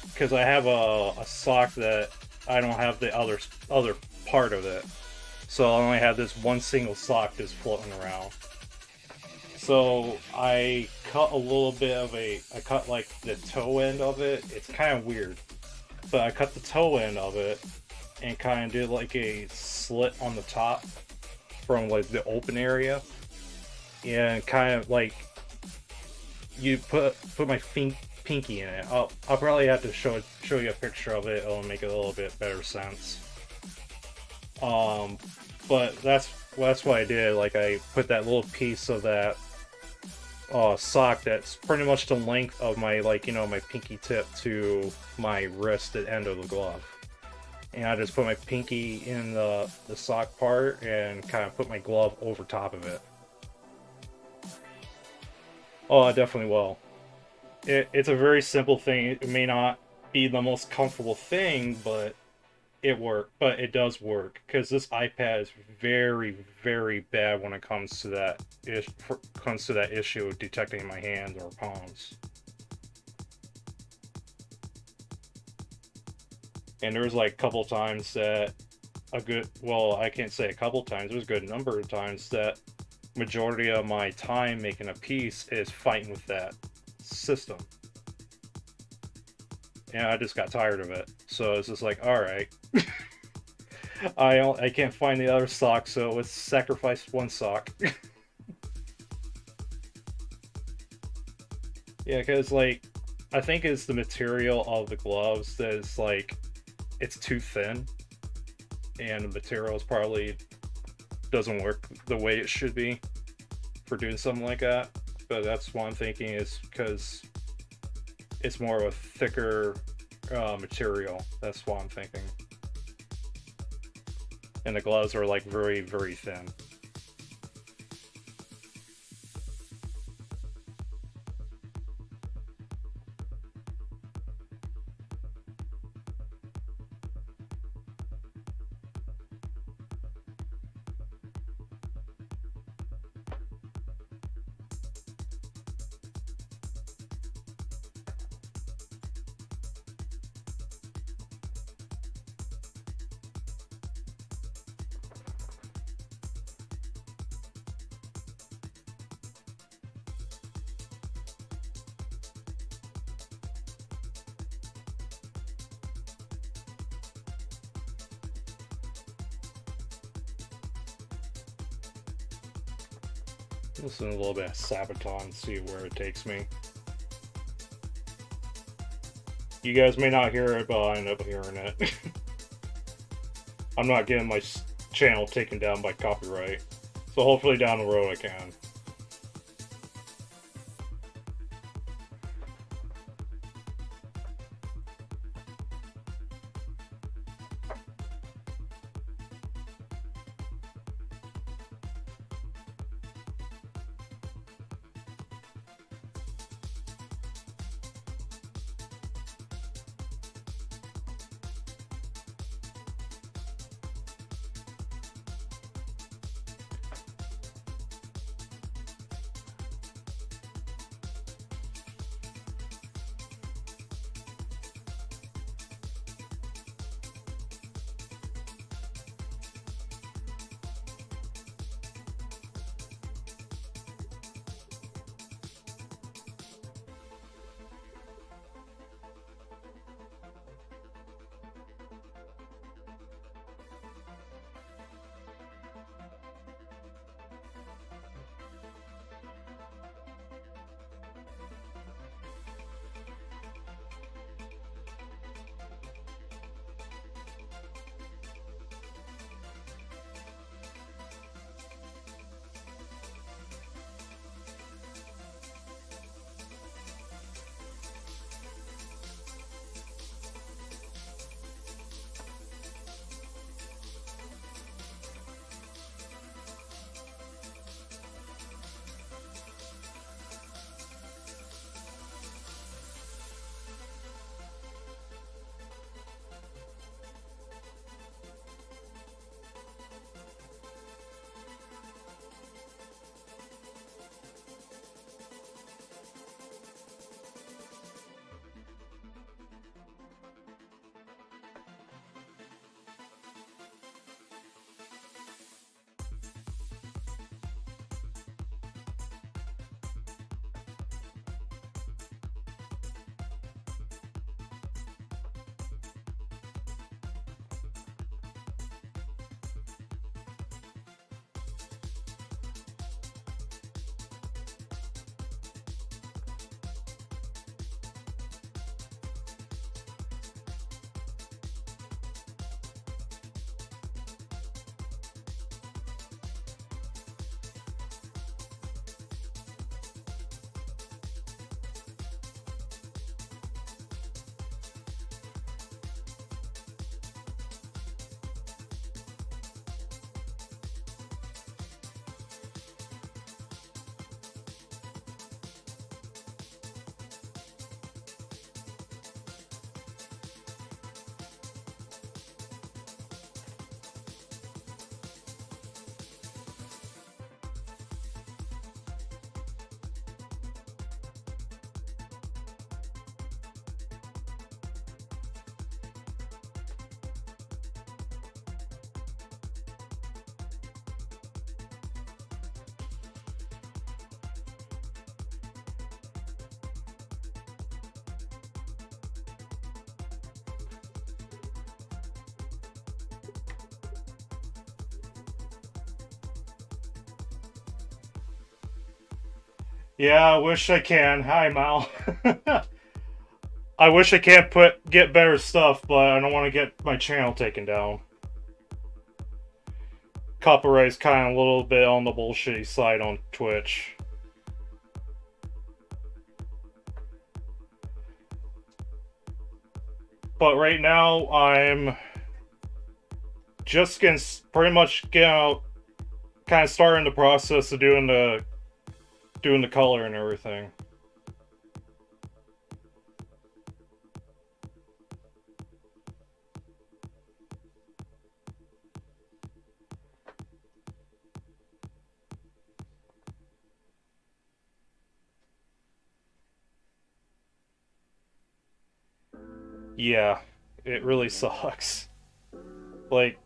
because I have a sock that I don't have the other part of it, so I only have this one single sock just floating around. So I cut a little bit of I cut like the toe end of it. It's kind of weird, but I cut the toe end of it and kind of did like a slit on the top from like the open area, and kind of like you put my pinky in it. I'll probably have to show you a picture of it. It'll make it a little bit better sense. Um, but that's what I did. Like I put that little piece of that sock that's pretty much the length of my my pinky tip to my wrist at end of the glove. And I just put my pinky in the sock part and kind of put my glove over top of it. Oh, I definitely will. It's a very simple thing. It may not be the most comfortable thing, but it does work because this iPad is very, very bad when it comes to that issue of detecting my hands or palms. And there's like a couple times that I can't say a couple times, there's a good number of times that majority of my time making a piece is fighting with that system. And I just got tired of it. So it's just like, all right, I can't find the other sock, so let's sacrifice one sock. Yeah, because like I think it's the material of the gloves that is like it's too thin, and the material is probably doesn't work the way it should be for doing something like that. But that's what I'm thinking is because it's more of a thicker material. That's what I'm thinking. And the gloves are like very, very thin. Listen to a little bit of Sabaton, see where it takes me. You guys may not hear it, but I end up hearing it. I'm not getting my channel taken down by copyright, so hopefully down the road I can. Yeah, I wish I can. Hi, Mal. I wish I can't get better stuff, but I don't want to get my channel taken down. Copyright's kind of a little bit on the bullshitty side on Twitch. But right now, I'm just getting pretty much getting out, kind of starting the process of doing the color and everything. Yeah, it really sucks. Like,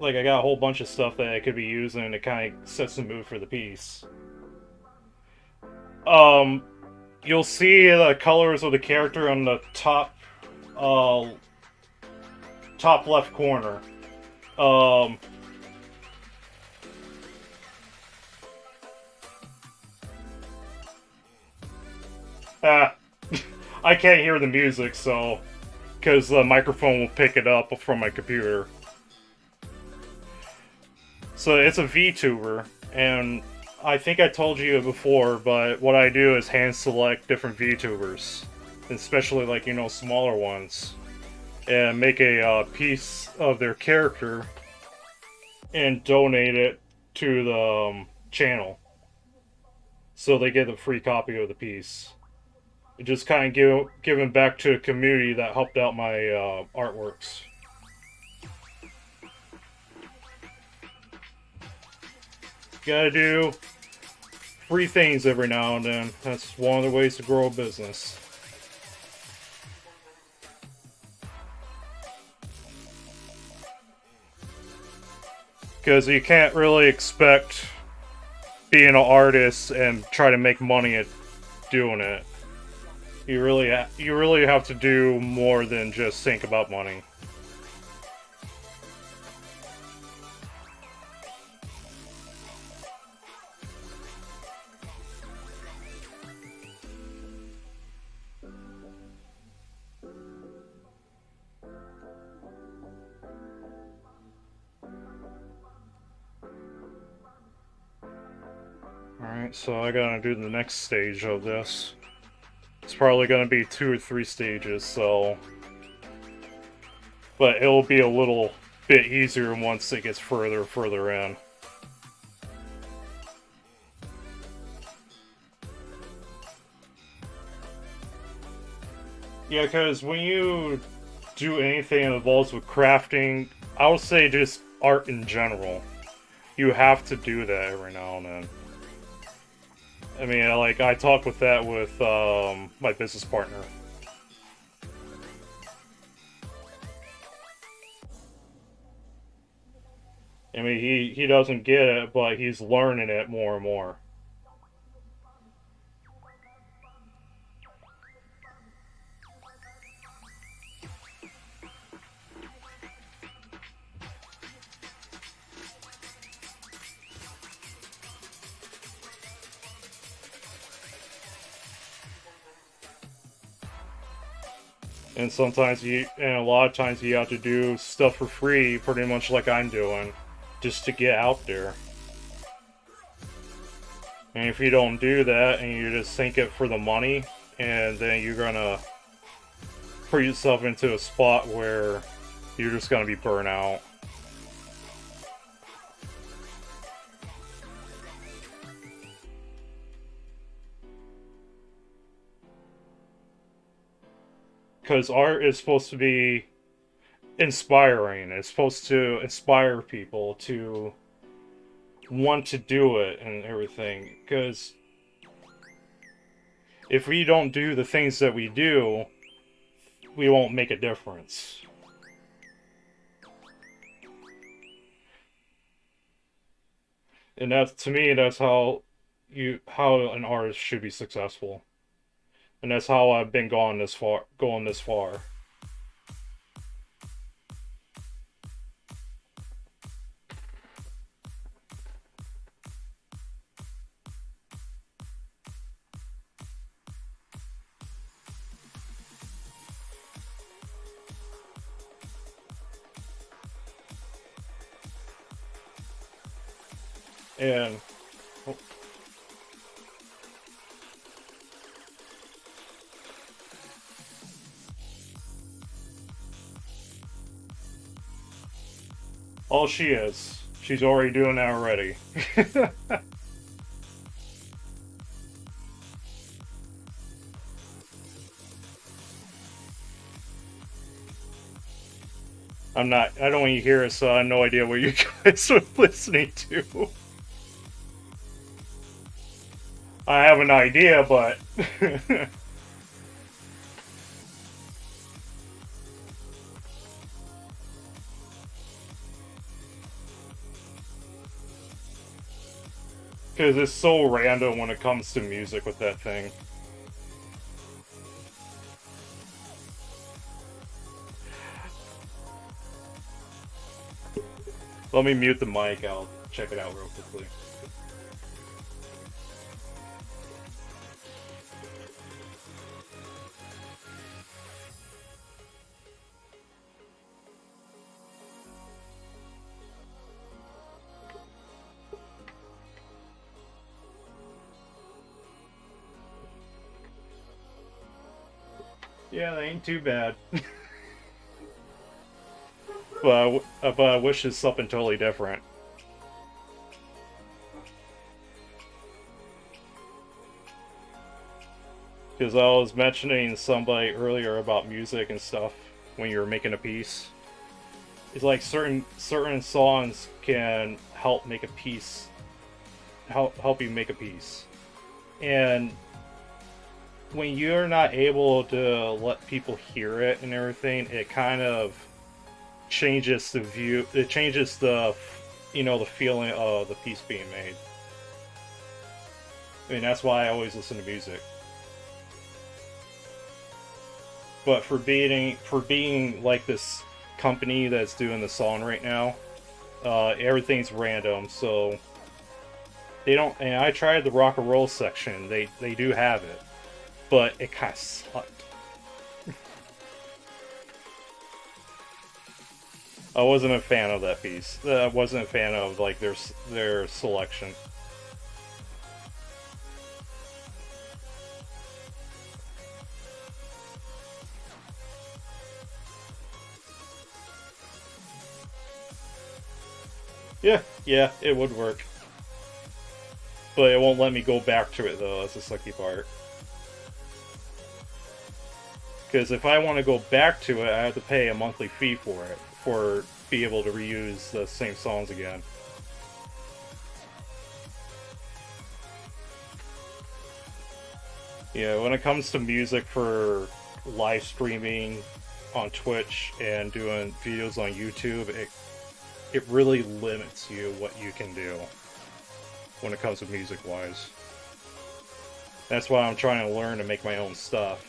I got a whole bunch of stuff that I could be using to kind of set the mood for the piece. Um, you'll see the colors of the character on the uh, top left corner. Um, ah, I can't hear the music, so because the microphone will pick it up from my computer. So it's a VTuber, and I think I told you before, but what I do is hand select different VTubers, especially like smaller ones, and make a piece of their character and donate it to the channel, so they get a free copy of the piece. It just kind of giving back to a community that helped out my artworks. Gotta do free things every now and then. That's one of the ways to grow a business. Because you can't really expect being an artist and try to make money at doing it. You really have to do more than just think about money. Alright, so I gotta do the next stage of this. It's probably gonna be 2 or 3 stages, so... But it'll be a little bit easier once it gets further in. Yeah, because when you do anything that involves with crafting, I would say just art in general, you have to do that every now and then. I mean, like, I talked with that with my business partner. I mean, he doesn't get it, but he's learning it more and more. And a lot of times you have to do stuff for free, pretty much like I'm doing, just to get out there. And if you don't do that and you just think it for the money, and then you're gonna put yourself into a spot where you're just gonna be burnt out. Because art is supposed to be inspiring. It's supposed to inspire people to want to do it and everything. Because if we don't do the things that we do, we won't make a difference. And that's, to me, that's how an artist should be successful. And that's how I've been going this far. And oh, she is. She's already doing that already. I'm not. I don't want you to hear it, so I have no idea what you guys are listening to. I have an idea, but because it's so random when it comes to music with that thing. Let me mute the mic. I'll check it out real quickly. Yeah, that ain't too bad. But I wish it's something totally different. Because I was mentioning to somebody earlier about music and stuff when you were making a piece. It's like certain songs can help make a piece, help you make a piece, and when you're not able to let people hear it and everything, it kind of changes the view. It changes the, the feeling of the piece being made. I mean, that's why I always listen to music. But for being like this company that's doing the song right now, everything's random. So they don't. And I tried the rock and roll section. They do have it, but it kind of sucked. I wasn't a fan of that piece. I wasn't a fan of like their selection. Yeah, yeah, it would work, but it won't let me go back to it though. That's the sucky part. Because if I want to go back to it, I have to pay a monthly fee for it for be able to reuse the same songs again. Yeah, when it comes to music for live streaming on Twitch and doing videos on YouTube, it really limits you what you can do when it comes to music wise. That's why I'm trying to learn to make my own stuff.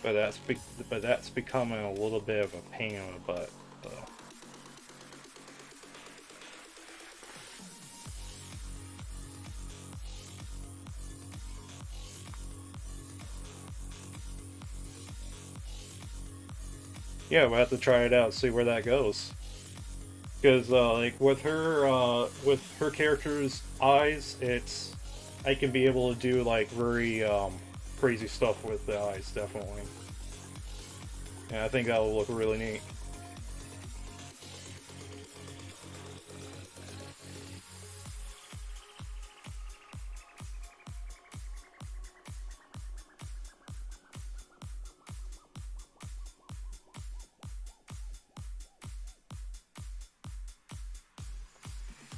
But that's becoming a little bit of a pain in the butt, though. Yeah, we'll have to try it out, see where that goes. Because like with her character's eyes, it's I can be able to do like very crazy stuff with the eyes, definitely. And I think that will look really neat.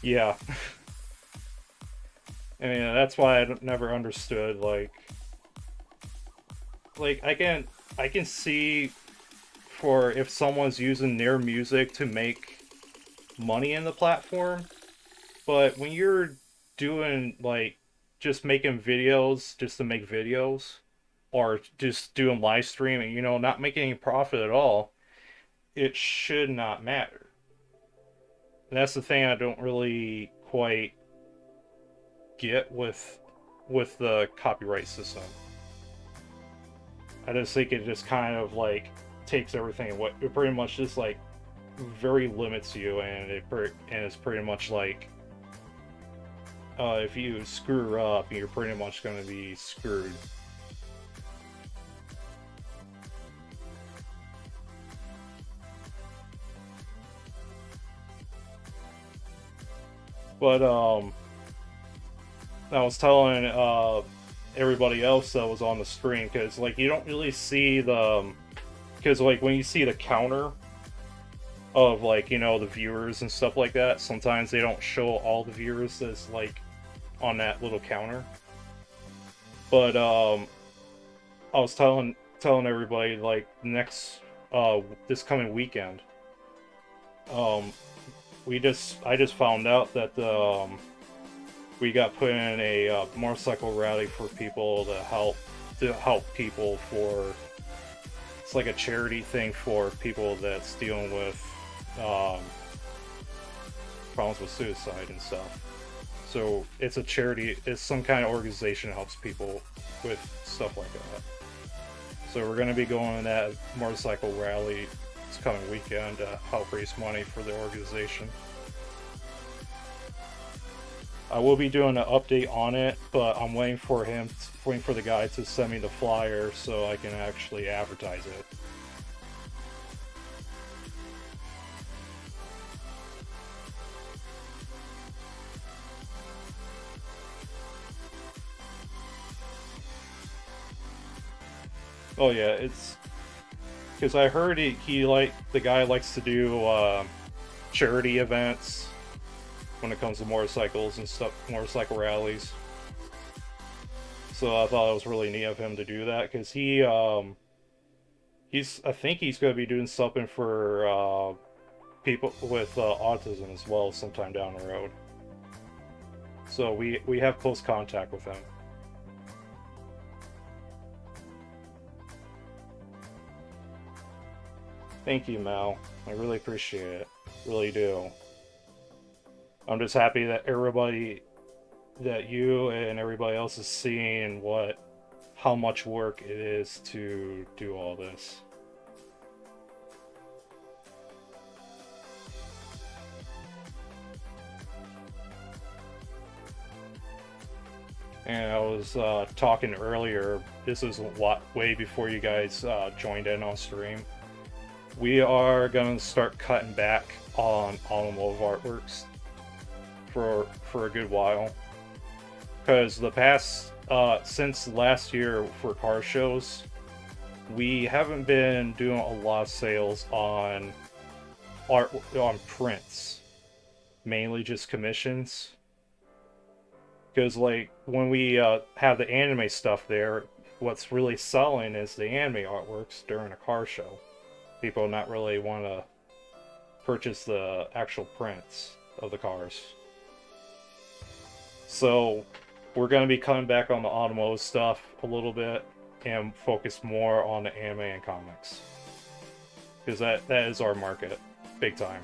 Yeah, I mean that's why I never understood like I can see for if someone's using their music to make money in the platform, but when you're doing like just making videos just to make videos or just doing live streaming, not making any profit at all, it should not matter. And that's the thing I don't really quite get with the copyright system. I just think it just kind of like takes everything. What it pretty much just like very limits you, and it's pretty much like if you screw up, you're pretty much going to be screwed. But I was telling everybody else that was on the stream, because like you don't really see the because like when you see the counter of like the viewers and stuff like that, sometimes they don't show all the viewers that's like on that little counter. But I was telling everybody like next this coming weekend, um I just found out that we got put in a motorcycle rally for people to help people for it's like a charity thing for people that's dealing with um, problems with suicide and stuff. So it's a charity. It's some kind of organization that helps people with stuff like that. So we're going to be going to that motorcycle rally this coming weekend to help raise money for the organization. I will be doing an update on it, but I'm waiting for the guy to send me the flyer so I can actually advertise it. Oh yeah, it's because I heard the guy likes to do charity events when it comes to motorcycles and stuff, motorcycle rallies. So I thought it was really neat of him to do that because he's I think he's going to be doing something for people with autism as well sometime down the road. So we have close contact with him. Thank you, Mal. I really appreciate it. Really do. I'm just happy that that you and everybody else is seeing how much work it is to do all this. And I was talking earlier. This is way before you guys joined in on stream. We are gonna start cutting back on automotive artworks for a good while, because the past since last year for car shows, we haven't been doing a lot of sales on art on prints, mainly just commissions. Because like when we have the anime stuff there, what's really selling is the anime artworks during a car show. People not really want to purchase the actual prints of the cars. So we're going to be coming back on the automotive stuff a little bit and focus more on the anime and comics, because that is our market, big time.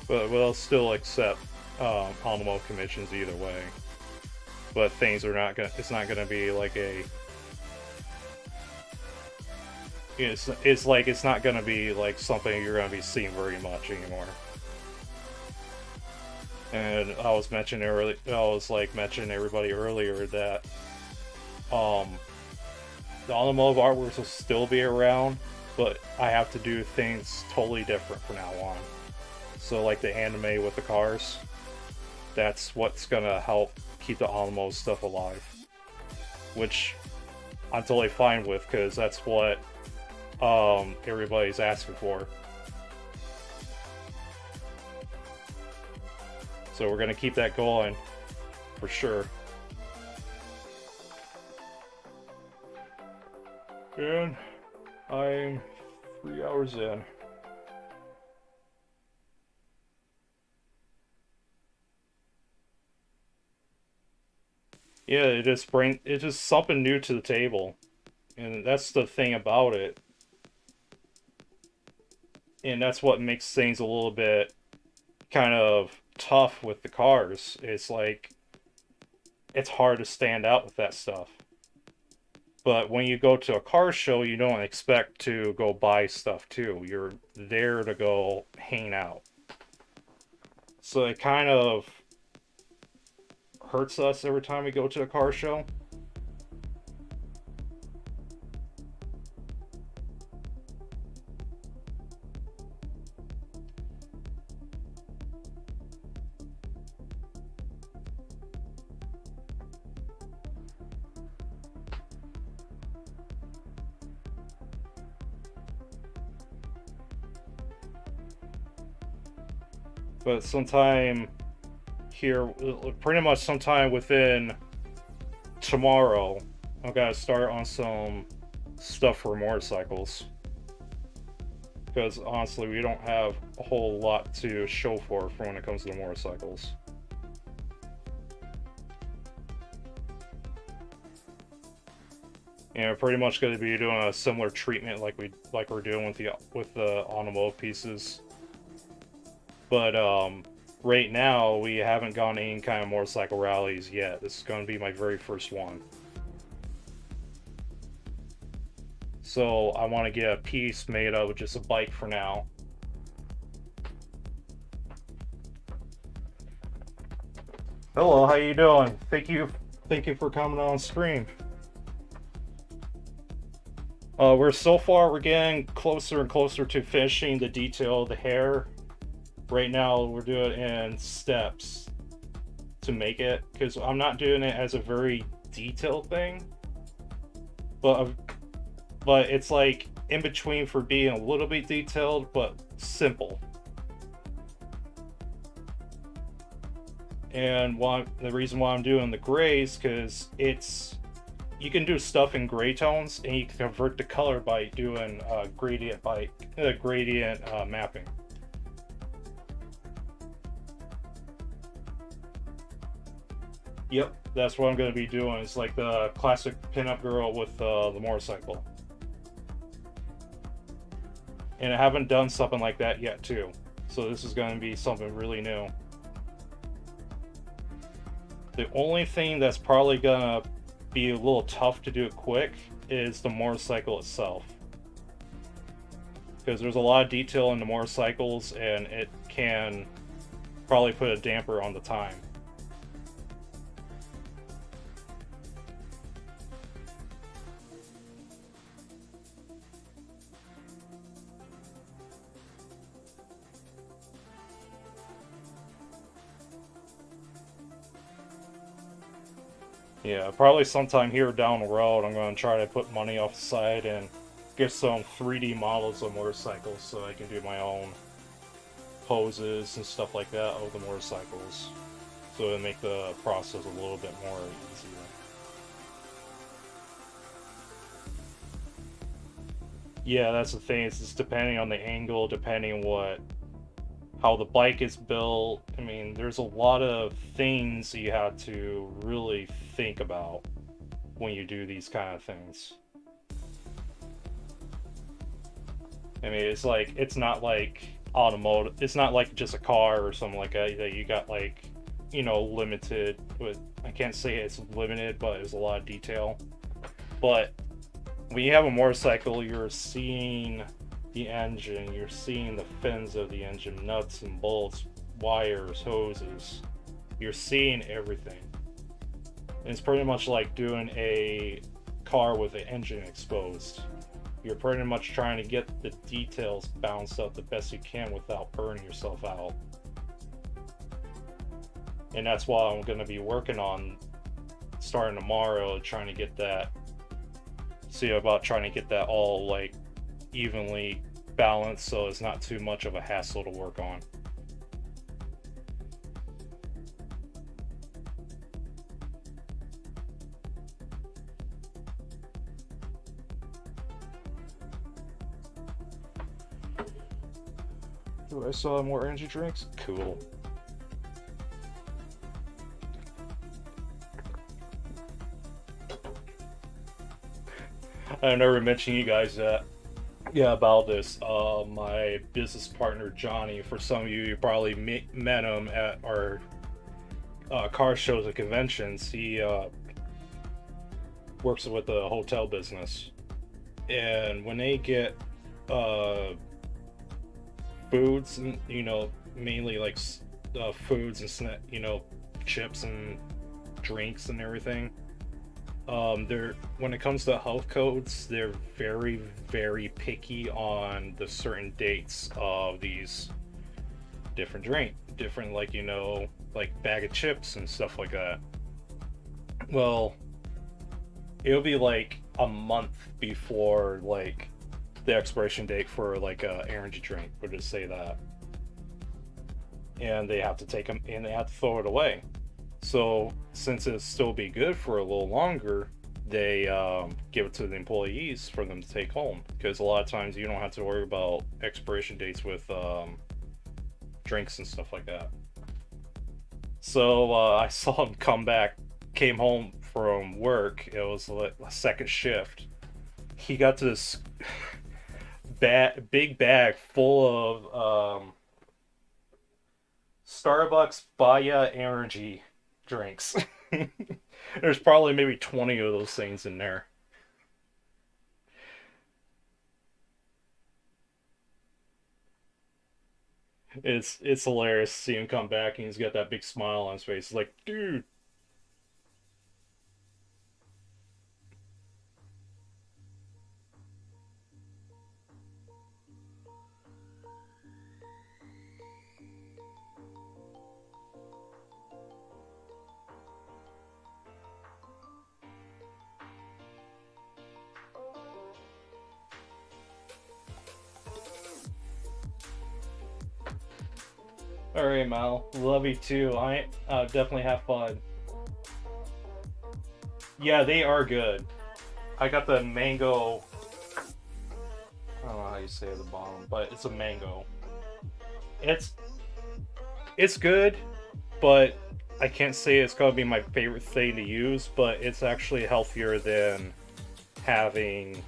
But we'll still accept automotive commissions either way. But things are not gonna. It's not gonna be like a. It's like it's not gonna be like something you're gonna be seeing very much anymore. And I was mentioning early. I was like mentioning everybody earlier that um the automotive artworks will still be around, but I have to do things totally different from now on. So like the anime with the cars, that's what's gonna help keep the automotive stuff alive, which I'm totally fine with because that's what everybody's asking for. So we're gonna keep that going for sure. And I'm 3 hours in. Yeah, it's just something new to the table, and that's the thing about it. And that's what makes things a little bit kind of tough with the cars. It's like it's hard to stand out with that stuff. But when you go to a car show, you don't expect to go buy stuff too. You're there to go hang out. So it kind of hurts us every time we go to a car show. But sometime here, pretty much sometime within tomorrow, I'm gonna start on some stuff for motorcycles. Because honestly, we don't have a whole lot to show for when it comes to the motorcycles. And we're pretty much going to be doing a similar treatment like we're doing with the automotive pieces. But right now we haven't gone any kind of motorcycle rallies yet. This is going to be my very first one. So I want to get a piece made of just a bike for now. Hello, how you doing? Thank you for coming on stream. We're getting closer and closer to finishing the detail of the hair. Right now, we're doing it in steps to make it, because I'm not doing it as a very detailed thing, but it's like in between for being a little bit detailed but simple. And the reason why I'm doing the grays, because you can do stuff in gray tones, and you can convert the color by doing gradient mapping. Yep, that's what I'm going to be doing. It's like the classic pinup girl with the motorcycle. And I haven't done something like that yet, too. So this is going to be something really new. The only thing that's probably going to be a little tough to do it quick is the motorcycle itself. Because there's a lot of detail in the motorcycles, and it can probably put a damper on the time. Yeah, probably sometime here down the road, I'm going to try to put money off the side and get some 3D models of motorcycles so I can do my own poses and stuff like that of the motorcycles. So it'll make the process a little bit more easier. Yeah, that's the thing. It's just depending on the angle, depending on how the bike is built. I mean, there's a lot of things you have to really think about when you do these kind of things. I mean, it's not like automotive. It's not like just a car or something like that you got like, limited with. I can't say it's limited, but there's a lot of detail. But when you have a motorcycle, you're seeing the engine, you're seeing the fins of the engine, nuts and bolts, wires, hoses. You're seeing everything. And it's pretty much like doing a car with the engine exposed. You're pretty much trying to get the details balanced out the best you can without burning yourself out. And that's why I'm going to be working on starting tomorrow, trying to get that all like evenly balanced, so it's not too much of a hassle to work on. Do I still have more energy drinks? Cool. I never mentioned you guys that Yeah, about this. My business partner Johnny. For some of you, you probably met him at our car shows and conventions. He works with the hotel business, and when they get uh, foods, and mainly like foods and chips and drinks and everything. They're when it comes to health codes, they're very, very picky on the certain dates of these different like bag of chips and stuff like that. Well, it'll be like a month before like the expiration date for like a energy drink, would just say that, and they have to take them and they have to throw it away. So since it'll still be good for a little longer, they give it to the employees for them to take home. Because a lot of times you don't have to worry about expiration dates with drinks and stuff like that. So I saw him came home from work. It was like a second shift. He got to this big bag full of Starbucks Baya energy drinks. There's probably maybe 20 of those things in there. It's hilarious to see him come back and he's got that big smile on his face. It's like, dude. All right, Mal. Love you too. I definitely have fun. Yeah, they are good. I got the mango. I don't know how you say it at the bottom, but it's a mango. It's it's good, but I can't say it's gonna be my favorite thing to use. But it's actually healthier than having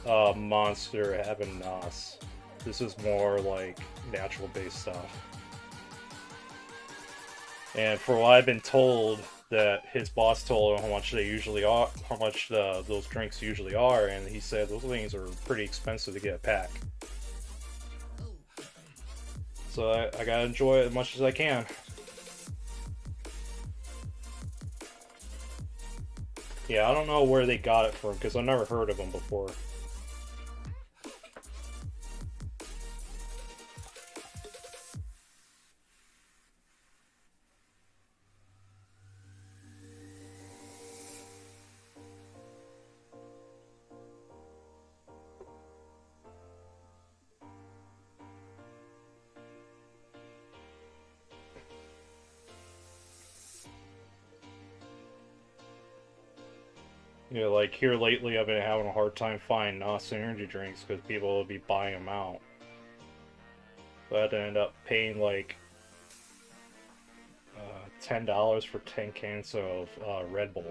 Monster, having Nos. This is more like natural based stuff. And for what I've been told, that his boss told him how much they usually are, how much those drinks usually are, and he said those things are pretty expensive to get a pack. So I gotta enjoy it as much as I can. Yeah, I don't know where they got it from because I've never heard of them before. Like here lately, I've been having a hard time finding NOS energy drinks because people will be buying them out. So I had to end up paying like $10 for 10 cans of Red Bull.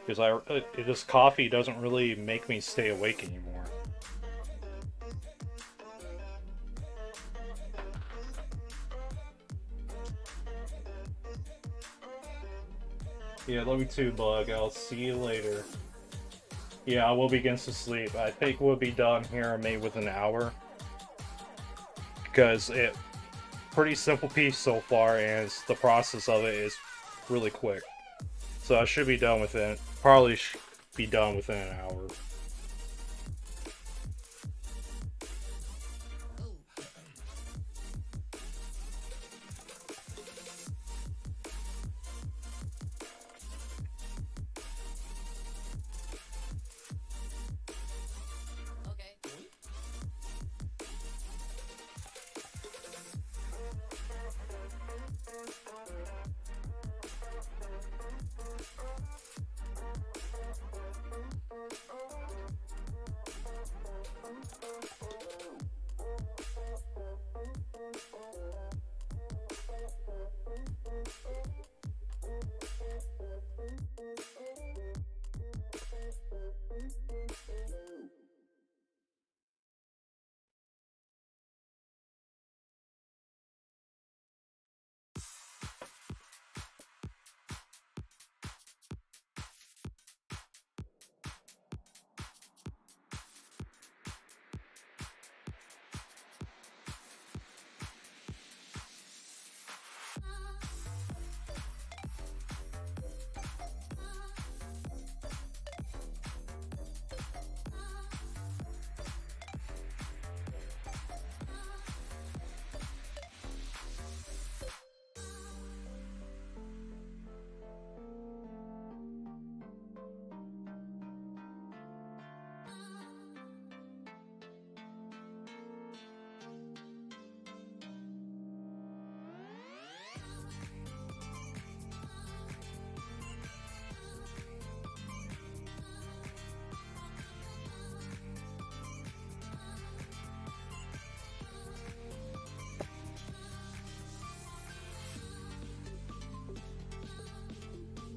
Because this coffee doesn't really make me stay awake anymore. Yeah, love you too, Bug. I'll see you later. Yeah, I will begin to sleep. I think we'll be done here maybe within an hour. Because it pretty simple piece so far, and the process of it is really quick. So I should be done within, probably be done within an hour.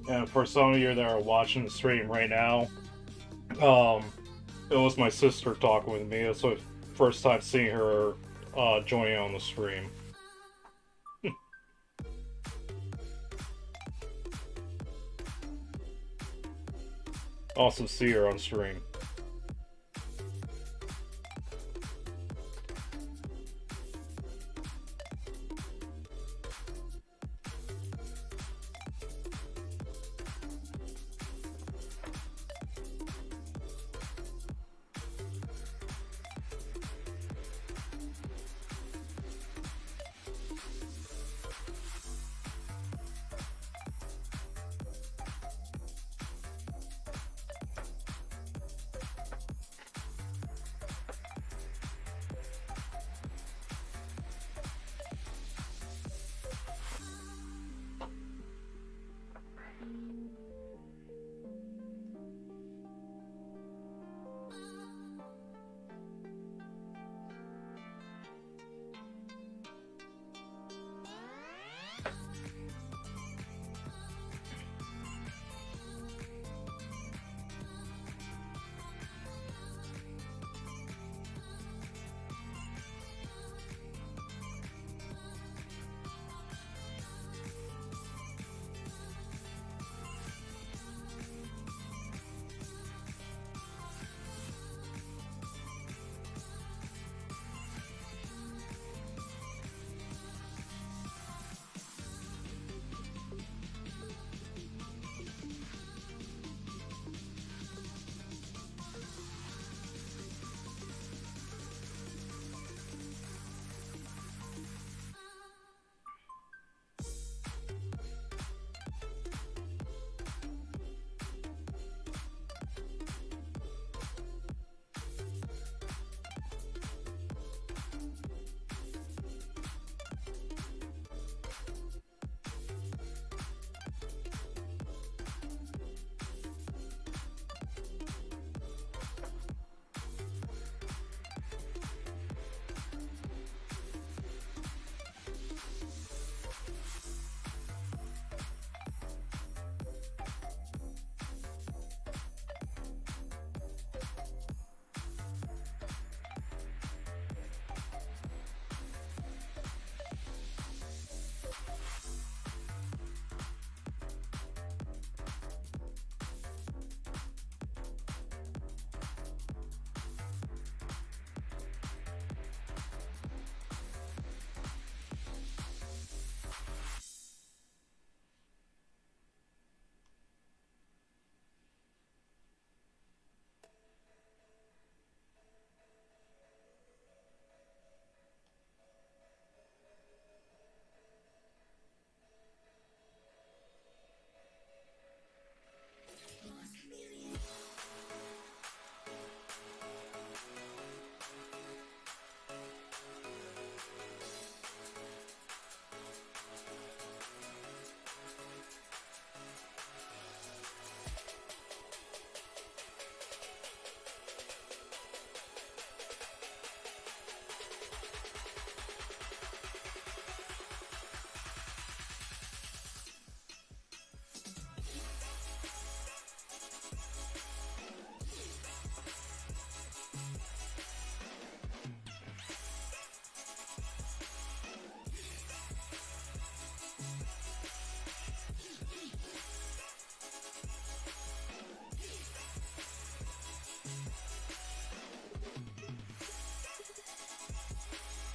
And for some of you that are watching the stream right now, um, it was my sister talking with me. It's the first time seeing her joining on the stream. Also see her on stream.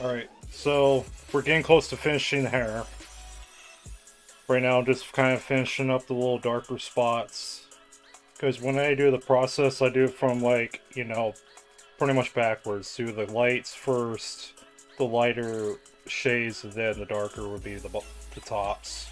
Alright, so we're getting close to finishing the hair. Right now, I'm just kind of finishing up the little darker spots. Because when I do the process, I do it from, like, you know, pretty much backwards. Do the lights first, the lighter shades, and then the darker would be the tops.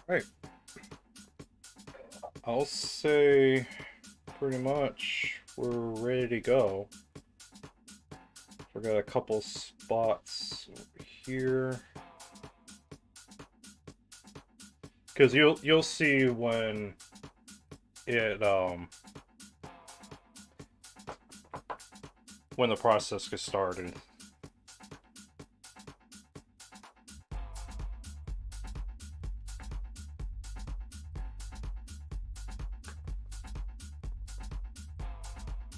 Right. I'll say pretty much we're ready to go. We got a couple spots over here. Because you'll see when it when the process gets started.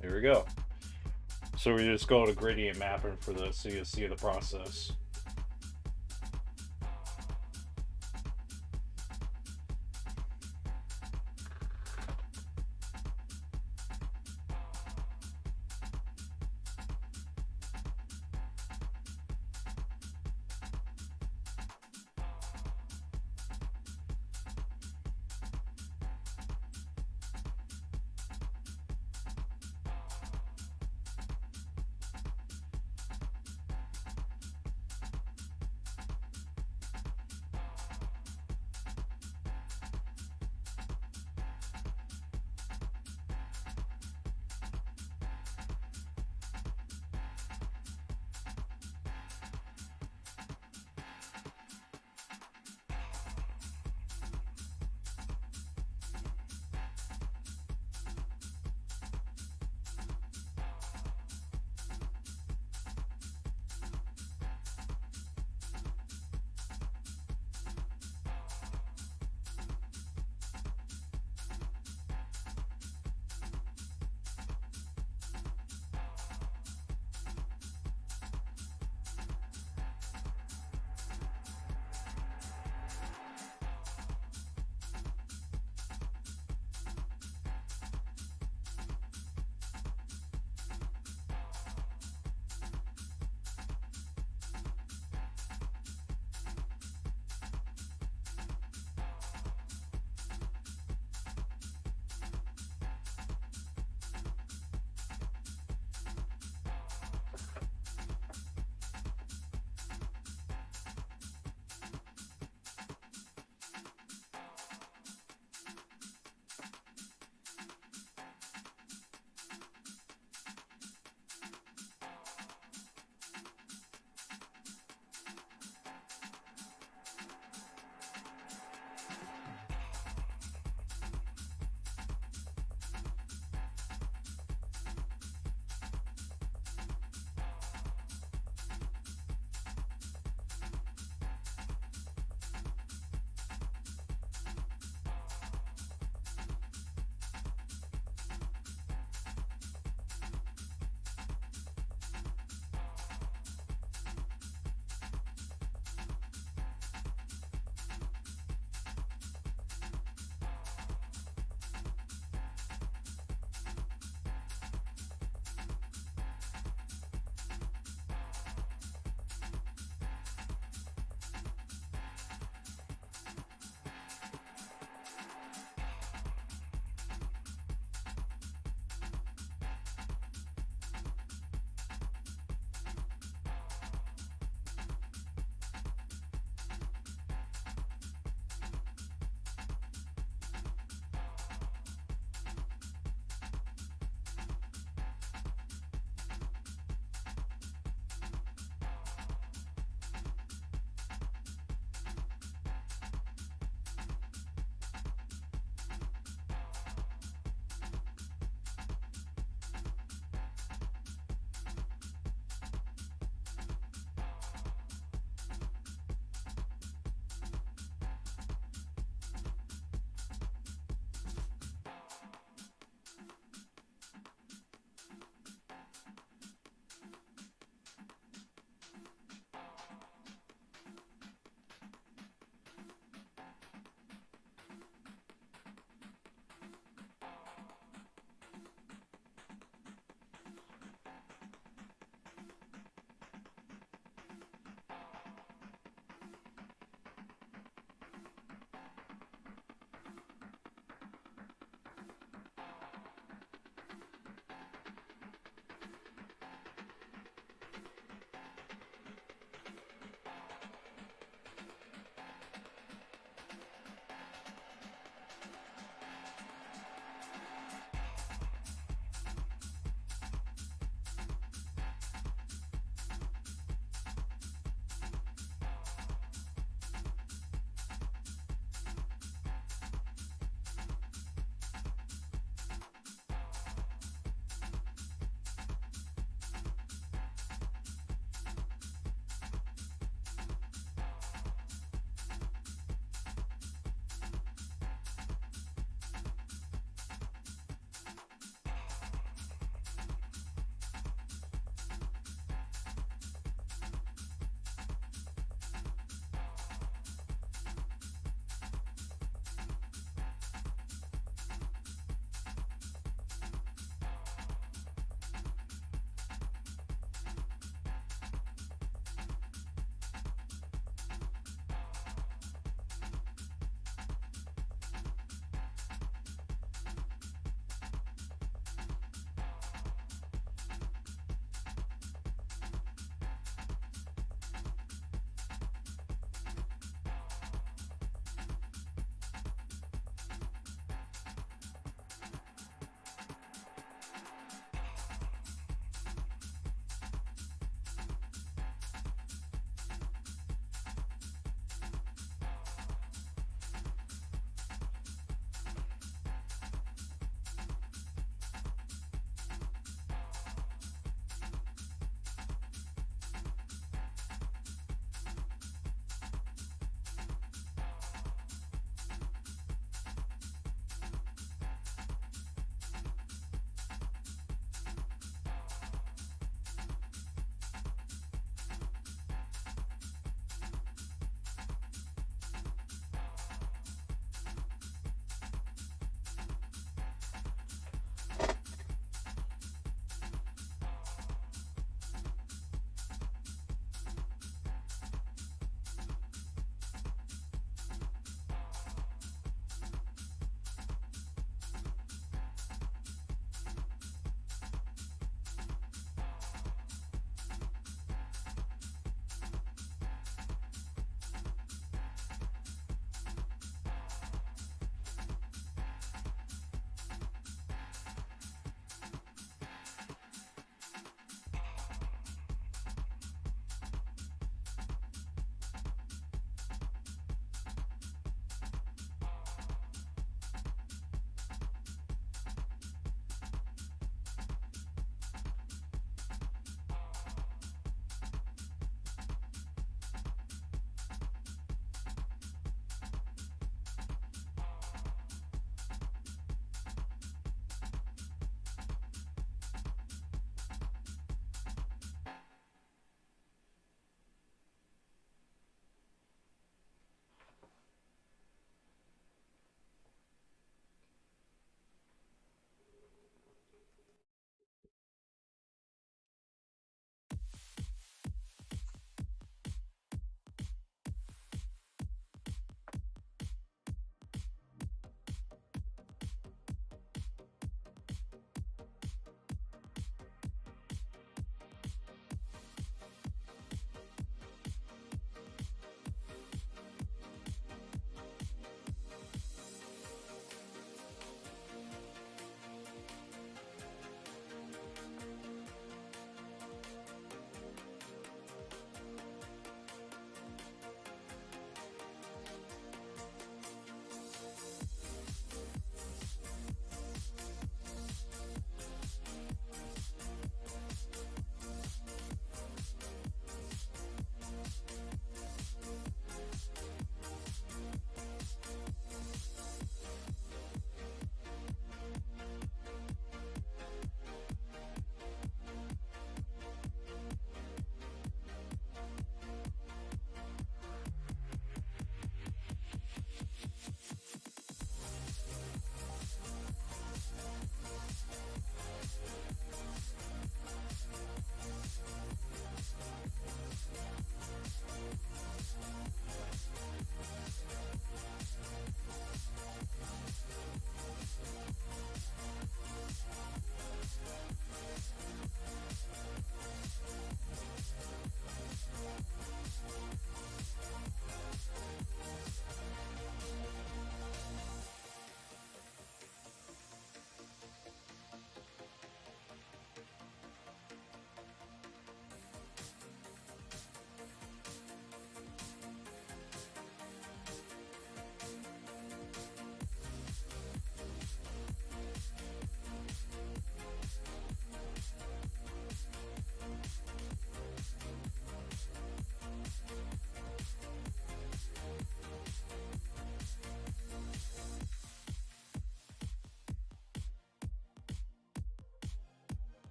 Here we go. So we just go to gradient mapping for this so you see the process.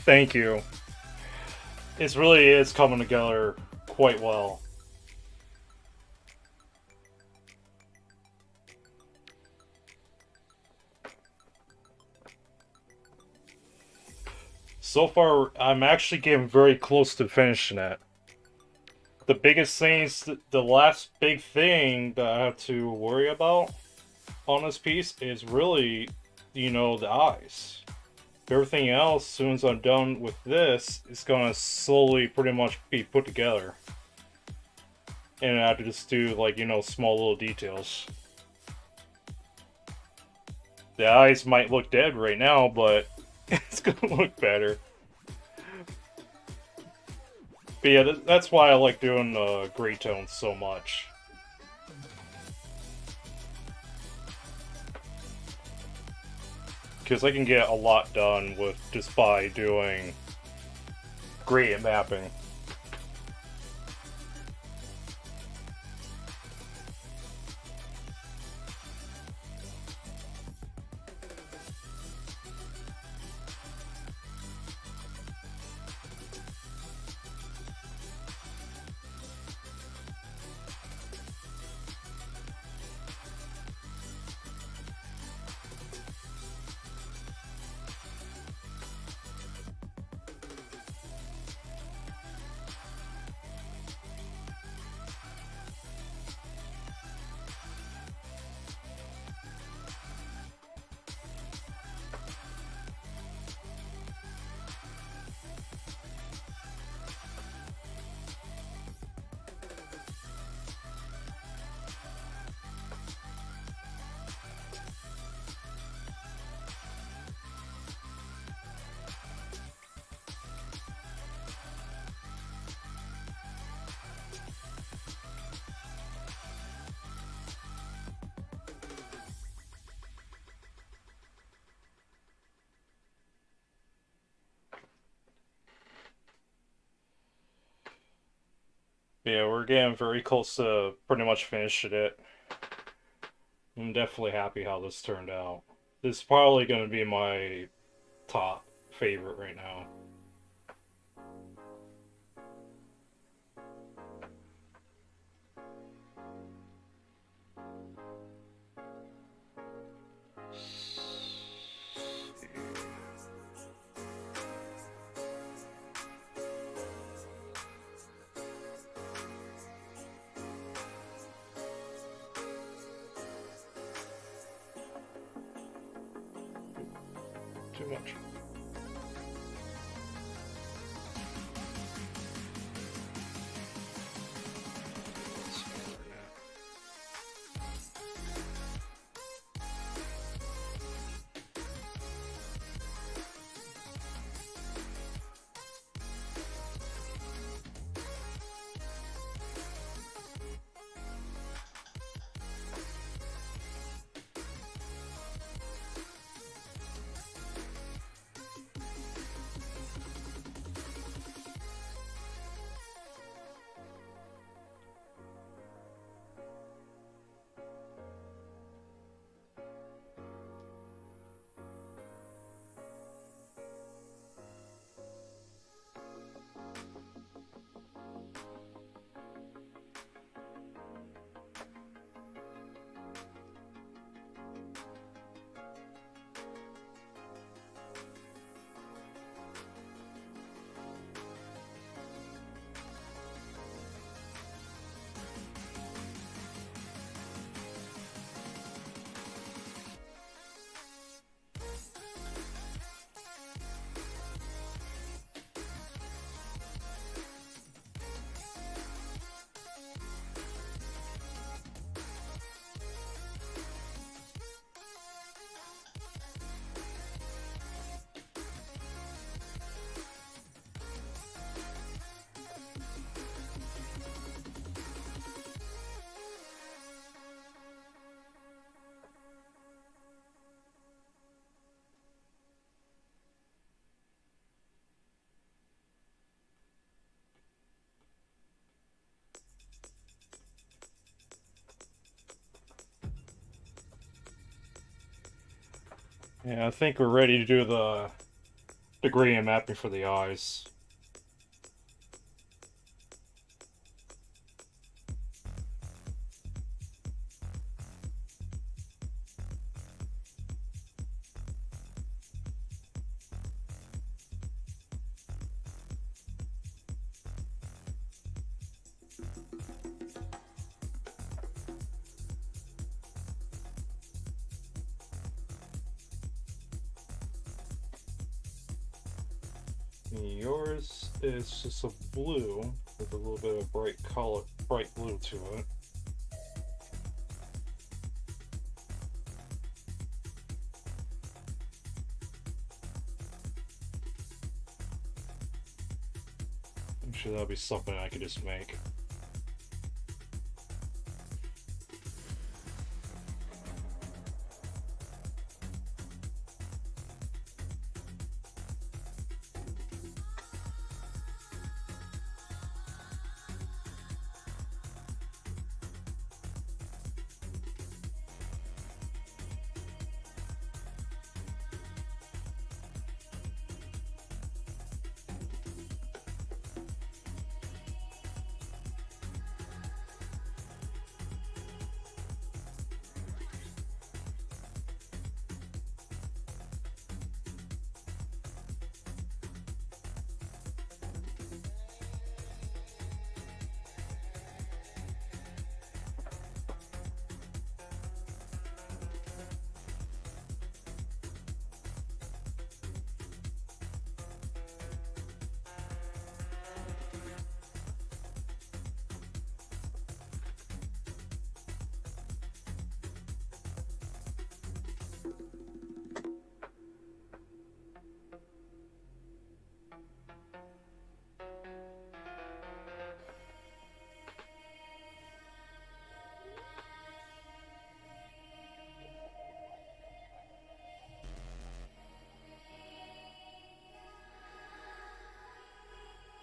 Thank you. It really is coming together quite well. So far, I'm actually getting very close to finishing it. The biggest thing is the last big thing that I have to worry about on this piece is really, the eyes. Everything else, as soon as I'm done with this, is gonna slowly pretty much be put together. And I have to just do, like, small little details. The eyes might look dead right now, but it's gonna look better. But yeah, that's why I like doing gray tones so much. Because I can get a lot done with just by doing gradient mapping. Yeah, we're getting very close to pretty much finishing it. I'm definitely happy how this turned out. This is probably going to be my top favorite right now. Too much. Yeah, I think we're ready to do the gradient mapping for the eyes. Yours is just a blue with a little bit of bright color, bright blue to it. I'm sure that'll be something I could just make.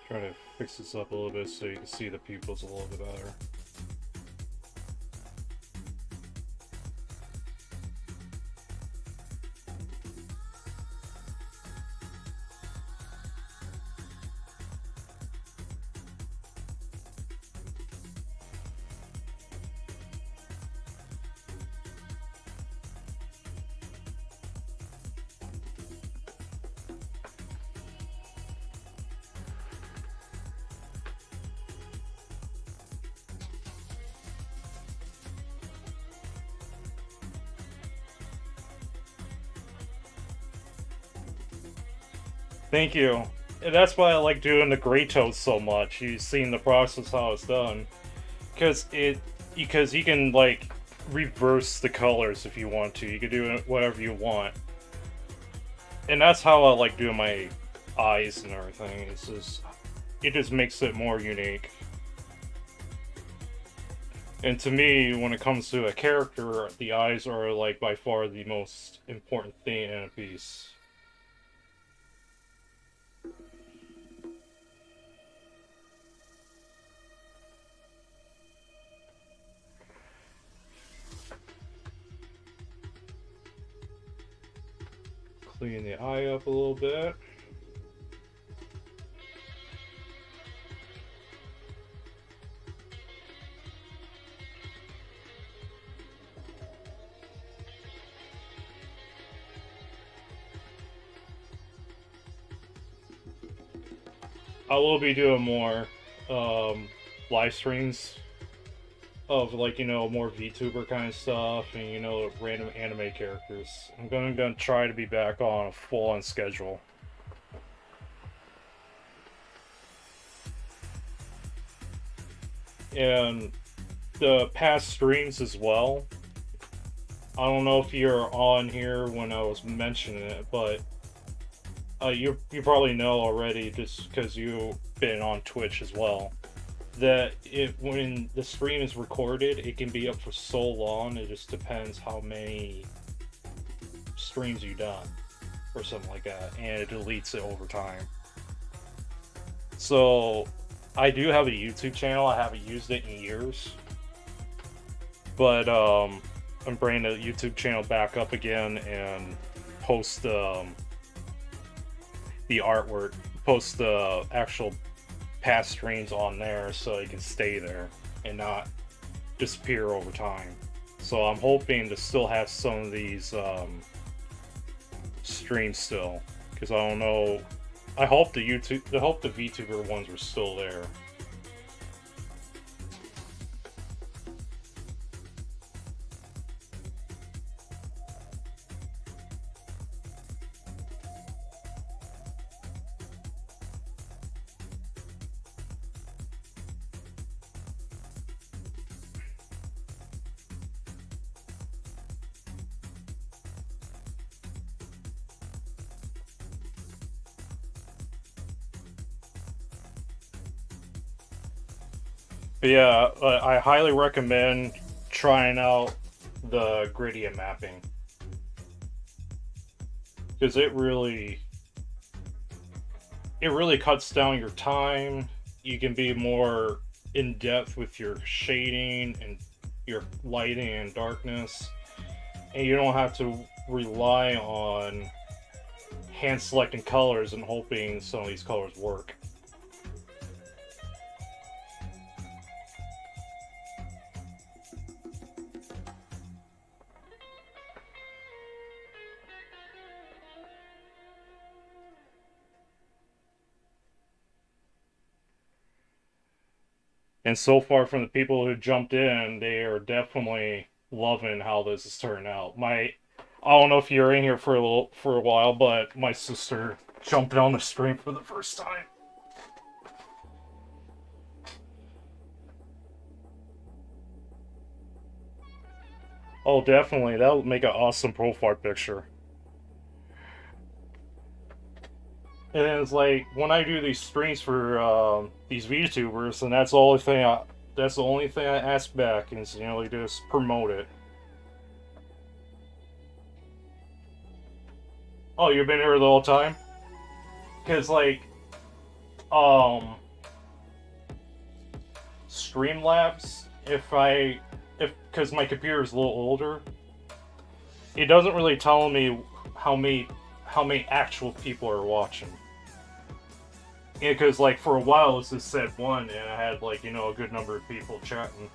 Try to fix this up a little bit so you can see the pupils a little bit better. Thank you. And that's why I like doing the gray tones so much. You've seen the process how it's done, because you can like reverse the colors if you want to. You can do whatever you want, and that's how I like doing my eyes and everything. It just makes it more unique. And to me, when it comes to a character, the eyes are like by far the most important thing in a piece. Clean the eye up a little bit. I will be doing more live streams of like more VTuber kind of stuff and random anime characters. I'm gonna try to be back on a full on schedule. And the past streams as well. I don't know if you're on here when I was mentioning it, but you probably know already just because you've been on Twitch as well. That when the stream is recorded, it can be up for so long. It just depends how many streams you've done or something like that, and it deletes it over time. So I do have a YouTube channel. I haven't used it in years, but I'm bringing the YouTube channel back up again, and post the artwork, post the actual past streams on there so it can stay there and not disappear over time. So I'm hoping to still have some of these streams still, because I don't know. I hope the VTuber ones were still there. But yeah, I highly recommend trying out the gradient mapping, because it really cuts down your time. You can be more in depth with your shading and your lighting and darkness, and you don't have to rely on hand selecting colors and hoping some of these colors work. And so far, from the people who jumped in, they are definitely loving how this is turning out. I don't know if you're in here for a while, but my sister jumped on the stream for the first time. Oh, definitely, that would make an awesome profile picture. And it's like when I do these streams for these VTubers, and that's the only thing I ask back is, like, just promote it. Oh, you've been here the whole time? Because, like, um, Streamlabs, because my computer is a little older, it doesn't really tell me how many actual people are watching. Because, like, for a while it just said one, and I had, like, a good number of people chatting.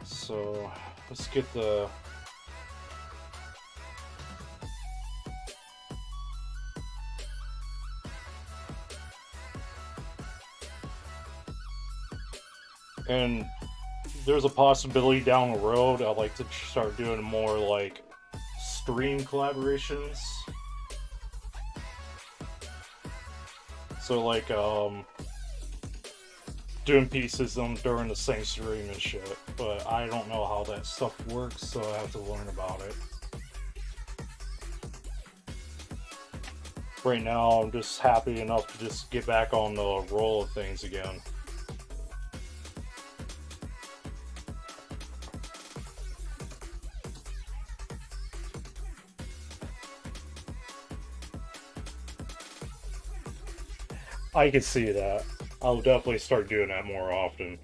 So let's get the. And there's a possibility down the road I'd like to start doing more, like, stream collaborations. So, like, doing pieces during the same stream and shit. But I don't know how that stuff works, so I have to learn about it. Right now, I'm just happy enough to just get back on the roll of things again. I can see that. I'll definitely start doing that more often.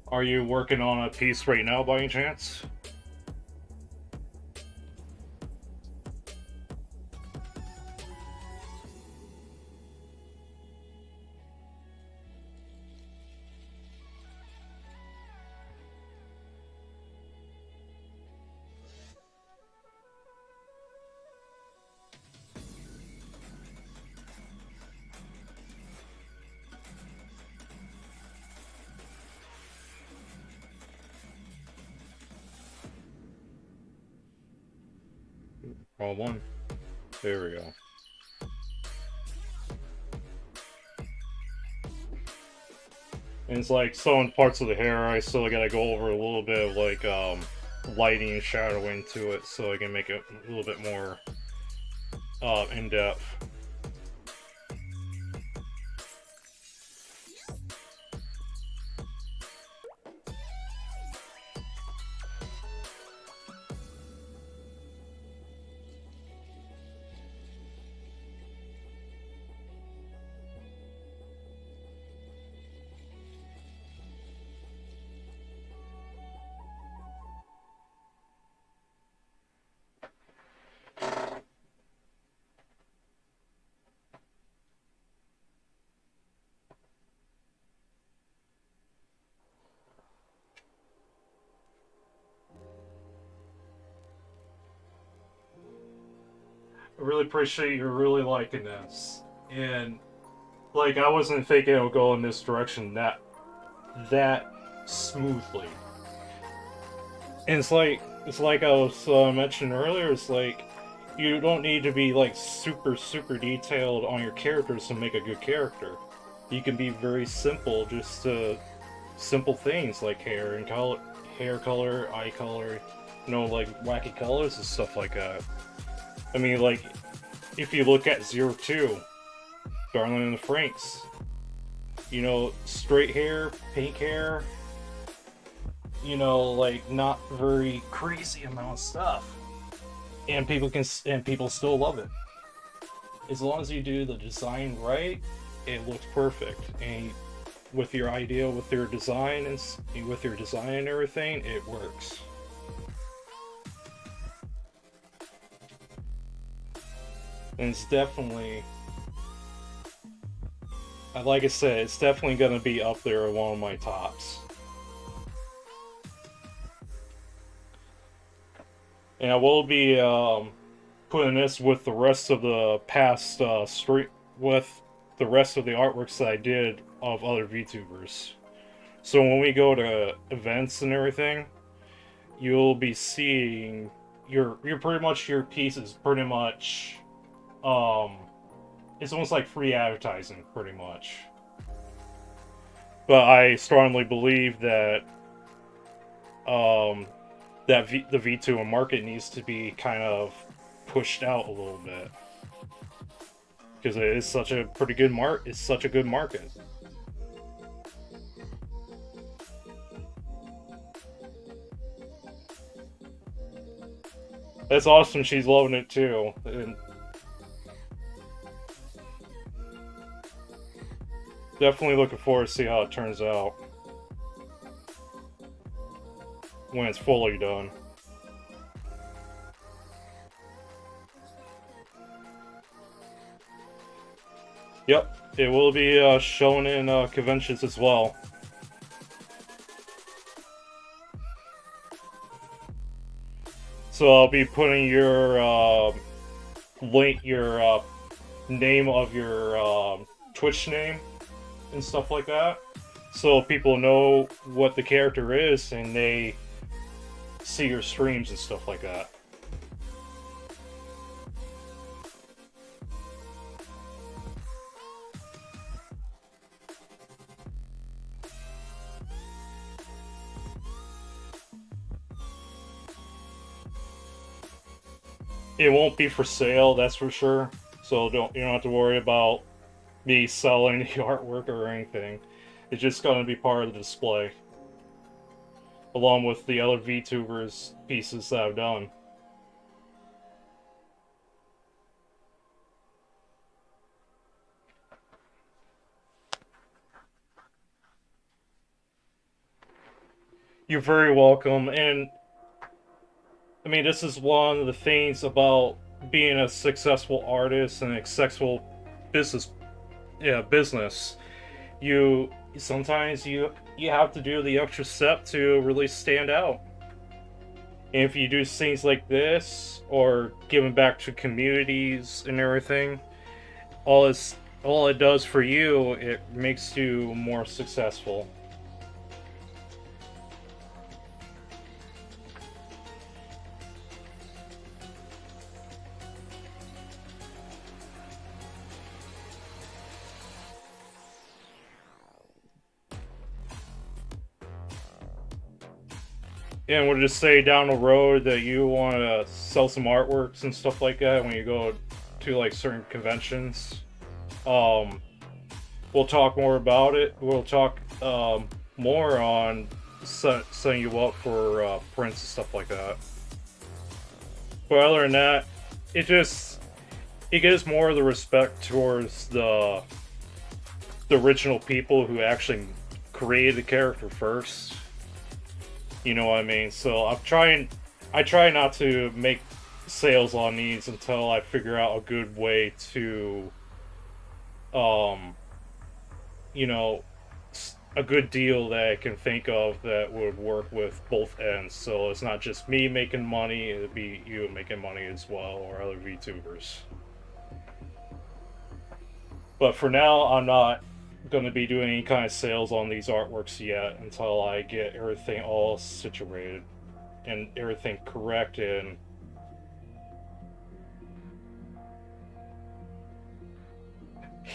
Are you working on a piece right now by any chance? Wrong one. There we go. And it's like sewing parts of the hair, I still gotta go over a little bit of, like, lighting and shadowing to it so I can make it a little bit more in depth. really appreciate you really liking this. And like I wasn't thinking it would go in this direction that smoothly. And it's like I was mentioning earlier. It's like you don't need to be like super detailed on your characters to make a good character. You can be very simple, just simple things like hair color, eye color, like wacky colors and stuff like that. I mean, like if you look at 02, Darling in the Franxx, straight hair, pink hair, like not very crazy amount of stuff, and people still love it. As long as you do the design right, it looks perfect. And with your idea, with your design with your design and everything, it works. And it's definitely, like I said, it's definitely gonna be up there one of my tops. And I will be putting this with the rest of the past street with the rest of the artworks that I did of other VTubers. So when we go to events and everything, you'll be seeing your pretty much your piece is pretty much um it's almost like free advertising pretty much. But I strongly believe that um the VTuber market needs to be kind of pushed out a little bit because it is such a pretty good it's such a good market. That's awesome. She's loving it too. And definitely looking forward to see how it turns out when it's fully done. Yep, it will be shown in conventions as well. So I'll be putting your link, your name of your Twitch name and stuff like that, so people know what the character is and they see your streams and stuff like that. It won't be for sale, that's for sure. So you don't have to worry about me selling the artwork or anything. It's just going to be part of the display, along with the other VTubers pieces that I've done. You're very welcome, and I mean, this is one of the things about being a successful artist and a successful business. Yeah, business. You sometimes you have to do the extra step to really stand out. And if you do things like this or giving back to communities and everything, all it does for you, it makes you more successful. And we'll just say down the road that you want to sell some artworks and stuff like that when you go to like certain conventions. Um, we'll talk more about it. We'll talk more on setting you up for prints and stuff like that. But other than that, it gives more of the respect towards the original people who actually created the character first. You know what I mean? So I try not to make sales on these until I figure out a good way to, um, you know, a good deal that I can think of that would work with both ends. So it's not just me making money; it'd be you making money as well, or other VTubers. But for now, I'm not going to be doing any kind of sales on these artworks yet until I get everything all situated and everything correct. And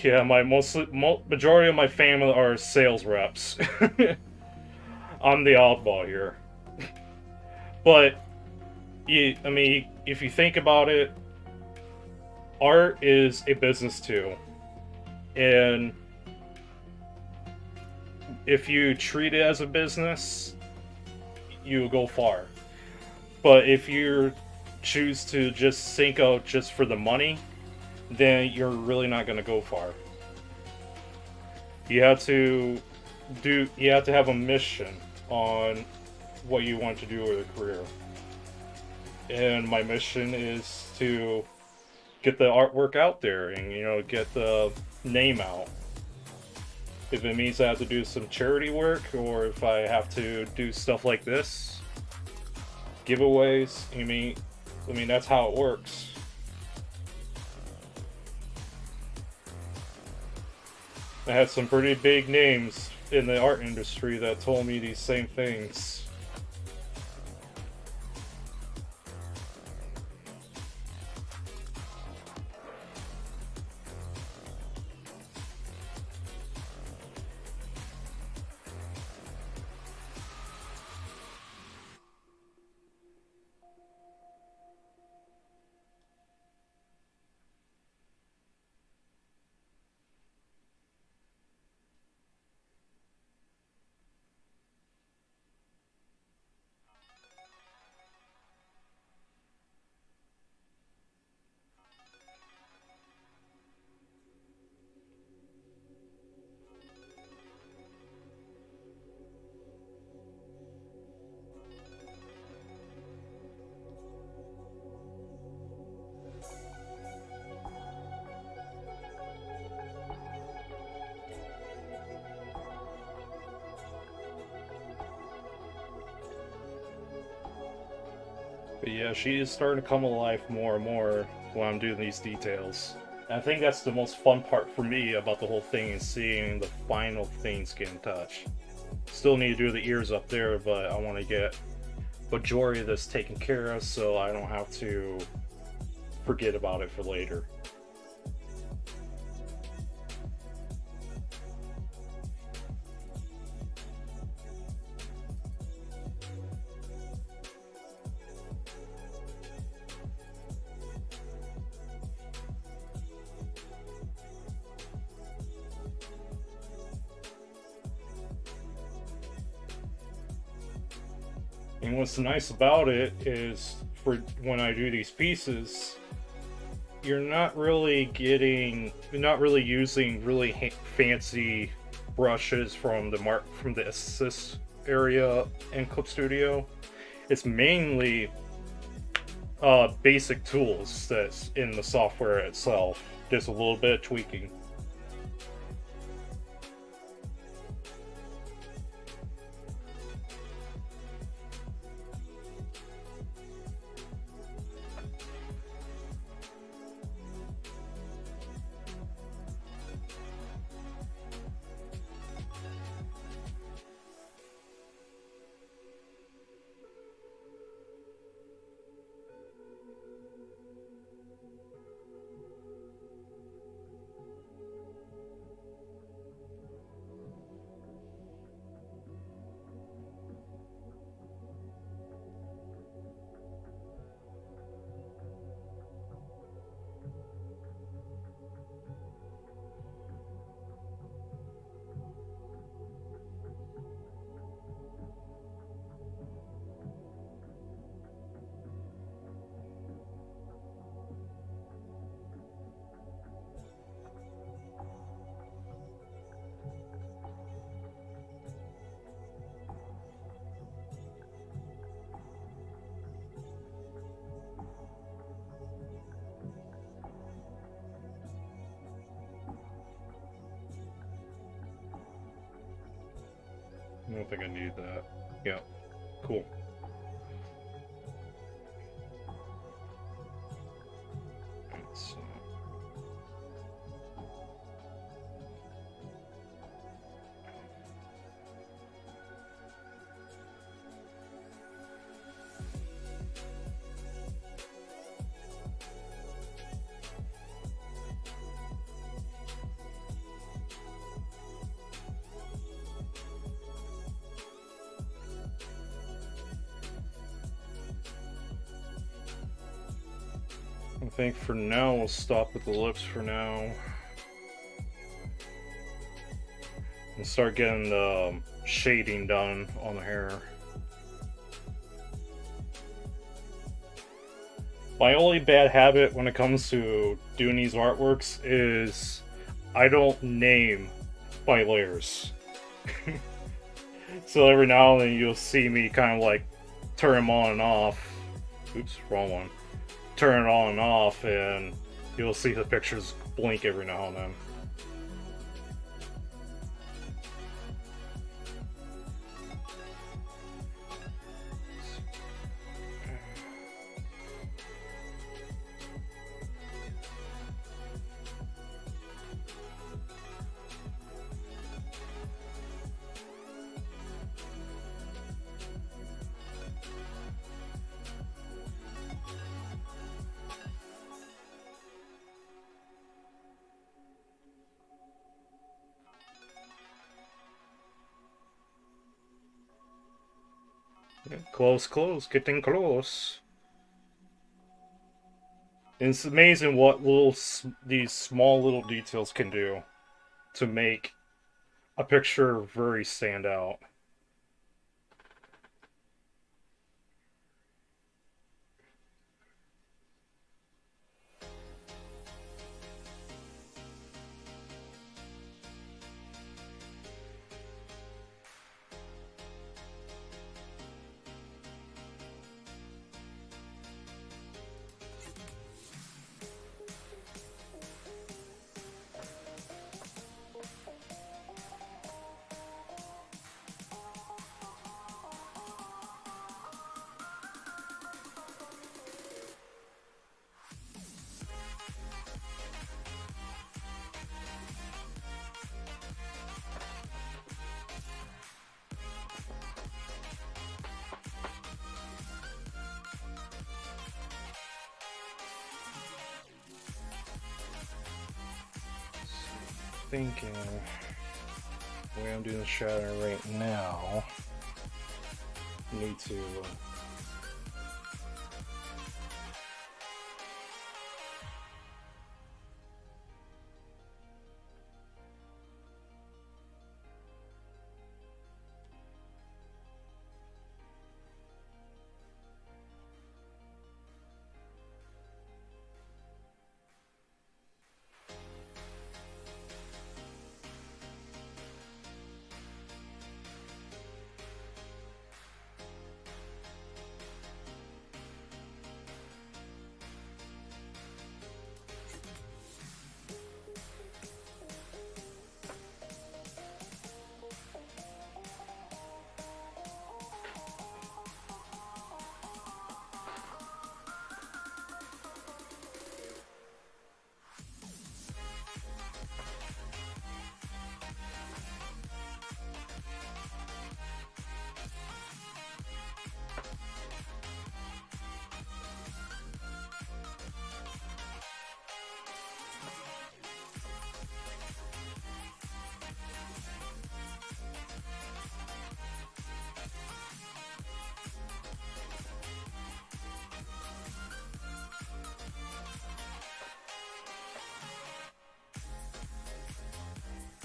yeah, my majority of my family are sales reps. I'm the oddball here, but I mean, if you think about it, art is a business too, and if you treat it as a business, you go far. But if you choose to just sink out just for the money, then you're really not going to go far. You have to you have to have a mission on what you want to do with a career. And my mission is to get the artwork out there and get the name out. If it means I have to do some charity work, or if I have to do stuff like this, giveaways, I mean that's how it works. I had some pretty big names in the art industry that told me these same things. But yeah, she is starting to come alive more and more when I'm doing these details. And I think that's the most fun part for me about the whole thing, is seeing the final things get in touch. Still need to do the ears up there, but I want to get majority of this taken care of so I don't have to forget about it for later. And what's nice about it is, for when I do these pieces, you're not really using really fancy brushes from the assist area in Clip Studio. It's mainly basic tools that's in the software itself, just a little bit of tweaking. I don't think I need that. Yeah, cool. It's, I think for now we'll stop with the lips for now. And start getting the shading done on the hair. My only bad habit when it comes to doing these artworks is I don't name my layers. So every now and then you'll see me kind of like turn them on and off. Oops, wrong one. Turn it on and off, and you'll see the pictures blink every now and then. Close, close, getting close. And it's amazing what these small little details can do to make a picture very stand out. Thinking the way I'm doing the shadow right now, need to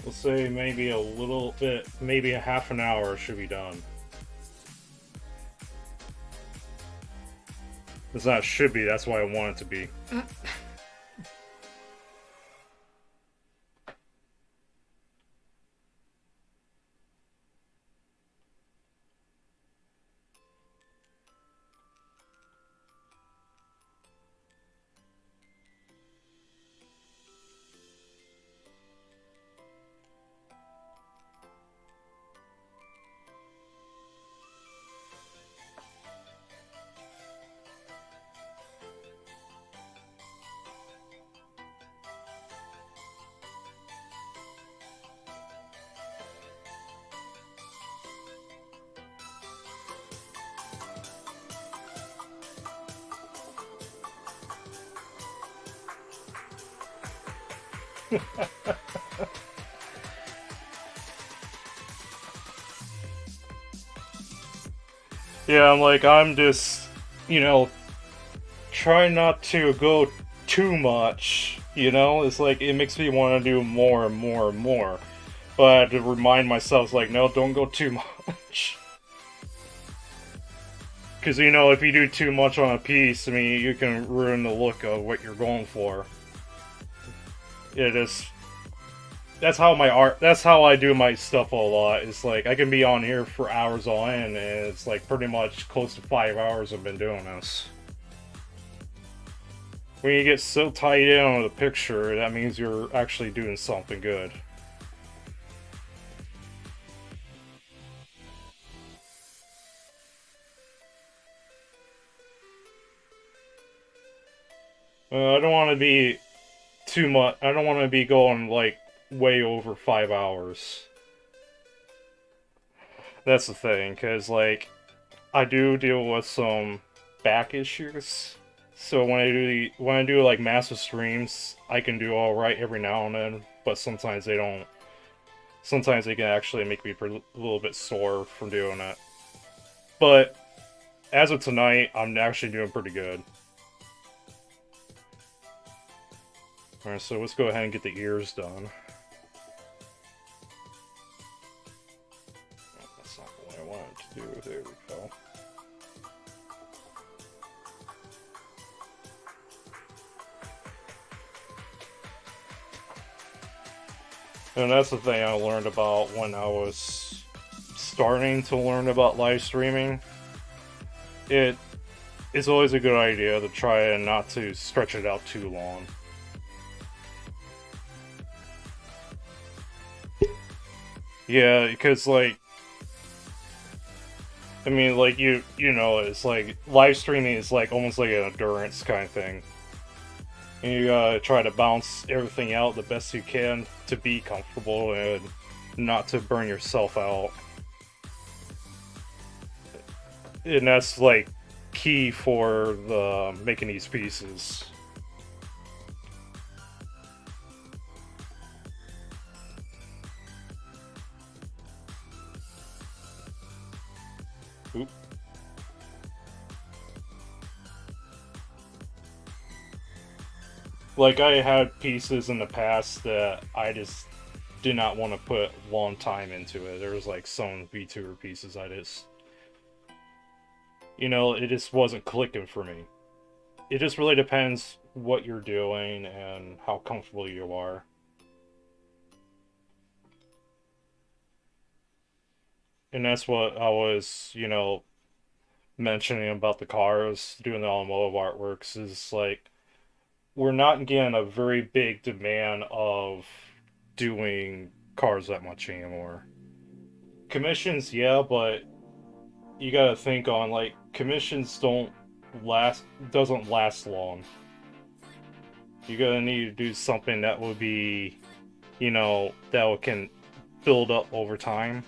let's say maybe a little bit, maybe a half an hour should be done. It's not should be, that's why I want it to be. Yeah, I'm just, you know, try not to go too much, you know? It's like, it makes me want to do more and more and more. But I have to remind myself, like, no, don't go too much. Because, you know, if you do too much on a piece, I mean, you can ruin the look of what you're going for. It is. That's how I do my stuff a lot. It's like, I can be on here for hours on end, and it's like pretty much close to 5 hours I've been doing this. When you get so tied in on the picture, that means you're actually doing something good. I don't want to be too much. I don't want to be going like way over 5 hours. That's the thing, because like I do deal with some back issues. So when I do like massive streams, I can do all right every now and then, but sometimes they don't. Sometimes they can actually make me a little bit sore from doing it. But as of tonight, I'm actually doing pretty good. Alright, so let's go ahead and get the ears done. That's not what I wanted to do. There we go. And that's the thing I learned about when I was starting to learn about live streaming. It's always a good idea to try and not to stretch it out too long. Yeah, because like, I mean, like you know, it's like live streaming is like almost like an endurance kind of thing. And you gotta try to balance everything out the best you can to be comfortable and not to burn yourself out. And that's like key for the making these pieces. Oop. Like, I had pieces in the past that I just did not want to put long time into it. There was like some Vtuber pieces I just, you know, it just wasn't clicking for me. It just really depends what you're doing and how comfortable you are. And that's what I was, you know, mentioning about the cars, doing the automotive artworks, is like, we're not getting a very big demand of doing cars that much anymore. Commissions, yeah, but you gotta think on like commissions doesn't last long. You're gonna need to do something that would be, you know, that can build up over time.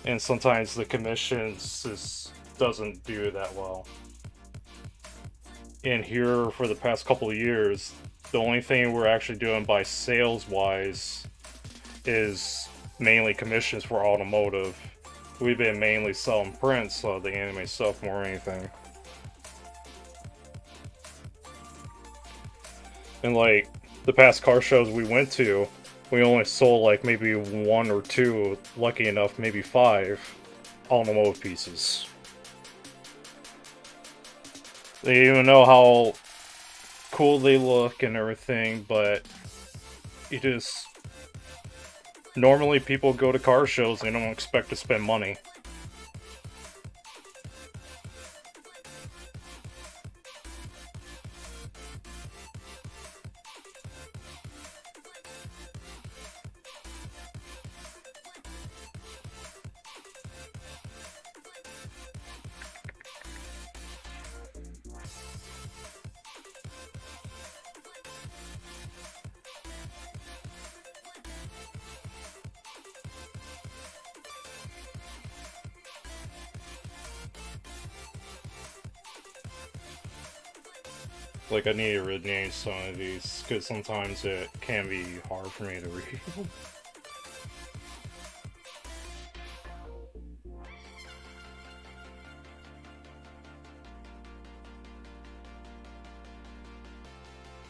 And sometimes the commissions just doesn't do that well. And here for the past couple of years, the only thing we're actually doing by sales wise is mainly commissions for automotive. We've been mainly selling prints of the anime stuff more than anything. And like the past car shows we went to, we only sold like maybe one or two, lucky enough, maybe 5 automotive pieces. They even know how cool they look and everything, but it just normally people go to car shows and they don't expect to spend money. Like, I need to rename some of these, because sometimes it can be hard for me to read.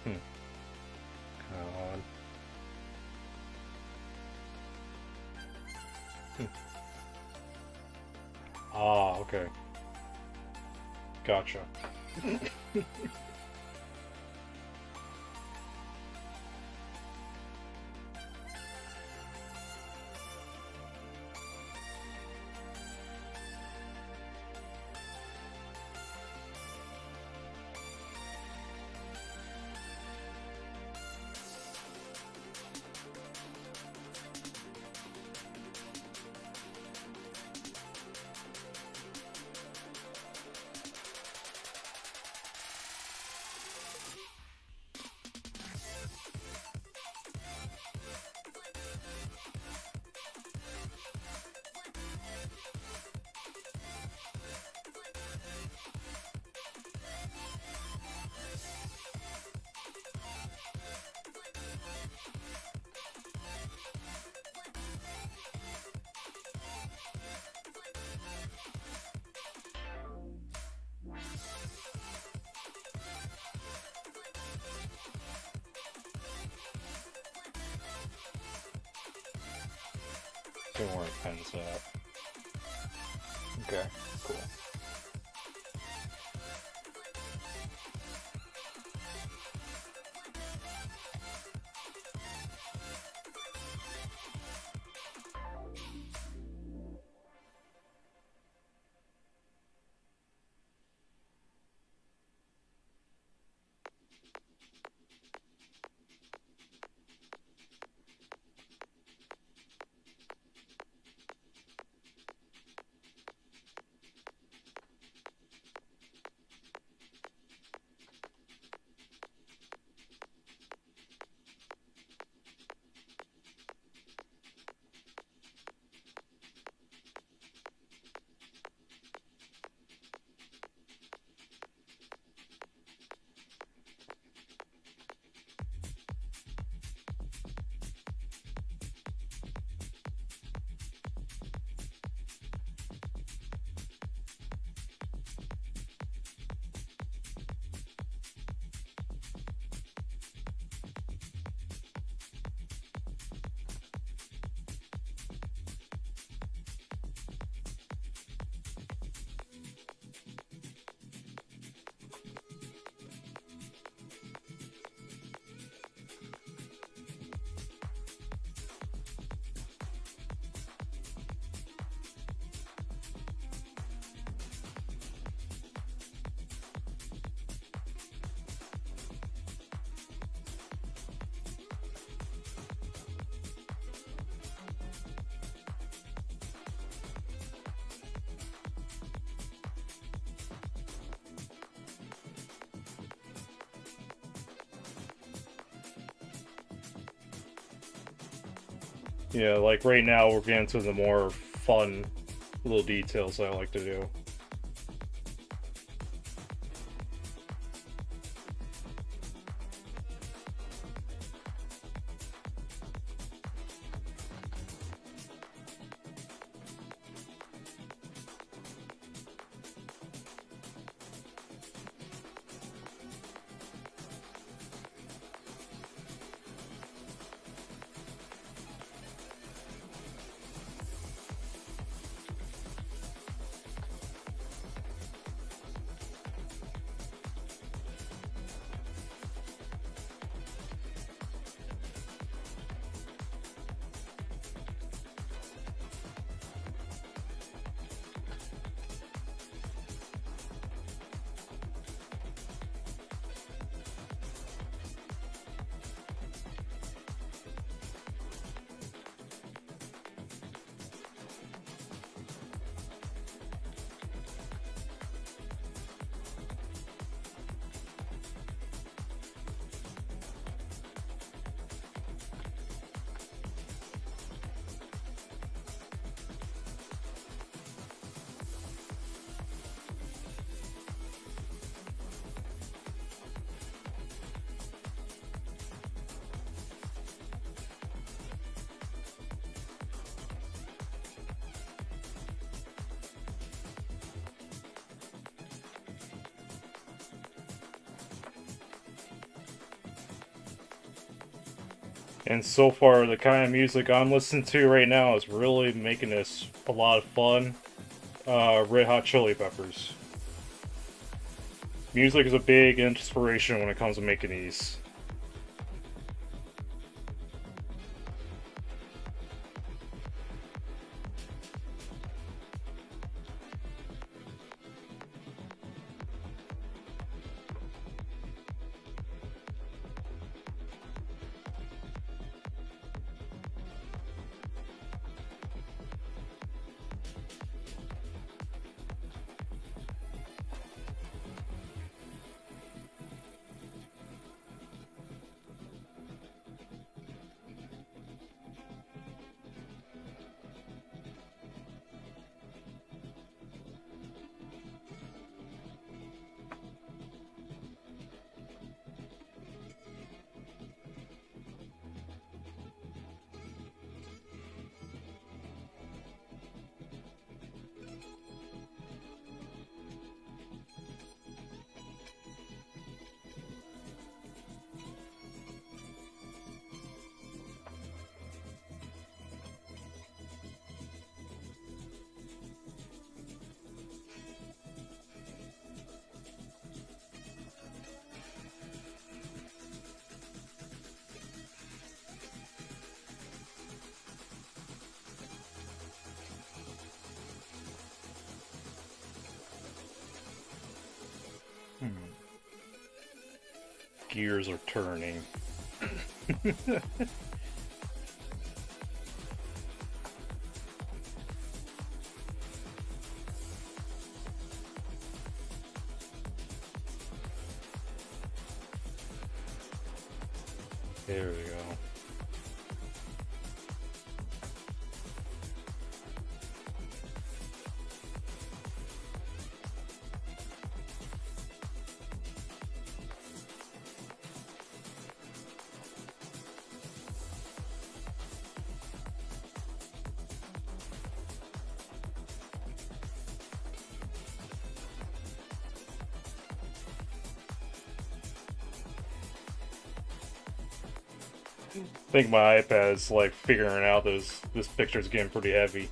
Come on. Ah, okay. Gotcha. Don't worry, pen's that. Okay, cool. Yeah, like right now we're getting to the more fun little details I like to do. And so far, the kind of music I'm listening to right now is really making this a lot of fun. Red Hot Chili Peppers. Music is a big inspiration when it comes to making these. Gears are turning. There we go. I think my iPad's like figuring out this picture's getting pretty heavy.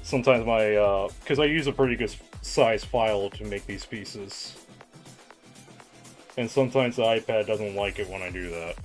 Sometimes my because I use a pretty good size file to make these pieces, and sometimes the iPad doesn't like it when I do that.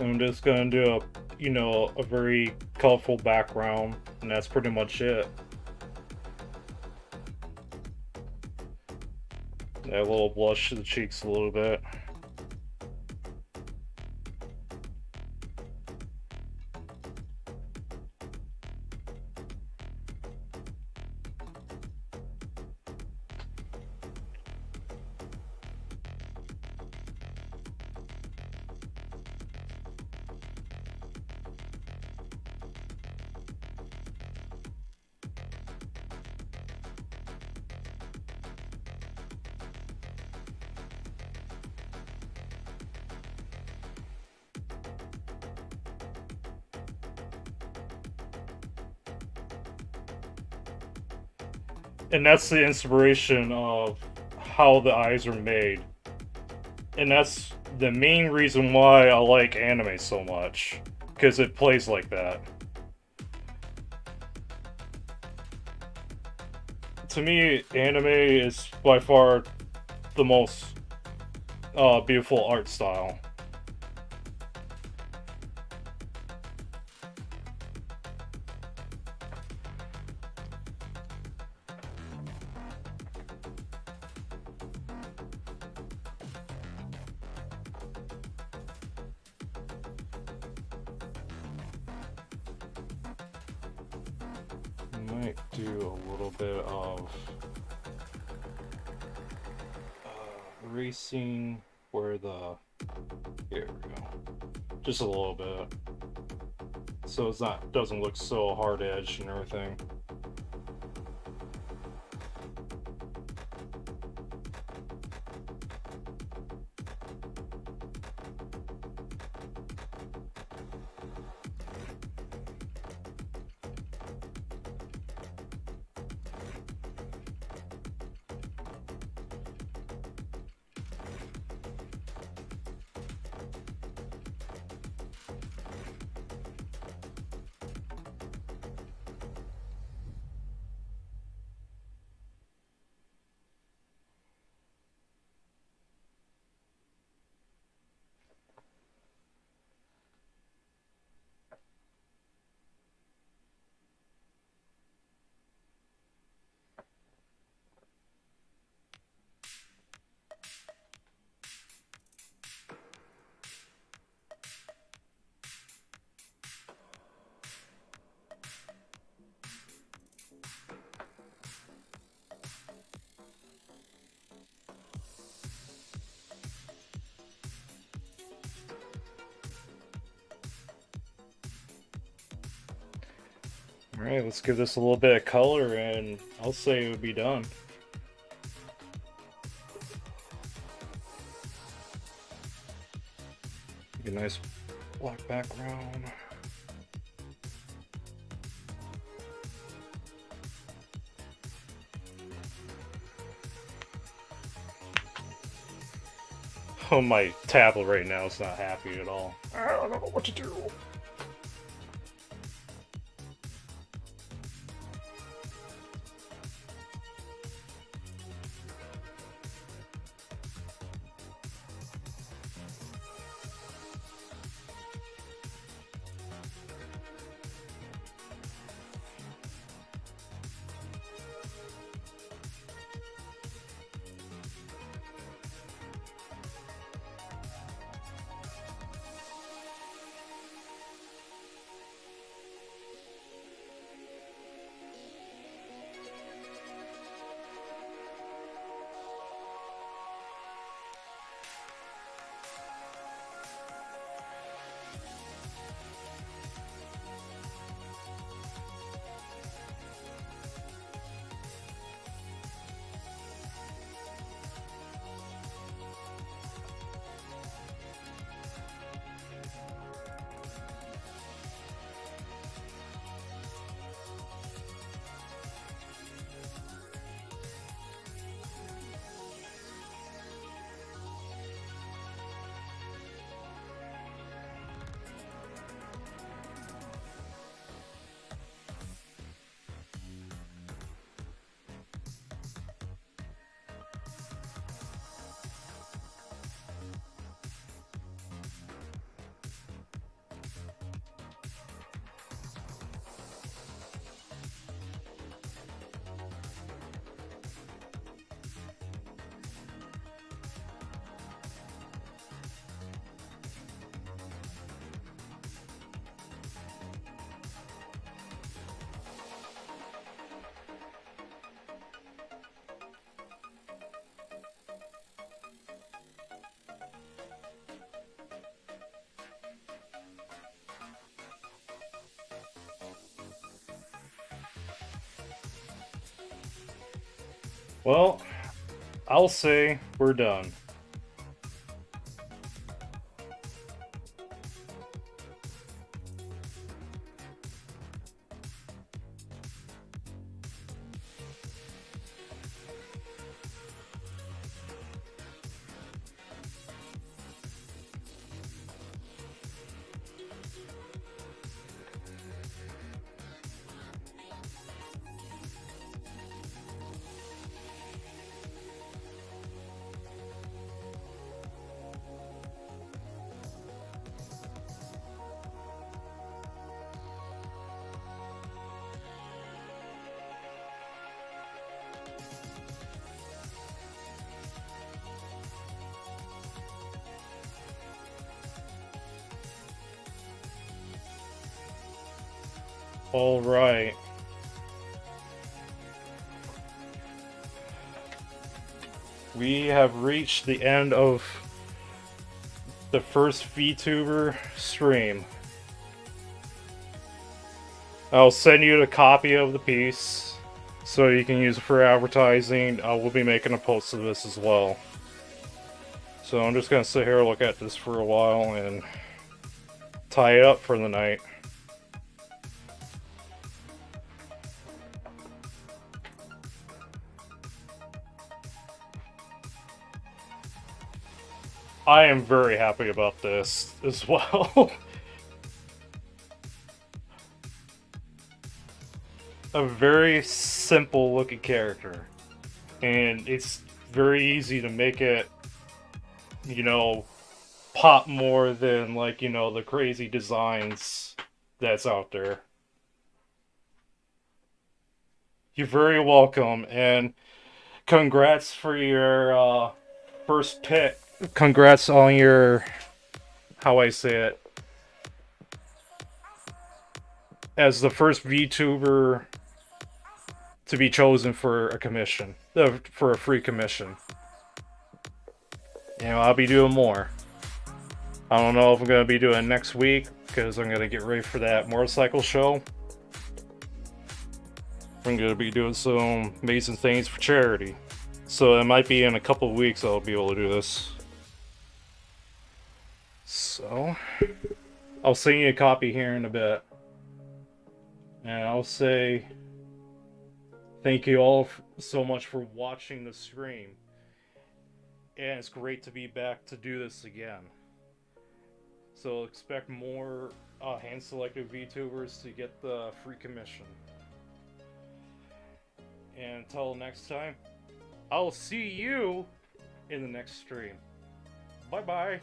I'm just gonna do a, a very colorful background, and that's pretty much it. Add a little blush to the cheeks a little bit. And that's the inspiration of how the eyes are made. And that's the main reason why I like anime so much. Because it plays like that. To me, anime is by far the most beautiful art style. Might do a little bit of erasing where the, here we go, just a little bit, so it's not, doesn't look so hard edged and everything. Alright, let's give this a little bit of color and I'll say it would be done. Make a nice black background. Oh, my tablet right now is not happy at all. I don't know what to do. Well, I'll say we're done. All right. We have reached the end of the first VTuber stream. I'll send you the copy of the piece so you can use it for advertising. I will be making a post of this as well. So I'm just gonna sit here and look at this for a while and tie it up for the night. I am very happy about this as well. A very simple looking character. And it's very easy to make it, you know, pop more than, like, you know, the crazy designs that's out there. You're very welcome, and congrats for your first pick. Congrats on your, how I say it, as the first VTuber to be chosen for a commission, for a free commission. You know, I'll be doing more. I don't know if I'm gonna be doing next week because I'm gonna get ready for that motorcycle show. I'm gonna be doing some amazing things for charity. So it might be in a couple of weeks I'll be able to do this. So I'll send you a copy here in a bit. And I'll say thank you all so much for watching the stream. And it's great to be back to do this again. So expect more hand-selected VTubers to get the free commission. And until next time, I'll see you in the next stream. Bye-bye.